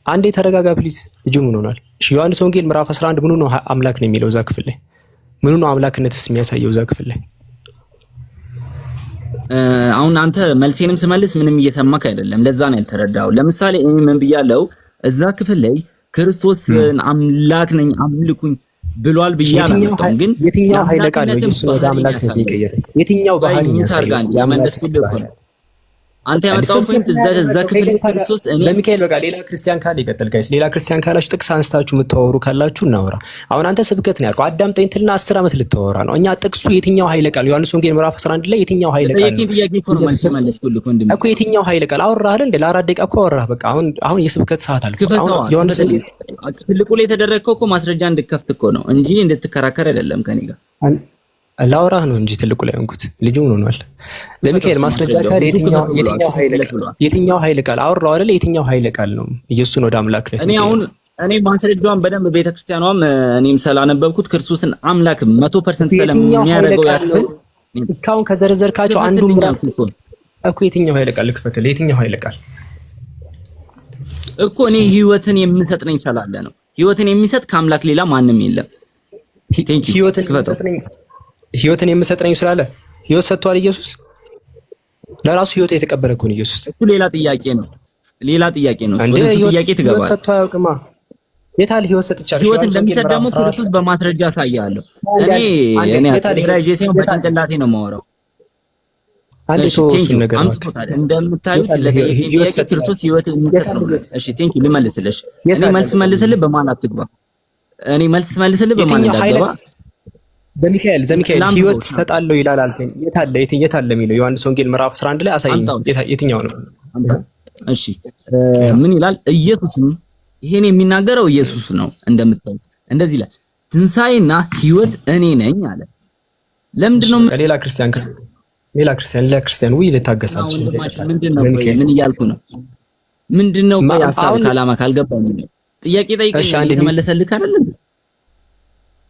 አንዴ ተረጋጋ ፕሊዝ። ልጁ ምን ሆኗል? እሺ ዮሐንስ ወንጌል ምዕራፍ 11 ምኑ ነው አምላክ ነው የሚለው እዛ ክፍል ላይ? ምኑ ነው አምላክነትስ የሚያሳየው እዛ ክፍል ላይ? አሁን አንተ መልሴንም ስመልስ ምንም እየሰማክ አይደለም። ለዛ ነው ያልተረዳው። ለምሳሌ እኔ ምን ብያለሁ እዛ ክፍል ላይ ክርስቶስን አምላክ ነኝ አምልኩኝ ብሏል ብያለሁ። ግን የትኛው ኃይለ ቃል ነው ኢየሱስ ወደ አምላክነት የሚቀየር? የትኛው ባህል ነው ያመለስኩልህ እኮ ነው። አንተ ያመጣው ፖይንት እዛ ክፍል ክርስቶስ እኔ ዘሚካኤል በቃ ሌላ ክርስቲያን ካለ ይቀጥል ጋይስ። ሌላ ክርስቲያን ካላችሁ ጥቅስ አንስታችሁ የምታወሩ ካላችሁ እናወራ። አሁን አንተ ስብከት ነው ያልከው፣ አዳምጠኝ ትልና 10 ዓመት ልታወራ ነው። እኛ ጥቅሱ የትኛው ኃይለ ቃል ዮሐንስ ወንጌል ምዕራፍ 11 ላይ የትኛው ኃይለ ቃል እኮ የትኛው ኃይለ ቃል አወራህ አይደል? እንደ ለአራት ደቂቃ እኮ አወራህ። በቃ አሁን የስብከት ሰዓት አልፎ አሁን ዮሐንስ ወንጌል ትልቁ ላይ የተደረገው እኮ ማስረጃ እንድከፍት እኮ ነው እንጂ እንድትከራከር አይደለም ከኔ ጋር ላውራህ ነው እንጂ ትልቁ ላይ እንኩት ልጁ ምን ሆኗል? ዘሚካኤል ማስረጃ ካለ የትኛው ኃይለ ቃል አወራው አይደል? የትኛው ኃይለ ቃል ነው ኢየሱስን ወደ አምላክነት? እኔ ማስረጃውን በደንብ ቤተክርስቲያኗም እኔም ስላነበብኩት ክርስቶስን አምላክ 100% ስለሚያደርገው ያክል እስካሁን ከዘረዘርካቸው አንዱ ምዕራፍ እኮ የትኛው ኃይለ ቃል ልክፈትልህ? የትኛው ኃይለ ቃል እኮ እኔ ህይወትን የምሰጥ ነኝ ስላለ ነው። ህይወትን የሚሰጥ ከአምላክ ሌላ ማንም የለም። ህይወትን የምሰጥ ነኝ ስላለ ህይወት ሰጥቷል ኢየሱስ። ለራሱ ህይወት የተቀበለ እኮ ነው ኢየሱስ። እሱ ሌላ ጥያቄ ነው። እሱ ጥያቄ ትገባለህ። ህይወት ሰጥቶ አያውቅማ። የታል ህይወት ሰጥቻለሁ? ህይወት እንደሚሰጥ ደግሞ ክርስቶስ በማስረጃ አሳያለሁ። እኔ አትራጄ ሳይሆን በጭንቅላቴ ነው የማወራው። አንዴ እሱን ነገር እንደምታዩት ለጥያቄ ክርስቶስ ህይወት የሚሰጥ ነው። እሺ ቴንክ ዩ ልመልስልሽ። እኔ መልስ መልስልህ በማን አትግባ። ዘሚካኤል ህይወት ሰጣለሁ ይላል አልከኝ። የታለ የሚለው ዮሐንስ ወንጌል ምዕራፍ 11 ላይ አሳየኝ። የትኛው ነው? እሺ ምን ይላል? ኢየሱስም ይሄን የሚናገረው ኢየሱስ ነው። እንደምታዩት እንደዚህ ይላል፣ ትንሣኤና ህይወት እኔ ነኝ አለ። ለምንድን ነው ሌላ ክርስቲያን ወይ ልታገሳችሁ? ምን እያልኩ ነው? ምንድነው ሐሳብ ካላማ ካልገባኝ ጥያቄ ጠይቀኝ የተመለሰልህ አይደለም?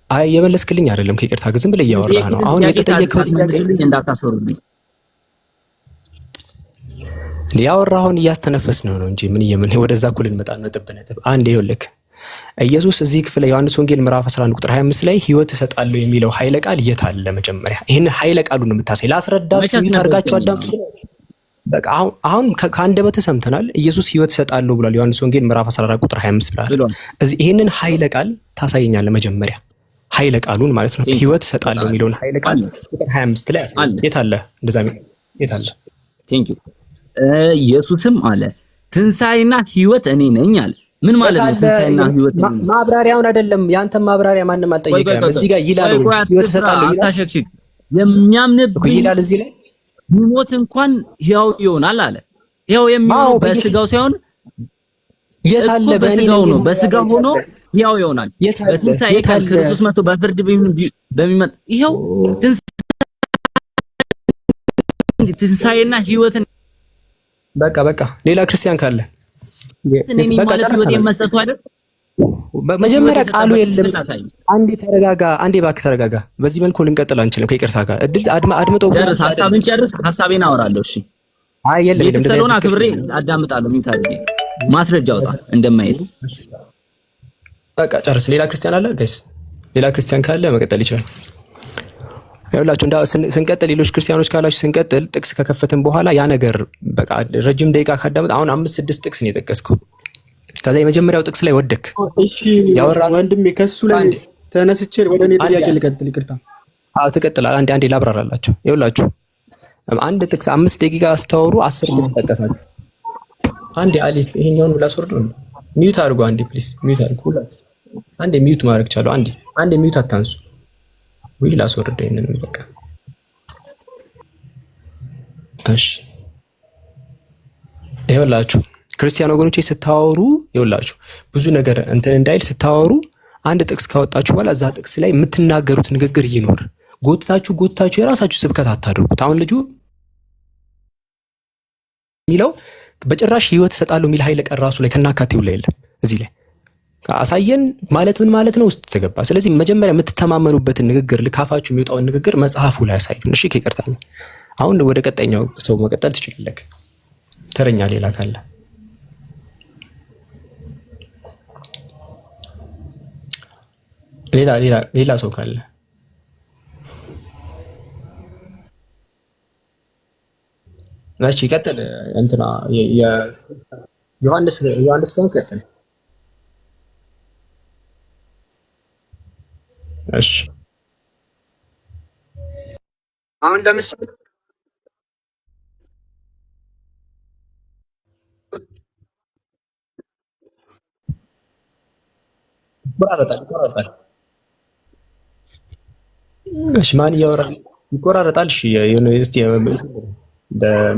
አይ የመለስክልኝ አይደለም። ከይቅርታ ግን ዝም ብለህ እያወራህ ነው። አሁን የተጠየቀው ጥያቄ እንዳታስወሩልኝ ያወራሁን እያስተነፈስን ነው እንጂ ምን ወደዛ እኮ ልንመጣ ነው። ጥብነትብ አንድ ይኸውልህ ኢየሱስ እዚህ ክፍል ዮሐንስ ወንጌል ምዕራፍ 11 ቁጥር 25 ላይ ህይወት እሰጣለሁ የሚለው ኃይለ ቃል የት አለ? መጀመሪያ ይሄን ኃይለ ቃሉን የምታሳይ ላስረዳችሁ ታርጋችሁ አዳምጡ። በቃ አሁን ከአንደበት ሰምተናል። ኢየሱስ ህይወት እሰጣለሁ ብሏል። ዮሐንስ ወንጌል ምዕራፍ 14 ቁጥር 25 ብሏል። እዚህ ይሄንን ኃይለ ቃል ታሳየኛለህ መጀመሪያ ኃይለ ቃሉን ማለት ነው። ህይወት እሰጣለሁ የሚለውን ኃይለ ቃል ቁጥር 25 ላይ አለ። የት አለ? እንደዛ የት አለ? ቴንክ ዩ ኢየሱስም አለ ትንሣኤና ህይወት እኔ ነኝ አለ። ምን ማለት ነው? ትንሣኤና ህይወት ማብራሪያውን አይደለም ያንተ ማብራሪያ ማንም አልጠየቀም። እዚህ ጋር ይላል ህይወት እሰጣለሁ ይላል። አታሸክሽክ። የሚያምንብህ ይላል እዚህ ላይ ቢሞት እንኳን ሕያው ይሆናል አለ። ሕያው የሚሆነው በስጋው ሳይሆን የት አለ? በስጋው ነው። በስጋው ሆኖ ሕያው ይሆናል። በትንሣኤ ቀን ክርስቶስ መጥቶ በፍርድ በሚመጣ ይሄው ትንሣኤና ህይወትን በቃ ሌላ ክርስቲያን ካለ በቃ ጨርሰናል። መስጠቱ አይደል? መጀመሪያ ቃሉ የለም። አንዴ ተረጋጋ፣ አንዴ እባክህ ተረጋጋ። በዚህ መልኩ ልንቀጥል አንችልም። ከይቅርታ ጋር እድል አድምጠው ጨርስ፣ ሐሳብን ጨርስ። ሐሳቤን አወራለሁ። እሺ አይ የለም እንደዚህ አክብሬ አዳምጣለሁ። ምን ታድርጌ ማስረጃ አውጣ እንደማይሄድ በቃ ጨርስ። ሌላ ክርስቲያን አለ ጋይስ? ሌላ ክርስቲያን ካለ መቀጠል ይችላል። ያውላችሁ ስንቀጥል ሌሎች ክርስቲያኖች ካላችሁ ስንቀጥል ጥቅስ ከከፈትን በኋላ ያ ነገር በቃ ረጅም ደቂቃ ካዳመጥ አሁን 5-6 ጥቅስ ነው የጠቀስከው። ከዛ የመጀመሪያው ጥቅስ ላይ ወደክ። እሺ ወንድሜ ከሱ ላይ ተነስቼ ወደ እኔ ጥያቄ ልቀጥል። ይቅርታ። አዎ ትቀጥላለህ። አንዴ ላብራራላችሁ። ይኸውላችሁ አንድ ጥቅስ 5 ደቂቃ አስተዋሩ 10 ጥቅስ ጠቀሳችሁ። አንዴ አሊፍ ይሄኛውን ላስወርድ ነው። ሚዩት አድርጉ አንዴ ፕሊስ፣ ሚዩት አድርጉ ሁላችሁ። አንዴ ሚዩት ማድረግ ቻሉ። አንዴ ሚዩት አታንሱ። ወይ ላስወርድ ይሄንን በቃ እሺ። ይኸውላችሁ ክርስቲያን ወገኖቼ ስታወሩ ይኸውላችሁ ብዙ ነገር እንትን እንዳይል ስታወሩ አንድ ጥቅስ ካወጣችሁ በኋላ እዛ ጥቅስ ላይ የምትናገሩት ንግግር ይኖር። ጎትታችሁ የራሳችሁ ስብከት አታድርጉት። አሁን ልጁ የሚለው በጭራሽ ህይወት እሰጣለሁ የሚል ኃይለ ቃል ራሱ ላይ ከናካቴው ላይ የለም። እዚህ ላይ አሳየን ማለት ምን ማለት ነው ውስጥ ተገባ። ስለዚህ መጀመሪያ የምትተማመኑበትን ንግግር ልካፋችሁ የሚወጣውን ንግግር መጽሐፉ ላይ አሳዩን። እሺ ከይቅርታ አሁን ወደ ቀጣኛው ሰው መቀጠል ትችላለህ። ተረኛ ሌላ ካለ ሌላ ሰው ካለ እሺ ይቀጥል። እንትና ዮሐንስ ከሆነ ቀጥል። እሺ አሁን ለምሳሌ ይቆራረጣል። እሺ ማን ያወራል? ይቆራረጣል። እሺ የሆነ እስቲ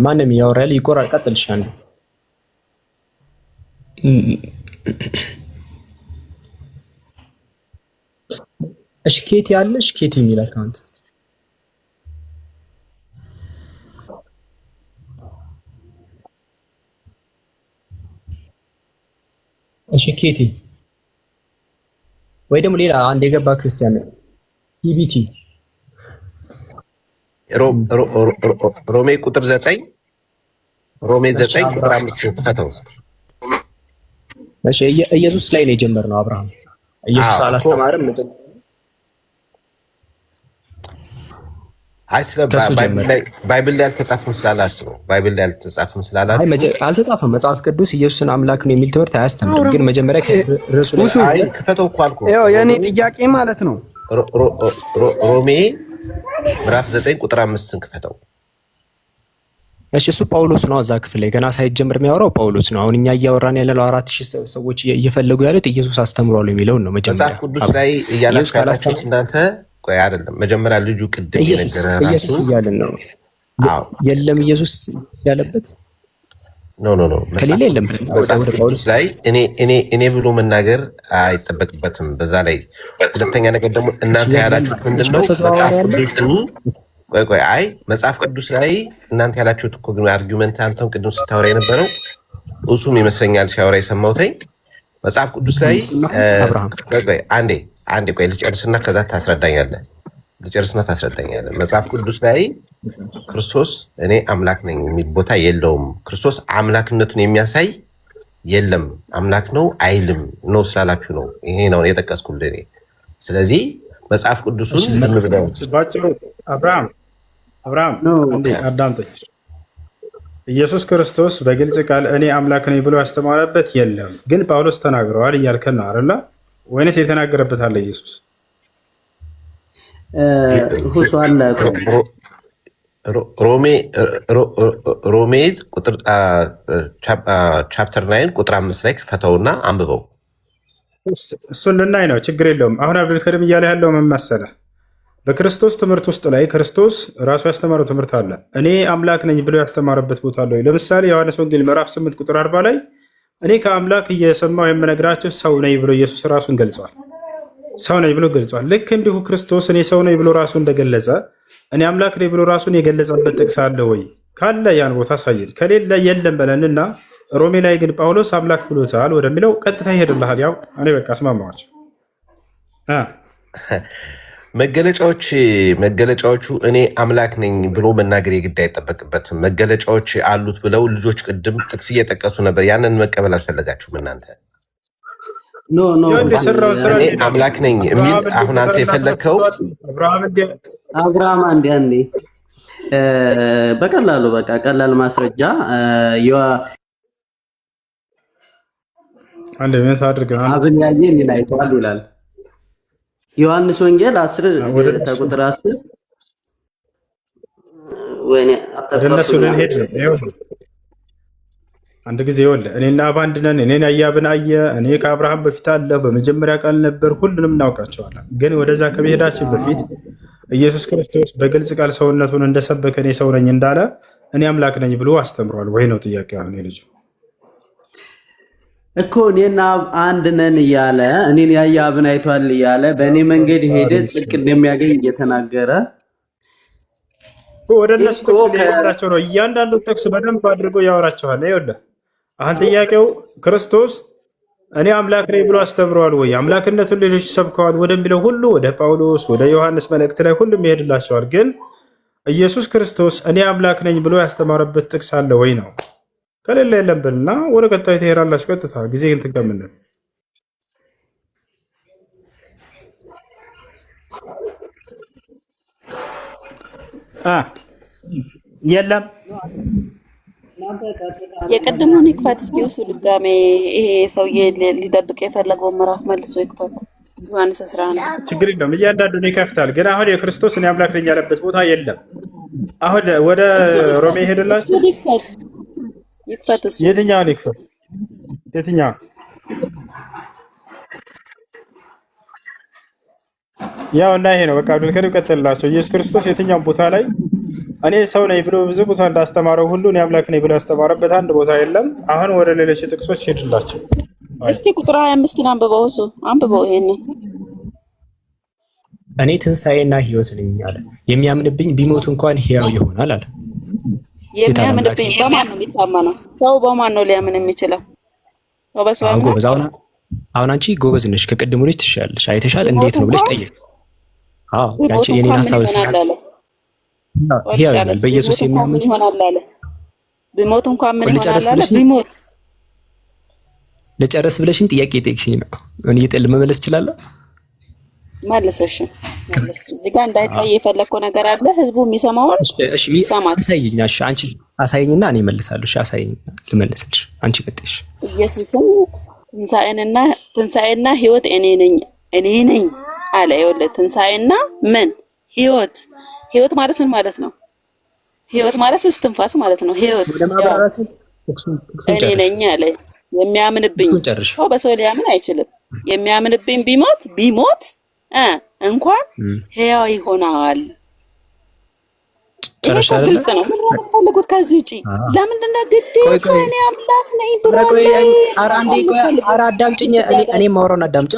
ማንም ያወራል ይቆራረጣል። ቀጥል። እሺ አንዴ እሺ ኬቲ ያለሽ ኬቲ የሚል አካውንት እሺ ኬቲ ወይ ደግሞ ሌላ አንድ የገባ ክርስቲያን ቲቢቲ ሮሜ ቁጥር 9 ሮሜ 9 ቁጥር 5 ተፈተው። እሺ ኢየሱስ ላይ ነው የጀመርነው። አብርሃም ኢየሱስ አላስተማረም። አይ ስለ ባይብል ላይ አልተጻፈም ስላላችሁ ነው። ባይብል ላይ አልተጻፈም ስላላችሁ አልተጻፈም። መጽሐፍ ቅዱስ ኢየሱስን አምላክ ነው የሚል ትምህርት አያስተምርም። ግን መጀመሪያ ከርዕሱ ላይ ክፈተው እኮ አልኩህ። ያው የኔ ጥያቄ ማለት ነው ሮሜ ምዕራፍ 9 ቁጥር 5ን ክፈተው። እሺ እሱ ጳውሎስ ነው። እዛ ክፍል ላይ ገና ሳይጀምር የሚያወራው ጳውሎስ ነው። አሁን እኛ እያወራን ያለው 4000 ሰዎች እየፈለጉ ያሉት ኢየሱስ አስተምሯል የሚለውን ነው። መጀመሪያ መጽሐፍ ቅዱስ ላይ እያላችሁ እናንተ ቆይ አይደለም። መጀመሪያ ልጁ ቅድም የነገረን ኢየሱስ እያለን ነው። የለም ኢየሱስ ያለበት ኖ ከሌላ የለም። መጽሐፍ ቅዱስ ላይ እኔ ብሎ መናገር አይጠበቅበትም። በዛ ላይ ሁለተኛ ነገር ደግሞ እናንተ ያላችሁት ምንድነው? መጽሐፍ ቅዱሱ ቆይ መጽሐፍ ቅዱስ ላይ እናንተ ያላችሁት እኮ ግን አርጊውመንት አንተም ቅድም ስታወራ የነበረው እሱም ይመስለኛል ሲያወራ የሰማሁትኝ መጽሐፍ ቅዱስ ላይ ቆይ አንዴ ቆይ ልጨርስና ከዛ ታስረዳኛለህ። መጽሐፍ ቅዱስ ላይ ክርስቶስ እኔ አምላክ ነኝ የሚል ቦታ የለውም። ክርስቶስ አምላክነቱን የሚያሳይ የለም። አምላክ ነው አይልም ነው ስላላችሁ ነው ይሄ ነው የጠቀስኩልህ እኔ። ስለዚህ መጽሐፍ ቅዱስን ዝም ብለው ባጭሩ አብርሃም እንዴ አዳምጠኝ። ኢየሱስ ክርስቶስ በግልጽ ቃል እኔ አምላክ ነኝ ብሎ ያስተማረበት የለም። ግን ጳውሎስ ተናግረዋል እያልከን ነው አይደለ? ወይንስ የተናገረበት አለ ኢየሱስ? ሮሜ ሮሜ ቁጥር ቻፕተር 9 ቁጥር 5 ላይ ክፈተውና አንብበው። እሱን ልናይ ነው፣ ችግር የለውም። አሁን አብዱልከሪም እያለ ያለው ምን መሰለህ? በክርስቶስ ትምህርት ውስጥ ላይ ክርስቶስ ራሱ ያስተማረው ትምህርት አለ። እኔ አምላክ ነኝ ብሎ ያስተማረበት ቦታ አለ። ለምሳሌ ዮሐንስ ወንጌል ምዕራፍ 8 ቁጥር 40 ላይ እኔ ከአምላክ እየሰማሁ የምነግራቸው ሰው ነኝ ብሎ ኢየሱስ ራሱን ገልጿል። ሰው ነኝ ብሎ ገልጿል። ልክ እንዲሁ ክርስቶስ እኔ ሰው ነኝ ብሎ ራሱ እንደገለጸ እኔ አምላክ ነኝ ብሎ ራሱን የገለጸበት ጥቅስ አለ ወይ? ካለ ያን ቦታ አሳየን፣ ከሌለ የለም በለንና ሮሜ ላይ ግን ጳውሎስ አምላክ ብሎታል ወደሚለው ቀጥታ ይሄድልሃል። ያው እኔ በቃ አስማማዋቸው። መገለጫዎቹ እኔ አምላክ ነኝ ብሎ መናገር የግድ አይጠበቅበትም። መገለጫዎች አሉት ብለው ልጆች ቅድም ጥቅስ እየጠቀሱ ነበር። ያንን መቀበል አልፈለጋችሁም እናንተ። እኔ አምላክ ነኝ የሚል አሁን አንተ የፈለግከው አብርሃም አንዴ በቀላሉ በቃ ቀላል ማስረጃ አብን ያየ እኔን አይተዋል ይላል ዮሐንስ ወንጌል 10 ቁጥር 10 ወይኔ እነሱ ልንሄድ ነው። አንድ ጊዜ ይኸውልህ እኔና አብ አንድ ነን፣ እኔን ያየ አብን አየ፣ እኔ ከአብርሃም በፊት አለሁ፣ በመጀመሪያ ቃል ነበር፣ ሁሉንም እናውቃቸዋለን። ግን ወደዛ ከመሄዳችን በፊት ኢየሱስ ክርስቶስ በግልጽ ቃል ሰውነቱን እንደሰበከ እኔ ሰው ነኝ እንዳለ እኔ አምላክ ነኝ ብሎ አስተምሯል ወይ ነው ጥያቄ። አሁን ልጁ እኮ እኔና አብ አንድ ነን እያለ እኔን ያየ አብን አይቷል እያለ በእኔ መንገድ ሄደ ጽድቅ እንደሚያገኝ እየተናገረ ወደ እነሱ ጥቅስ ሊሄዳቸው ነው። እያንዳንዱ ጥቅስ በደንብ አድርጎ ያወራቸዋል። ይኸውልህ አሁን ጥያቄው ክርስቶስ እኔ አምላክ ነኝ ብሎ አስተምረዋል ወይ? አምላክነቱን ሌሎች ሰብከዋል ወደሚለው ሁሉ ወደ ጳውሎስ ወደ ዮሐንስ መልእክት ላይ ሁሉም ይሄድላቸዋል። ግን ኢየሱስ ክርስቶስ እኔ አምላክ ነኝ ብሎ ያስተማረበት ጥቅስ አለ ወይ ነው። ከሌለ የለም ብልና ወደ ቀጣዩ ትሄዳላችሁ። ቀጥታ ጊዜ እንትን ከምንል የለም የቀደመውን ይክፈት እስቲ እሱ ድጋሜ ይሄ ሰውዬ ሊደብቅ የፈለገው ምዕራፍ መልሶ ይክፈት። ዮሐንስ 11 ችግር የለውም እያንዳንዱን ይከፍታል። ግን አሁን የክርስቶስ እኔ አምላክ ነኝ ያለበት ቦታ የለም። አሁን ወደ ሮሜ ሄደላችሁ ይክፈት እሱ የትኛውን ይክፈት? የትኛው ያው እና ይሄ ነው በቃ አብዱልከሪም ቀጥልላቸው። ኢየሱስ ክርስቶስ የትኛውን ቦታ ላይ እኔ ሰው ነኝ ብሎ ብዙ ቦታ እንዳስተማረው ሁሉ እኔ አምላክ ነኝ ብሎ ያስተማረበት አንድ ቦታ የለም። አሁን ወደ ሌሎች ጥቅሶች ሄድላቸው። እስቲ ቁጥር 25 አንብበው፣ እሱ አንብበው። ይሄንን እኔ ትንሣኤና ሕይወት ነኝ አለ። የሚያምንብኝ ቢሞት እንኳን ሕያው ይሆናል አለ። የሚያምንብኝ በማን ነው የሚታመነው? ሰው በማን ነው ሊያምን የሚችለው? ሰው በሰው ያምናል። ጎበዝ አሁን አንቺ ጎበዝ ነሽ፣ ከቅድሙ ልጅ ትሻለሽ፣ አይተሻል፣ እንዴት ነው ብለሽ ጠይቅ። አዎ ያቺ የኔን ሐሳብ ይሆናል በኢየሱስ የሚያምን ይሆናል አለ። ቢሞት እንኳን ምን ይሆናል አለ። ቢሞት ልጨርስ ብለሽኝ ጥያቄ ጠይቅሽኝ ነው። እኔ ጥል መመለስ እችላለሁ። መልሰሽ መልስ። እዚህ ጋር እንዳይታይ የፈለከው ነገር አለ። ህዝቡ የሚሰማውን ይሰማል። አሳይኝ። እሺ አንቺ አሳይኝና እኔ እመልሳለሁ። እሺ አሳይኝ ልመልስልሽ። አንቺ ቀጥይሽ። ኢየሱስም ትንሣኤና ሕይወት እኔ ነኝ አለ። ይኸውልህ ትንሣኤና ምን ሕይወት ማለት ምን ማለት ነው? ሕይወት ማለት እስትንፋስ ማለት ነው። ሕይወት እኔ ነኝ አለ። የሚያምንብኝ ሰው በሰው ሊያምን አይችልም። የሚያምንብኝ ቢሞት እንኳን ሕያው ይሆናል። ግልጽ ነው። ምን ነው የምትፈልጉት ከዚህ ውጪ? ለምንድን ነው ግዴታ እኔ አምላክ ነኝ ብሎ አዳምጪኝ። እኔ ማውራውን አዳምጪ።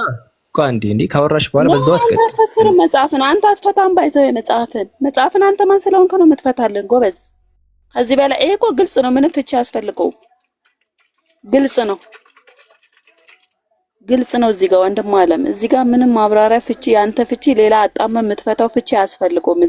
እንዴ ካወራሽ በኋላ በዛው አትፈታም። መጽሐፍን አንተ አትፈታም። ባይዘው መጽሐፍን አንተ ማን ስለሆንክ ነው የምትፈታልን? ጎበዝ። ከዚህ በላይ ይሄ እኮ ግልጽ ነው። ምንም ፍቺ ያስፈልገው? ግልጽ ነው። እዚህ ጋር ወንድም አለም እዚህ ጋር ምንም ማብራሪያ ፍቺ፣ ያንተ ፍቺ ሌላ አጣመ የምትፈታው ፍቺ አያስፈልገውም።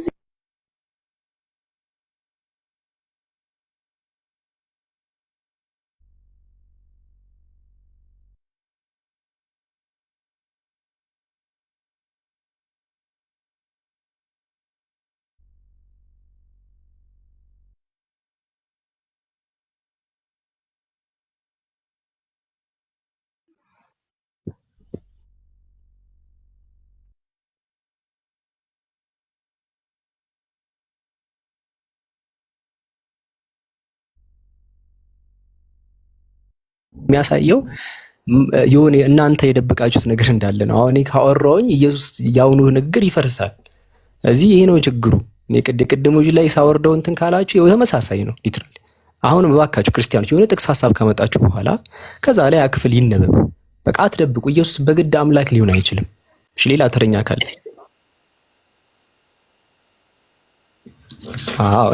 የሚያሳየው የሆነ እናንተ የደበቃችሁት ነገር እንዳለ ነው። አሁን ካወራሁኝ ኢየሱስ ያውኑ ንግግር ይፈርሳል። እዚህ ይሄ ነው ችግሩ። እኔ ቅድሞች ላይ ሳወርደው እንትን ካላችሁ ተመሳሳይ ነው ሊትራሊ። አሁን በባካችሁ ክርስቲያኖች የሆነ ጥቅስ ሐሳብ ካመጣችሁ በኋላ ከዛ ላይ ክፍል ይነበብ። በቃ አትደብቁ። ኢየሱስ በግድ አምላክ ሊሆን አይችልም። እሺ ሌላ ተረኛ ካለ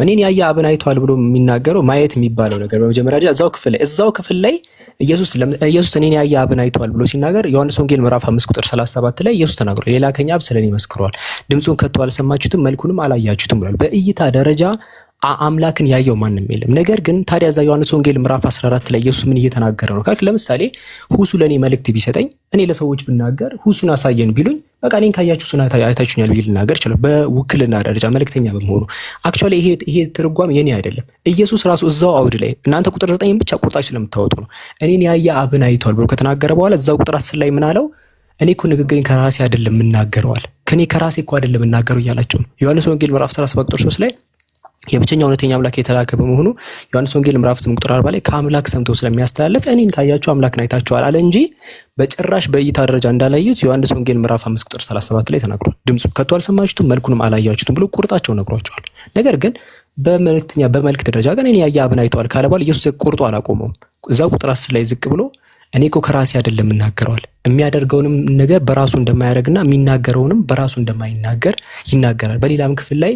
እኔን ያየ አብን አይቷል ብሎ የሚናገረው ማየት የሚባለው ነገር በመጀመሪያ ደረጃ እዛው ክፍል ላይ ኢየሱስ እኔን ያየ አብን አይቷል ብሎ ሲናገር ዮሐንስ ወንጌል ምዕራፍ 5 ቁጥር 37 ላይ ኢየሱስ ተናግሯል። የላከኝ አብ ስለኔ መስክሯል፣ ድምፁን ከቶ አልሰማችሁትም፣ መልኩንም አላያችሁትም ብሏል። በእይታ ደረጃ አምላክን ያየው ማንም የለም። ነገር ግን ታዲያ እዛ ዮሐንስ ወንጌል ምዕራፍ 14 ላይ ኢየሱስ ምን እየተናገረ ነው ካልክ፣ ለምሳሌ ሁሱ ለኔ መልእክት ቢሰጠኝ እኔ ለሰዎች ብናገር ሁሱን አሳየን ቢሉኝ በቃ እኔን ካያችሁ ሱና አይታችሁኛል ብዬ ልናገር ይችላል። በውክልና ደረጃ መልእክተኛ በመሆኑ አክቹአሊ ይሄ ትርጓሜ የኔ አይደለም። ኢየሱስ ራሱ እዛው አውድ ላይ እናንተ ቁጥር 9 ብቻ ቁርጣችሁ ስለምታወጡ ነው እኔን ያየ አብን አይቷል ብሎ ከተናገረ በኋላ እዛው ቁጥር 10 ላይ ምን አለው? እኔ እኮ ንግግሬን ከራሴ አይደለም የምናገረዋል ከኔ ከራሴ እኮ አይደለም የምናገረው እያላችሁ ነው። ዮሐንስ ወንጌል ምዕራፍ 37 ቁጥር 3 ላይ የብቸኛው እውነተኛ አምላክ የተላከ በመሆኑ ዮሐንስ ወንጌል ምዕራፍ 8 ቁጥር 40 ላይ ከአምላክ ሰምቶ ስለሚያስተላልፍ እኔን ካያችሁ አምላክን አይታችኋል አለ እንጂ በጭራሽ በእይታ ደረጃ እንዳላዩት ዮሐንስ ወንጌል ምዕራፍ 5 ቁጥር 37 ላይ ተናግሯል። ድምፁ ከቶ አልሰማችሁትም መልኩንም አላያችሁትም ብሎ ቁርጣቸው ነግሯቸዋል። ነገር ግን በመልክ ደረጃ ግን እኔ ያየ አብን አይተዋል ካለ በኋላ ኢየሱስ ቁርጦ አላቆመውም። እዛው ቁጥር 10 ላይ ዝቅ ብሎ እኔ እኮ ከራሴ አይደለም እናገረዋል፣ የሚያደርገውንም ነገር በራሱ እንደማያደርግና የሚናገረውንም በራሱ እንደማይናገር ይናገራል። በሌላም ክፍል ላይ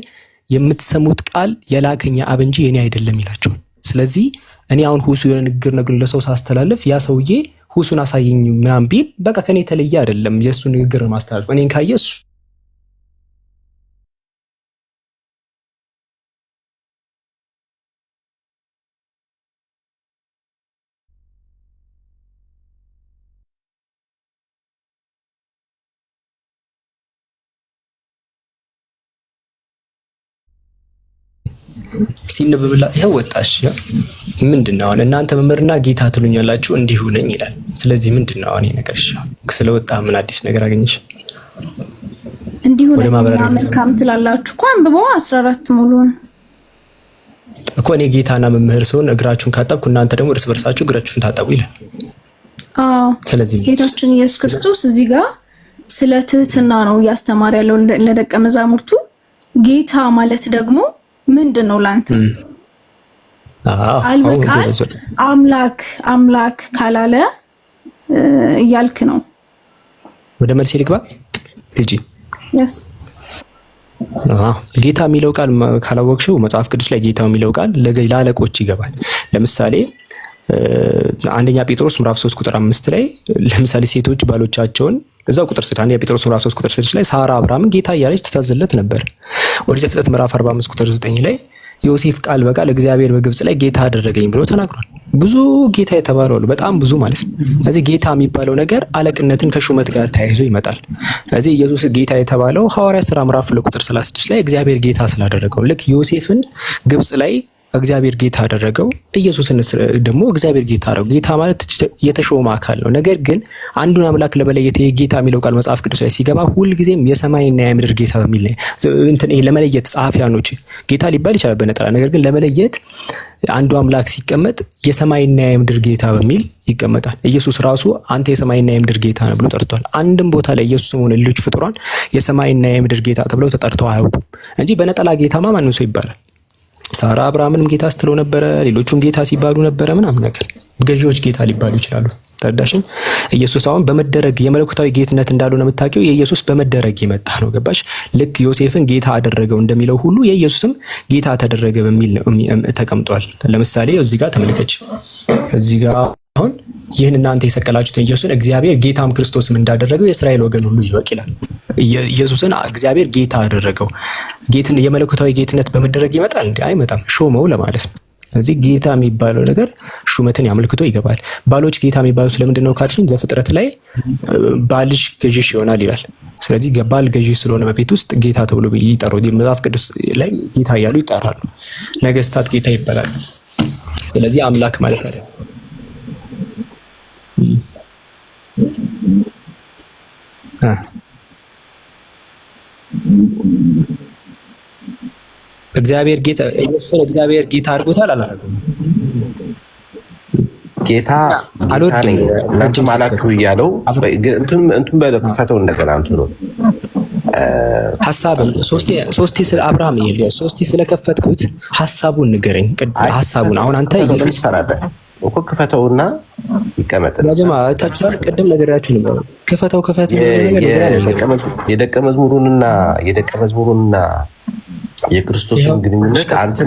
የምትሰሙት ቃል የላከኝ አብ እንጂ የኔ አይደለም ይላቸው። ስለዚህ እኔ አሁን ሁሱ የሆነ ንግግር ለሰው ሳስተላልፍ ያ ሰውዬ ሁሱን አሳየኝ ምናምን ቢል በቃ ከኔ የተለየ አይደለም የሱ ንግግር ማስተላለፍ። እኔን ካየስ ሲነበብላ ይሄው ወጣሽ ምንድነው? አሁን እናንተ መምህርና ጌታ ትሉኛላችሁ እንዲሁ ነኝ ይላል። ስለዚህ ምንድነው አሁን ነገርሽ? ስለወጣ ምን አዲስ ነገር አገኘሽ? እንዲሁ ነኝና መልካም ትላላችሁ እኮ አንብበው 14 ሙሉን እኮ እኔ ጌታና መምህር ስሆን እግራችሁን ካጠብኩ እናንተ ደግሞ እርስ በርሳችሁ እግራችሁን ታጠቡ ይላል። ስለዚህ ጌታችን ኢየሱስ ክርስቶስ እዚህ ጋር ስለ ትህትና ነው እያስተማረ ያለው ለደቀ መዛሙርቱ። ጌታ ማለት ደግሞ ምንድነው ላንተ? አልበቃል አምላክ ካላለ እያልክ ነው። ወደ መልስ ልግባ ትጂ ጌታ የሚለው ቃል ካላወቅሽው መጽሐፍ ቅዱስ ላይ ጌታ የሚለው ቃል ለአለቆች ይገባል። ለምሳሌ አንደኛ ጴጥሮስ ምዕራፍ 3 ቁጥር 5 ላይ ለምሳሌ ሴቶች ባሎቻቸውን እዛው ቁጥር 6 አንደኛ ጴጥሮስ ምዕራፍ 3 ቁጥር 6 ላይ ሳራ አብርሃምን ጌታ እያለች ትታዘዝለት ነበር። ኦሪት ዘፍጥረት ምዕራፍ 45 ቁጥር 9 ላይ ዮሴፍ ቃል በቃል እግዚአብሔር በግብጽ ላይ ጌታ አደረገኝ ብሎ ተናግሯል። ብዙ ጌታ የተባለው በጣም ብዙ ማለት ነው። ስለዚህ ጌታ የሚባለው ነገር አለቅነትን ከሹመት ጋር ተያይዞ ይመጣል። ስለዚህ ኢየሱስ ጌታ የተባለው ሐዋርያት ሥራ ምዕራፍ 2 ቁጥር 36 ላይ እግዚአብሔር ጌታ ስላደረገው ልክ ዮሴፍን ግብጽ ላይ እግዚአብሔር ጌታ አደረገው፣ ኢየሱስን ደግሞ እግዚአብሔር ጌታ አደረገው። ጌታ ማለት የተሾመ አካል ነው። ነገር ግን አንዱን አምላክ ለመለየት የጌታ የሚለው ቃል መጽሐፍ ቅዱስ ላይ ሲገባ ሁልጊዜም የሰማይና የምድር ጌታ በሚል እንትን ለመለየት ጸሐፊያኖች ጌታ ሊባል ይችላል በነጠላ። ነገር ግን ለመለየት አንዱ አምላክ ሲቀመጥ የሰማይና የምድር ጌታ በሚል ይቀመጣል። ኢየሱስ ራሱ አንተ የሰማይና የምድር ጌታ ነህ ብሎ ጠርቷል። አንድም ቦታ ላይ ኢየሱስም ሆነ ሌሎች ፍጡራን የሰማይና የምድር ጌታ ተብለው ተጠርተው አያውቁም እንጂ በነጠላ ጌታማ ማንም ሰው ይባላል። ሳራ አብርሃምንም ጌታ ስትለው ነበረ፣ ሌሎቹም ጌታ ሲባሉ ነበረ ምናምን ነገር። ገዢዎች ጌታ ሊባሉ ይችላሉ። ተረዳሽኝ? ኢየሱስ አሁን በመደረግ የመለኮታዊ ጌትነት እንዳልሆነ የምታውቂው የኢየሱስ በመደረግ የመጣ ነው። ገባሽ? ልክ ዮሴፍን ጌታ አደረገው እንደሚለው ሁሉ የኢየሱስም ጌታ ተደረገ በሚል ተቀምጧል። ለምሳሌ እዚህ ጋር ተመልከች። እዚህ ጋር አሁን ይህን እናንተ የሰቀላችሁትን ኢየሱስን እግዚአብሔር ጌታም ክርስቶስም እንዳደረገው የእስራኤል ወገን ሁሉ ይወቅ ይላል። ኢየሱስን እግዚአብሔር ጌታ አደረገው። የመለኮታዊ ጌትነት በመደረግ ይመጣል እንዴ? አይመጣም። ሾመው ለማለት ነው። ስለዚህ ጌታ የሚባለው ነገር ሹመትን ያመልክቶ ይገባል። ባሎች ጌታ የሚባሉት ለምንድን ነው ካልሽኝ፣ ዘፍጥረት ላይ ባልሽ ገዢሽ ይሆናል ይላል። ስለዚህ ባል ገዢ ስለሆነ በቤት ውስጥ ጌታ ተብሎ ይጠሩ። መጽሐፍ ቅዱስ ላይ ጌታ እያሉ ይጠራሉ። ነገስታት ጌታ ይባላሉ። ስለዚህ አምላክ ማለት አይደለም። እግዚአብሔር ጌታ ኢየሱስን እግዚአብሔር ጌታ አድርጎታል አላደረገውም? ጌታ ነኝ እናንተ ማላችሁ እያለው እንትን በለው ክፈተው እንደገና እንትን ነው ሐሳብ ሶስቴ ስለ አብርሃም ሶስቴ ስለከፈትኩት ሐሳቡን ንገረኝ። ሐሳቡን አሁን አንተ ይሰራለህ እኮ ክፈተውና ይቀመጥ። ማጀማ ታችኋል። ቅድም ነገራችሁ ነው ክፈተው የደቀ መዝሙሩንና የክርስቶስን ግንኙነት አንተ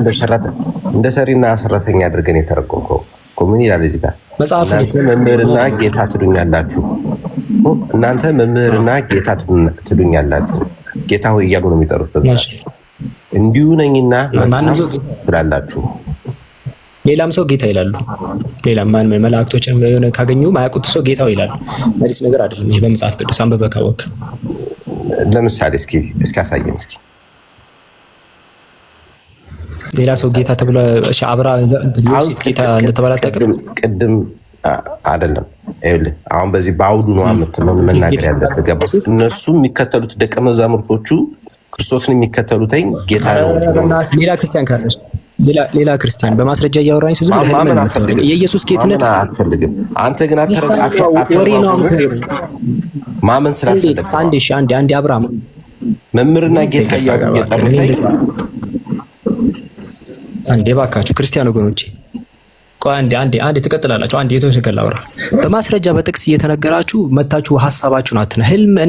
እንደ ሰሪና ሰራተኛ አድርገን የተረጎምከው ምን ይላል እዚህ ጋር? እናንተ መምህርና ጌታ ትሉኛላችሁ። እናንተ መምህርና ጌታ ትሉኛላችሁ። ጌታ ሆይ እያሉ ነው የሚጠሩት። እንዲሁ ነኝና ትላላችሁ። ሌላም ሰው ጌታ ይላሉ። ሌላም ማን መላእክቶችን የሆነ ካገኙ ማያውቁት ሰው ጌታው ይላሉ። መዲስ ነገር አይደለም ይሄ በመጽሐፍ ቅዱስ አንበበ ካወቅ ለምሳሌ እስኪ አሳየን እስኪ ሌላ ሰው ጌታ ተብሎ አብራ ዮሴፍ ጌታ እንደተባለ አታውቅም? ቅድም አይደለም ይኸውልህ፣ አሁን በዚህ በአውዱ ነው የምትለው መናገር ያለብህ ገባህ? እነሱ የሚከተሉት ደቀ መዛሙርቶቹ ክርስቶስን የሚከተሉት ጌታ ነው። ሌላ ክርስቲያን ካለሽ ሌላ ክርስቲያን በማስረጃ እያወራኝ ሲዙ የኢየሱስ ጌትነት አትፈልግም። አንተ ግን ወሬ ነው ማመን ስላልፈለግ አንዴ አብርሃም መምህርና ጌታ እያሉ እየጠሩት አንዴ ባካችሁ ክርስቲያን ወገኖቼ ቆይ አንዴ ትቀጥላላችሁ። አንዴ የተወሰከለ አውራ በማስረጃ በጥቅስ እየተነገራችሁ መታችሁ ሐሳባችሁን አትነ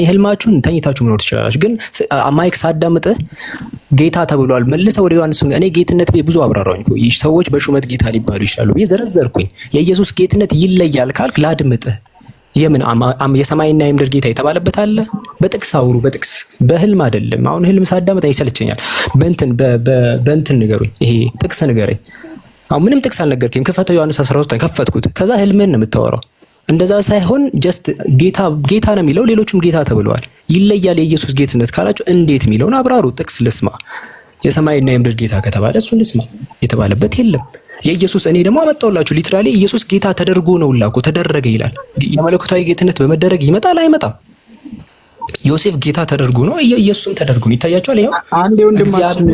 ህልማችሁን ተኝታችሁ መኖር ትችላላችሁ። ግን ማይክ ሳዳምጥ ጌታ ተብሏል መልሰው ወደ ዮሐንስ እኔ ጌትነት ብዙ አብራራውኝ ሰዎች በሹመት ጌታ ሊባሉ ይችላሉ የዘረዘርኩኝ የኢየሱስ ጌትነት ይለያል ካልክ ላድምጥ። የምን የሰማይና የምድር ጌታ የተባለበት አለ? በጥቅስ አውሩ። በጥቅስ በህልም አይደለም። አሁን ህልም ሳዳምጥ ይሰለቸኛል። በእንትን ንገሩኝ። ይሄ ጥቅስ ንገረኝ። አሁን ምንም ጥቅስ አልነገርከኝም። ክፈተው ዮሐንስ 13 ከፈትኩት። ከዛ ህልምን ነው የምታወራው። እንደዛ ሳይሆን ጀስት ጌታ ነው የሚለው ሌሎቹም ጌታ ተብለዋል። ይለያል የኢየሱስ ጌትነት ካላችሁ እንዴት የሚለውን አብራሩ። ጥቅስ ልስማ። የሰማይና የምድር ጌታ ከተባለ እሱን ልስማ። የተባለበት የለም። የኢየሱስ እኔ ደግሞ አመጣውላችሁ ሊትራሊ ኢየሱስ ጌታ ተደርጎ ነው ላኮ ተደረገ ይላል። የመለኮታዊ ጌትነት በመደረግ ይመጣል አይመጣም? ዮሴፍ ጌታ ተደርጎ ነው፣ ኢየሱስም ተደርጎ ነው። ይታያችኋል። ይሄው አንዴ ወንድማችን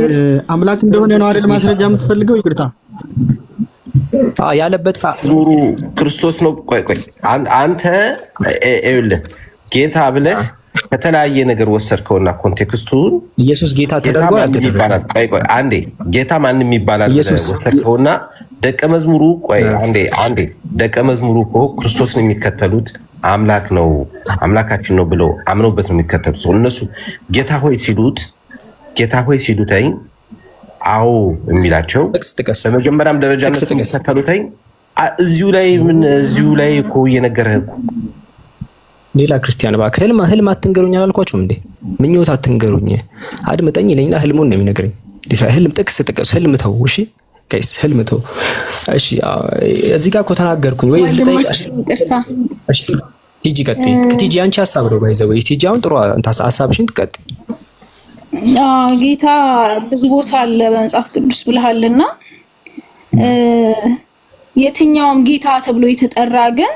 አምላክ እንደሆነ ነው አይደል ማስረጃ የምትፈልገው? ይቅርታ ያለበት ዙሩ ክርስቶስ ነው። ቆይ አንተ ይኸውልህ ጌታ ብለህ ከተለያየ ነገር ወሰድከውና ኮንቴክስቱን ኢየሱስ ጌታ ተደርጎ ይባላል። ቆይ አንዴ ጌታ ማንም ይባላል ወሰድከውና ደቀ መዝሙሩ አንዴ ደቀ መዝሙሩ እኮ ክርስቶስን የሚከተሉት አምላክ ነው አምላካችን ነው ብለው አምነውበት ነው የሚከተሉት። እነሱ ጌታ ሆይ ሲሉት አዎ የሚላቸው በመጀመሪያም ደረጃ እነሱ የሚከተሉት እዚሁ ላይ እኮ እየነገረህ እኮ ሌላ ክርስቲያን እባክህ ህልም አትንገሩኝ አላልኳችሁም እንዴ? ምኞት አትንገሩኝ አድምጠኝ ይለኝና ህልሙን ነው የሚነግረኝ። ህልም ጥቅስ ህልም ተው። እሺ ጋይስ ህልም ተው። እሺ እዚህ ጋር እኮ ተናገርኩኝ ወይ ልጠይቃሽ? እሺ ቲጂ ቀጥይ። ቲጂ አንቺ ሐሳብ ነው ባይዘው ቲጂ አሁን ጥሩ ሐሳብሽን ትቀጥይ። ጌታ ብዙ ቦታ አለ በመጽሐፍ ቅዱስ ብለሃልና የትኛውም ጌታ ተብሎ የተጠራ ግን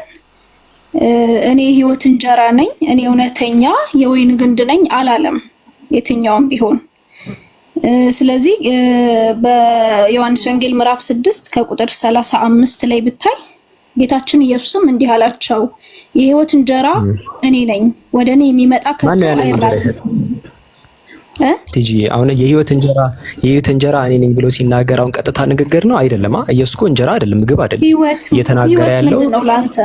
እኔ ህይወት እንጀራ ነኝ፣ እኔ እውነተኛ የወይን ግንድ ነኝ አላለም የትኛውም ቢሆን። ስለዚህ በዮሐንስ ወንጌል ምዕራፍ 6 ከቁጥር 35 ላይ ብታይ ጌታችን ኢየሱስም እንዲህ አላቸው፣ የህይወት እንጀራ እኔ ነኝ፣ ወደ እኔ የሚመጣ ከቶ አይራብም። ቲጂ አሁን የህይወት እንጀራ እኔ ነኝ ብሎ ሲናገር አሁን ቀጥታ ንግግር ነው አይደለም? ኢየሱስ እኮ እንጀራ አይደለም ምግብ አይደለም እየተናገረ ያለው ነው ላንተ።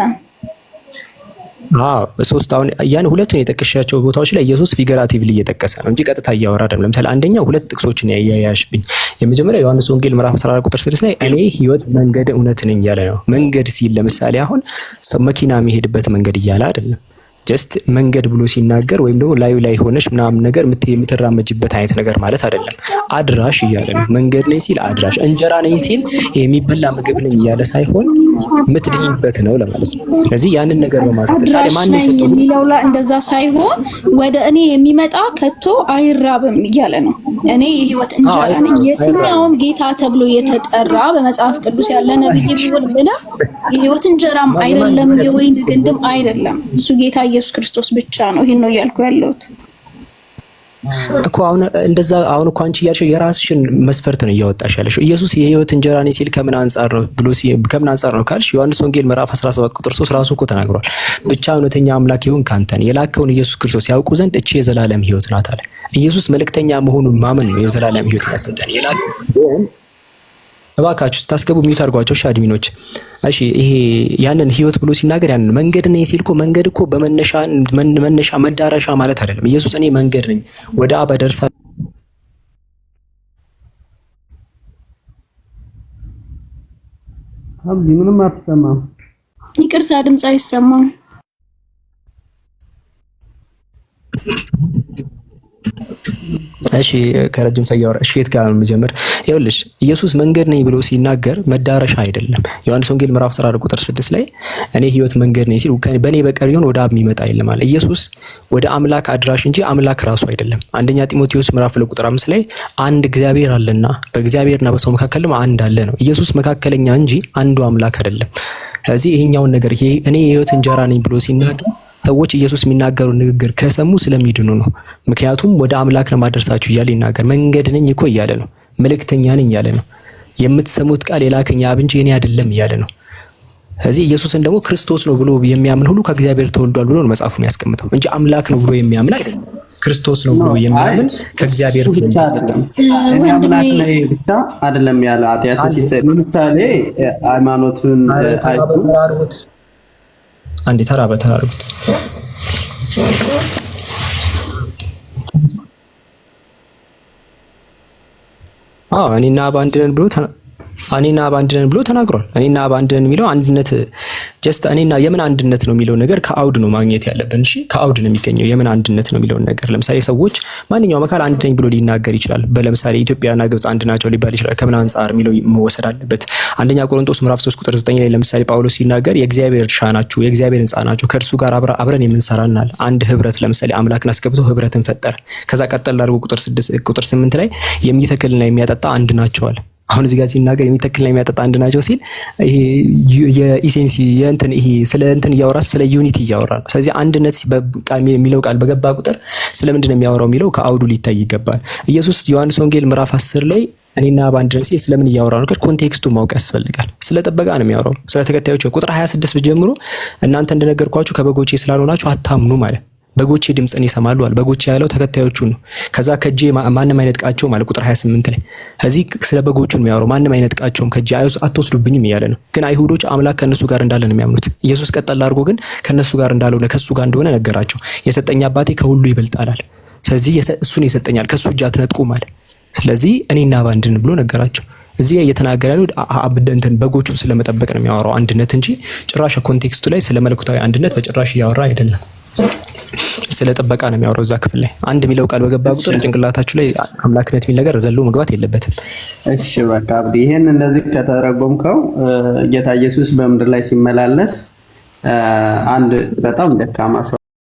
ሶስት አሁን ያን ሁለቱን የጠቀሻቸው ቦታዎች ላይ ኢየሱስ ፊገራቲቭሊ እየጠቀሰ ነው እንጂ ቀጥታ እያወራ አይደለም። ለምሳሌ አንደኛው ሁለት ጥቅሶችን ያያያሽብኝ። የመጀመሪያው ዮሐንስ ወንጌል ምዕራፍ 14 ቁጥር 6 ላይ እኔ ህይወት መንገድ እውነት ነኝ ያለ ነው። መንገድ ሲል ለምሳሌ አሁን መኪና የሚሄድበት መንገድ እያለ አይደለም። ጀስት መንገድ ብሎ ሲናገር ወይም ደግሞ ላዩ ላይ ሆነሽ ምናምን ነገር የምትራመጅበት አይነት ነገር ማለት አይደለም። አድራሽ እያለ ነው። መንገድ ነኝ ሲል አድራሽ፣ እንጀራ ነኝ ሲል የሚበላ ምግብ ነኝ እያለ ሳይሆን የምትድኝበት ነው ለማለት ነው። ስለዚህ ያንን ነገር በማስጠጣት ማን ሰጠው የሚለው እንደዛ ሳይሆን ወደ እኔ የሚመጣ ከቶ አይራብም እያለ ነው። እኔ የህይወት እንጀራ ነኝ። የትኛውም ጌታ ተብሎ የተጠራ በመጽሐፍ ቅዱስ ያለ ነብይ ቢሆን ብለ የህይወት እንጀራም አይደለም የወይን ግንድም አይደለም። እሱ ጌታ ኢየሱስ ክርስቶስ ብቻ ነው። ይሄን ነው እያልኩ ያለሁት። እኮ አሁን እኮ አንቺ እያልሽው የራስሽን መስፈርት ነው እያወጣሽ ያለሽው። ኢየሱስ የህይወት እንጀራ ነኝ ሲል ከምን አንጻር ነው ካልሽ ዮሐንስ ወንጌል ምዕራፍ 17 ቁጥር 3 ራሱ እኮ ተናግሯል። ብቻ እውነተኛ አምላክ ይሁን ካንተን የላከውን ኢየሱስ ክርስቶስ ያውቁ ዘንድ እቺ የዘላለም ህይወት ናት አለ። ኢየሱስ መልእክተኛ መሆኑን ማመን ነው የዘላለም ህይወት ያሰጠን። እባካችሁ ስታስገቡ ሚዩት አድርጓቸው አድሚኖች። እሺ ይሄ ያንን ህይወት ብሎ ሲናገር ያንን መንገድ ነኝ ሲል እኮ መንገድ እኮ መነሻ መዳረሻ ማለት አይደለም። ኢየሱስ እኔ መንገድ ነኝ ወደ አብ አደርሳለሁ። አብዲ ምንም አትሰማም። ይቅርታ ድምጽ አይሰማም። እሺ ከረጅም ሰያወራ እሺ የት ጋር ነው የምጀምር? ይኸውልሽ ኢየሱስ መንገድ ነኝ ብሎ ሲናገር መዳረሻ አይደለም። ዮሐንስ ወንጌል ምዕራፍ 14 ቁጥር 6 ላይ እኔ ህይወት መንገድ ነኝ ሲል በእኔ በቀር ይሁን ወደ አብ የሚመጣ የለም አለ። ኢየሱስ ወደ አምላክ አድራሽ እንጂ አምላክ ራሱ አይደለም። አንደኛ ጢሞቴዎስ ምዕራፍ 2 ቁጥር 5 ላይ አንድ እግዚአብሔር አለና በእግዚአብሔርና በሰው መካከልም አንድ አለ ነው። ኢየሱስ መካከለኛ እንጂ አንዱ አምላክ አይደለም። ስለዚህ ይሄኛውን ነገር እኔ የህይወት እንጀራ ነኝ ብሎ ሲናገር ሰዎች ኢየሱስ የሚናገሩ ንግግር ከሰሙ ስለሚድኑ ነው። ምክንያቱም ወደ አምላክ ነው ማደርሳችሁ እያለ ይናገር። መንገድ ነኝ እኮ እያለ ነው። መልእክተኛ ነኝ እያለ ነው። የምትሰሙት ቃል የላከኝ አብ እንጂ እኔ አይደለም እያለ ነው። ስለዚህ ኢየሱስን ደግሞ ክርስቶስ ነው ብሎ የሚያምን ሁሉ ከእግዚአብሔር ተወልዷል ብሎ ነው መጽሐፉ የሚያስቀምጠው እንጂ አምላክ ነው ብሎ የሚያምን አይደለም። ክርስቶስ ነው ብሎ የሚያምን ከእግዚአብሔር ብቻ አይደለም። እኔ አምላክ ነኝ ብቻ አይደለም ያለ ኃጢአት ሲሰጥ ለምሳሌ ሃይማኖቱን አይተው አንዴ ተራ በተራ አድርጉት። እኔና አብ አንድ ነን ብሎ ተናግሯል። እኔና አብ አንድ ነን የሚለው አንድነት ጀስት እኔና የምን አንድነት ነው የሚለው ነገር ከአውድ ነው ማግኘት ያለብን። እሺ ከአውድ ነው የሚገኘው የምን አንድነት ነው የሚለው ነገር። ለምሳሌ ሰዎች ማንኛውም አካል አንድ ነኝ ብሎ ሊናገር ይችላል። ለምሳሌ ኢትዮጵያና ግብጽ አንድ ናቸው ሊባል ይችላል። ከምን አንጻር የሚለው መወሰድ አለበት። አንደኛ ቆሮንቶስ ምዕራፍ 3 ቁጥር 9 ላይ ለምሳሌ ጳውሎስ ሲናገር የእግዚአብሔር እርሻ ናችሁ፣ የእግዚአብሔር ሕንጻ ናችሁ፣ ከእርሱ ጋር አብረን የምንሰራናል። አንድ ህብረት ለምሳሌ አምላክን አስገብቶ ህብረትን ፈጠረ። ከዛ ቀጠል አድርጎ ቁጥር 8 ላይ የሚተክልና የሚያጠጣ አንድ ናቸዋል። አሁን እዚህ ጋር ሲናገር የሚተክልና የሚያጠጣ አንድ ናቸው ሲል ይሄ የኢሴንሲ የእንትን ይሄ ስለ እንትን እያወራ ስለ ዩኒቲ እያወራ ነው። ስለዚህ አንድነት የሚለው ቃል በገባ ቁጥር ስለምንድን ነው የሚያወራው የሚለው ከአውዱ ሊታይ ይገባል። ኢየሱስ ዮሐንስ ወንጌል ምዕራፍ 10 ላይ እኔና በአንድ ነን ሲል ስለምን እያወራ ነው? ኮንቴክስቱን ማወቅ ያስፈልጋል። ስለ ጥበቃ ነው የሚያወራው፣ ስለ ተከታዮቹ። ቁጥር 26 ብትጀምሩ እናንተ እንደነገርኳችሁ ከበጎቼ ስላልሆናችሁ አታምኑ ማለት በጎቼ ድምጽን ይሰማሉ አለ። በጎቼ ያለው ተከታዮቹ ነው። ከዛ ከጄ ማንም አይነጥቃቸውም ማለት ቁጥር 28 ላይ እዚህ ስለ በጎቹ ነው የሚያወራው። ማንም አይነጥቃቸውም ከጄ አትወስዱብኝም እያለ ነው። ግን አይሁዶች አምላክ ከነሱ ጋር እንዳለ ነው የሚያምኑት። ኢየሱስ ቀጠል አድርጎ ግን ከነሱ ጋር እንዳልሆነ ከሱ ጋር እንደሆነ ነገራቸው። የሰጠኝ አባቴ ከሁሉ ይበልጣል። ስለዚህ እሱን ይሰጠኛል፣ ከሱ እጅ አትነጥቁም አለ። ስለዚህ እኔና አብ አንድ ነን ብሎ ነገራቸው። እዚህ እየተናገረ ያለው እንትን በጎቹን ስለመጠበቅ ነው የሚያወራው አንድነት እንጂ ጭራሽ ኮንቴክስቱ ላይ ስለ መለኮታዊ አንድነት በጭራሽ እያወራ አይደለም። ስለ ጥበቃ ነው የሚያወራው እዛ ክፍል ላይ። አንድ የሚለው ቃል በገባ ቁጥር ጭንቅላታችሁ ላይ አምላክነት የሚል ነገር ዘሎ መግባት የለበትም። እሺ በቃ አብዲ ይሄን እንደዚህ ከተረጎምከው ጌታ ኢየሱስ በምድር ላይ ሲመላለስ አንድ በጣም ደካማ ሰው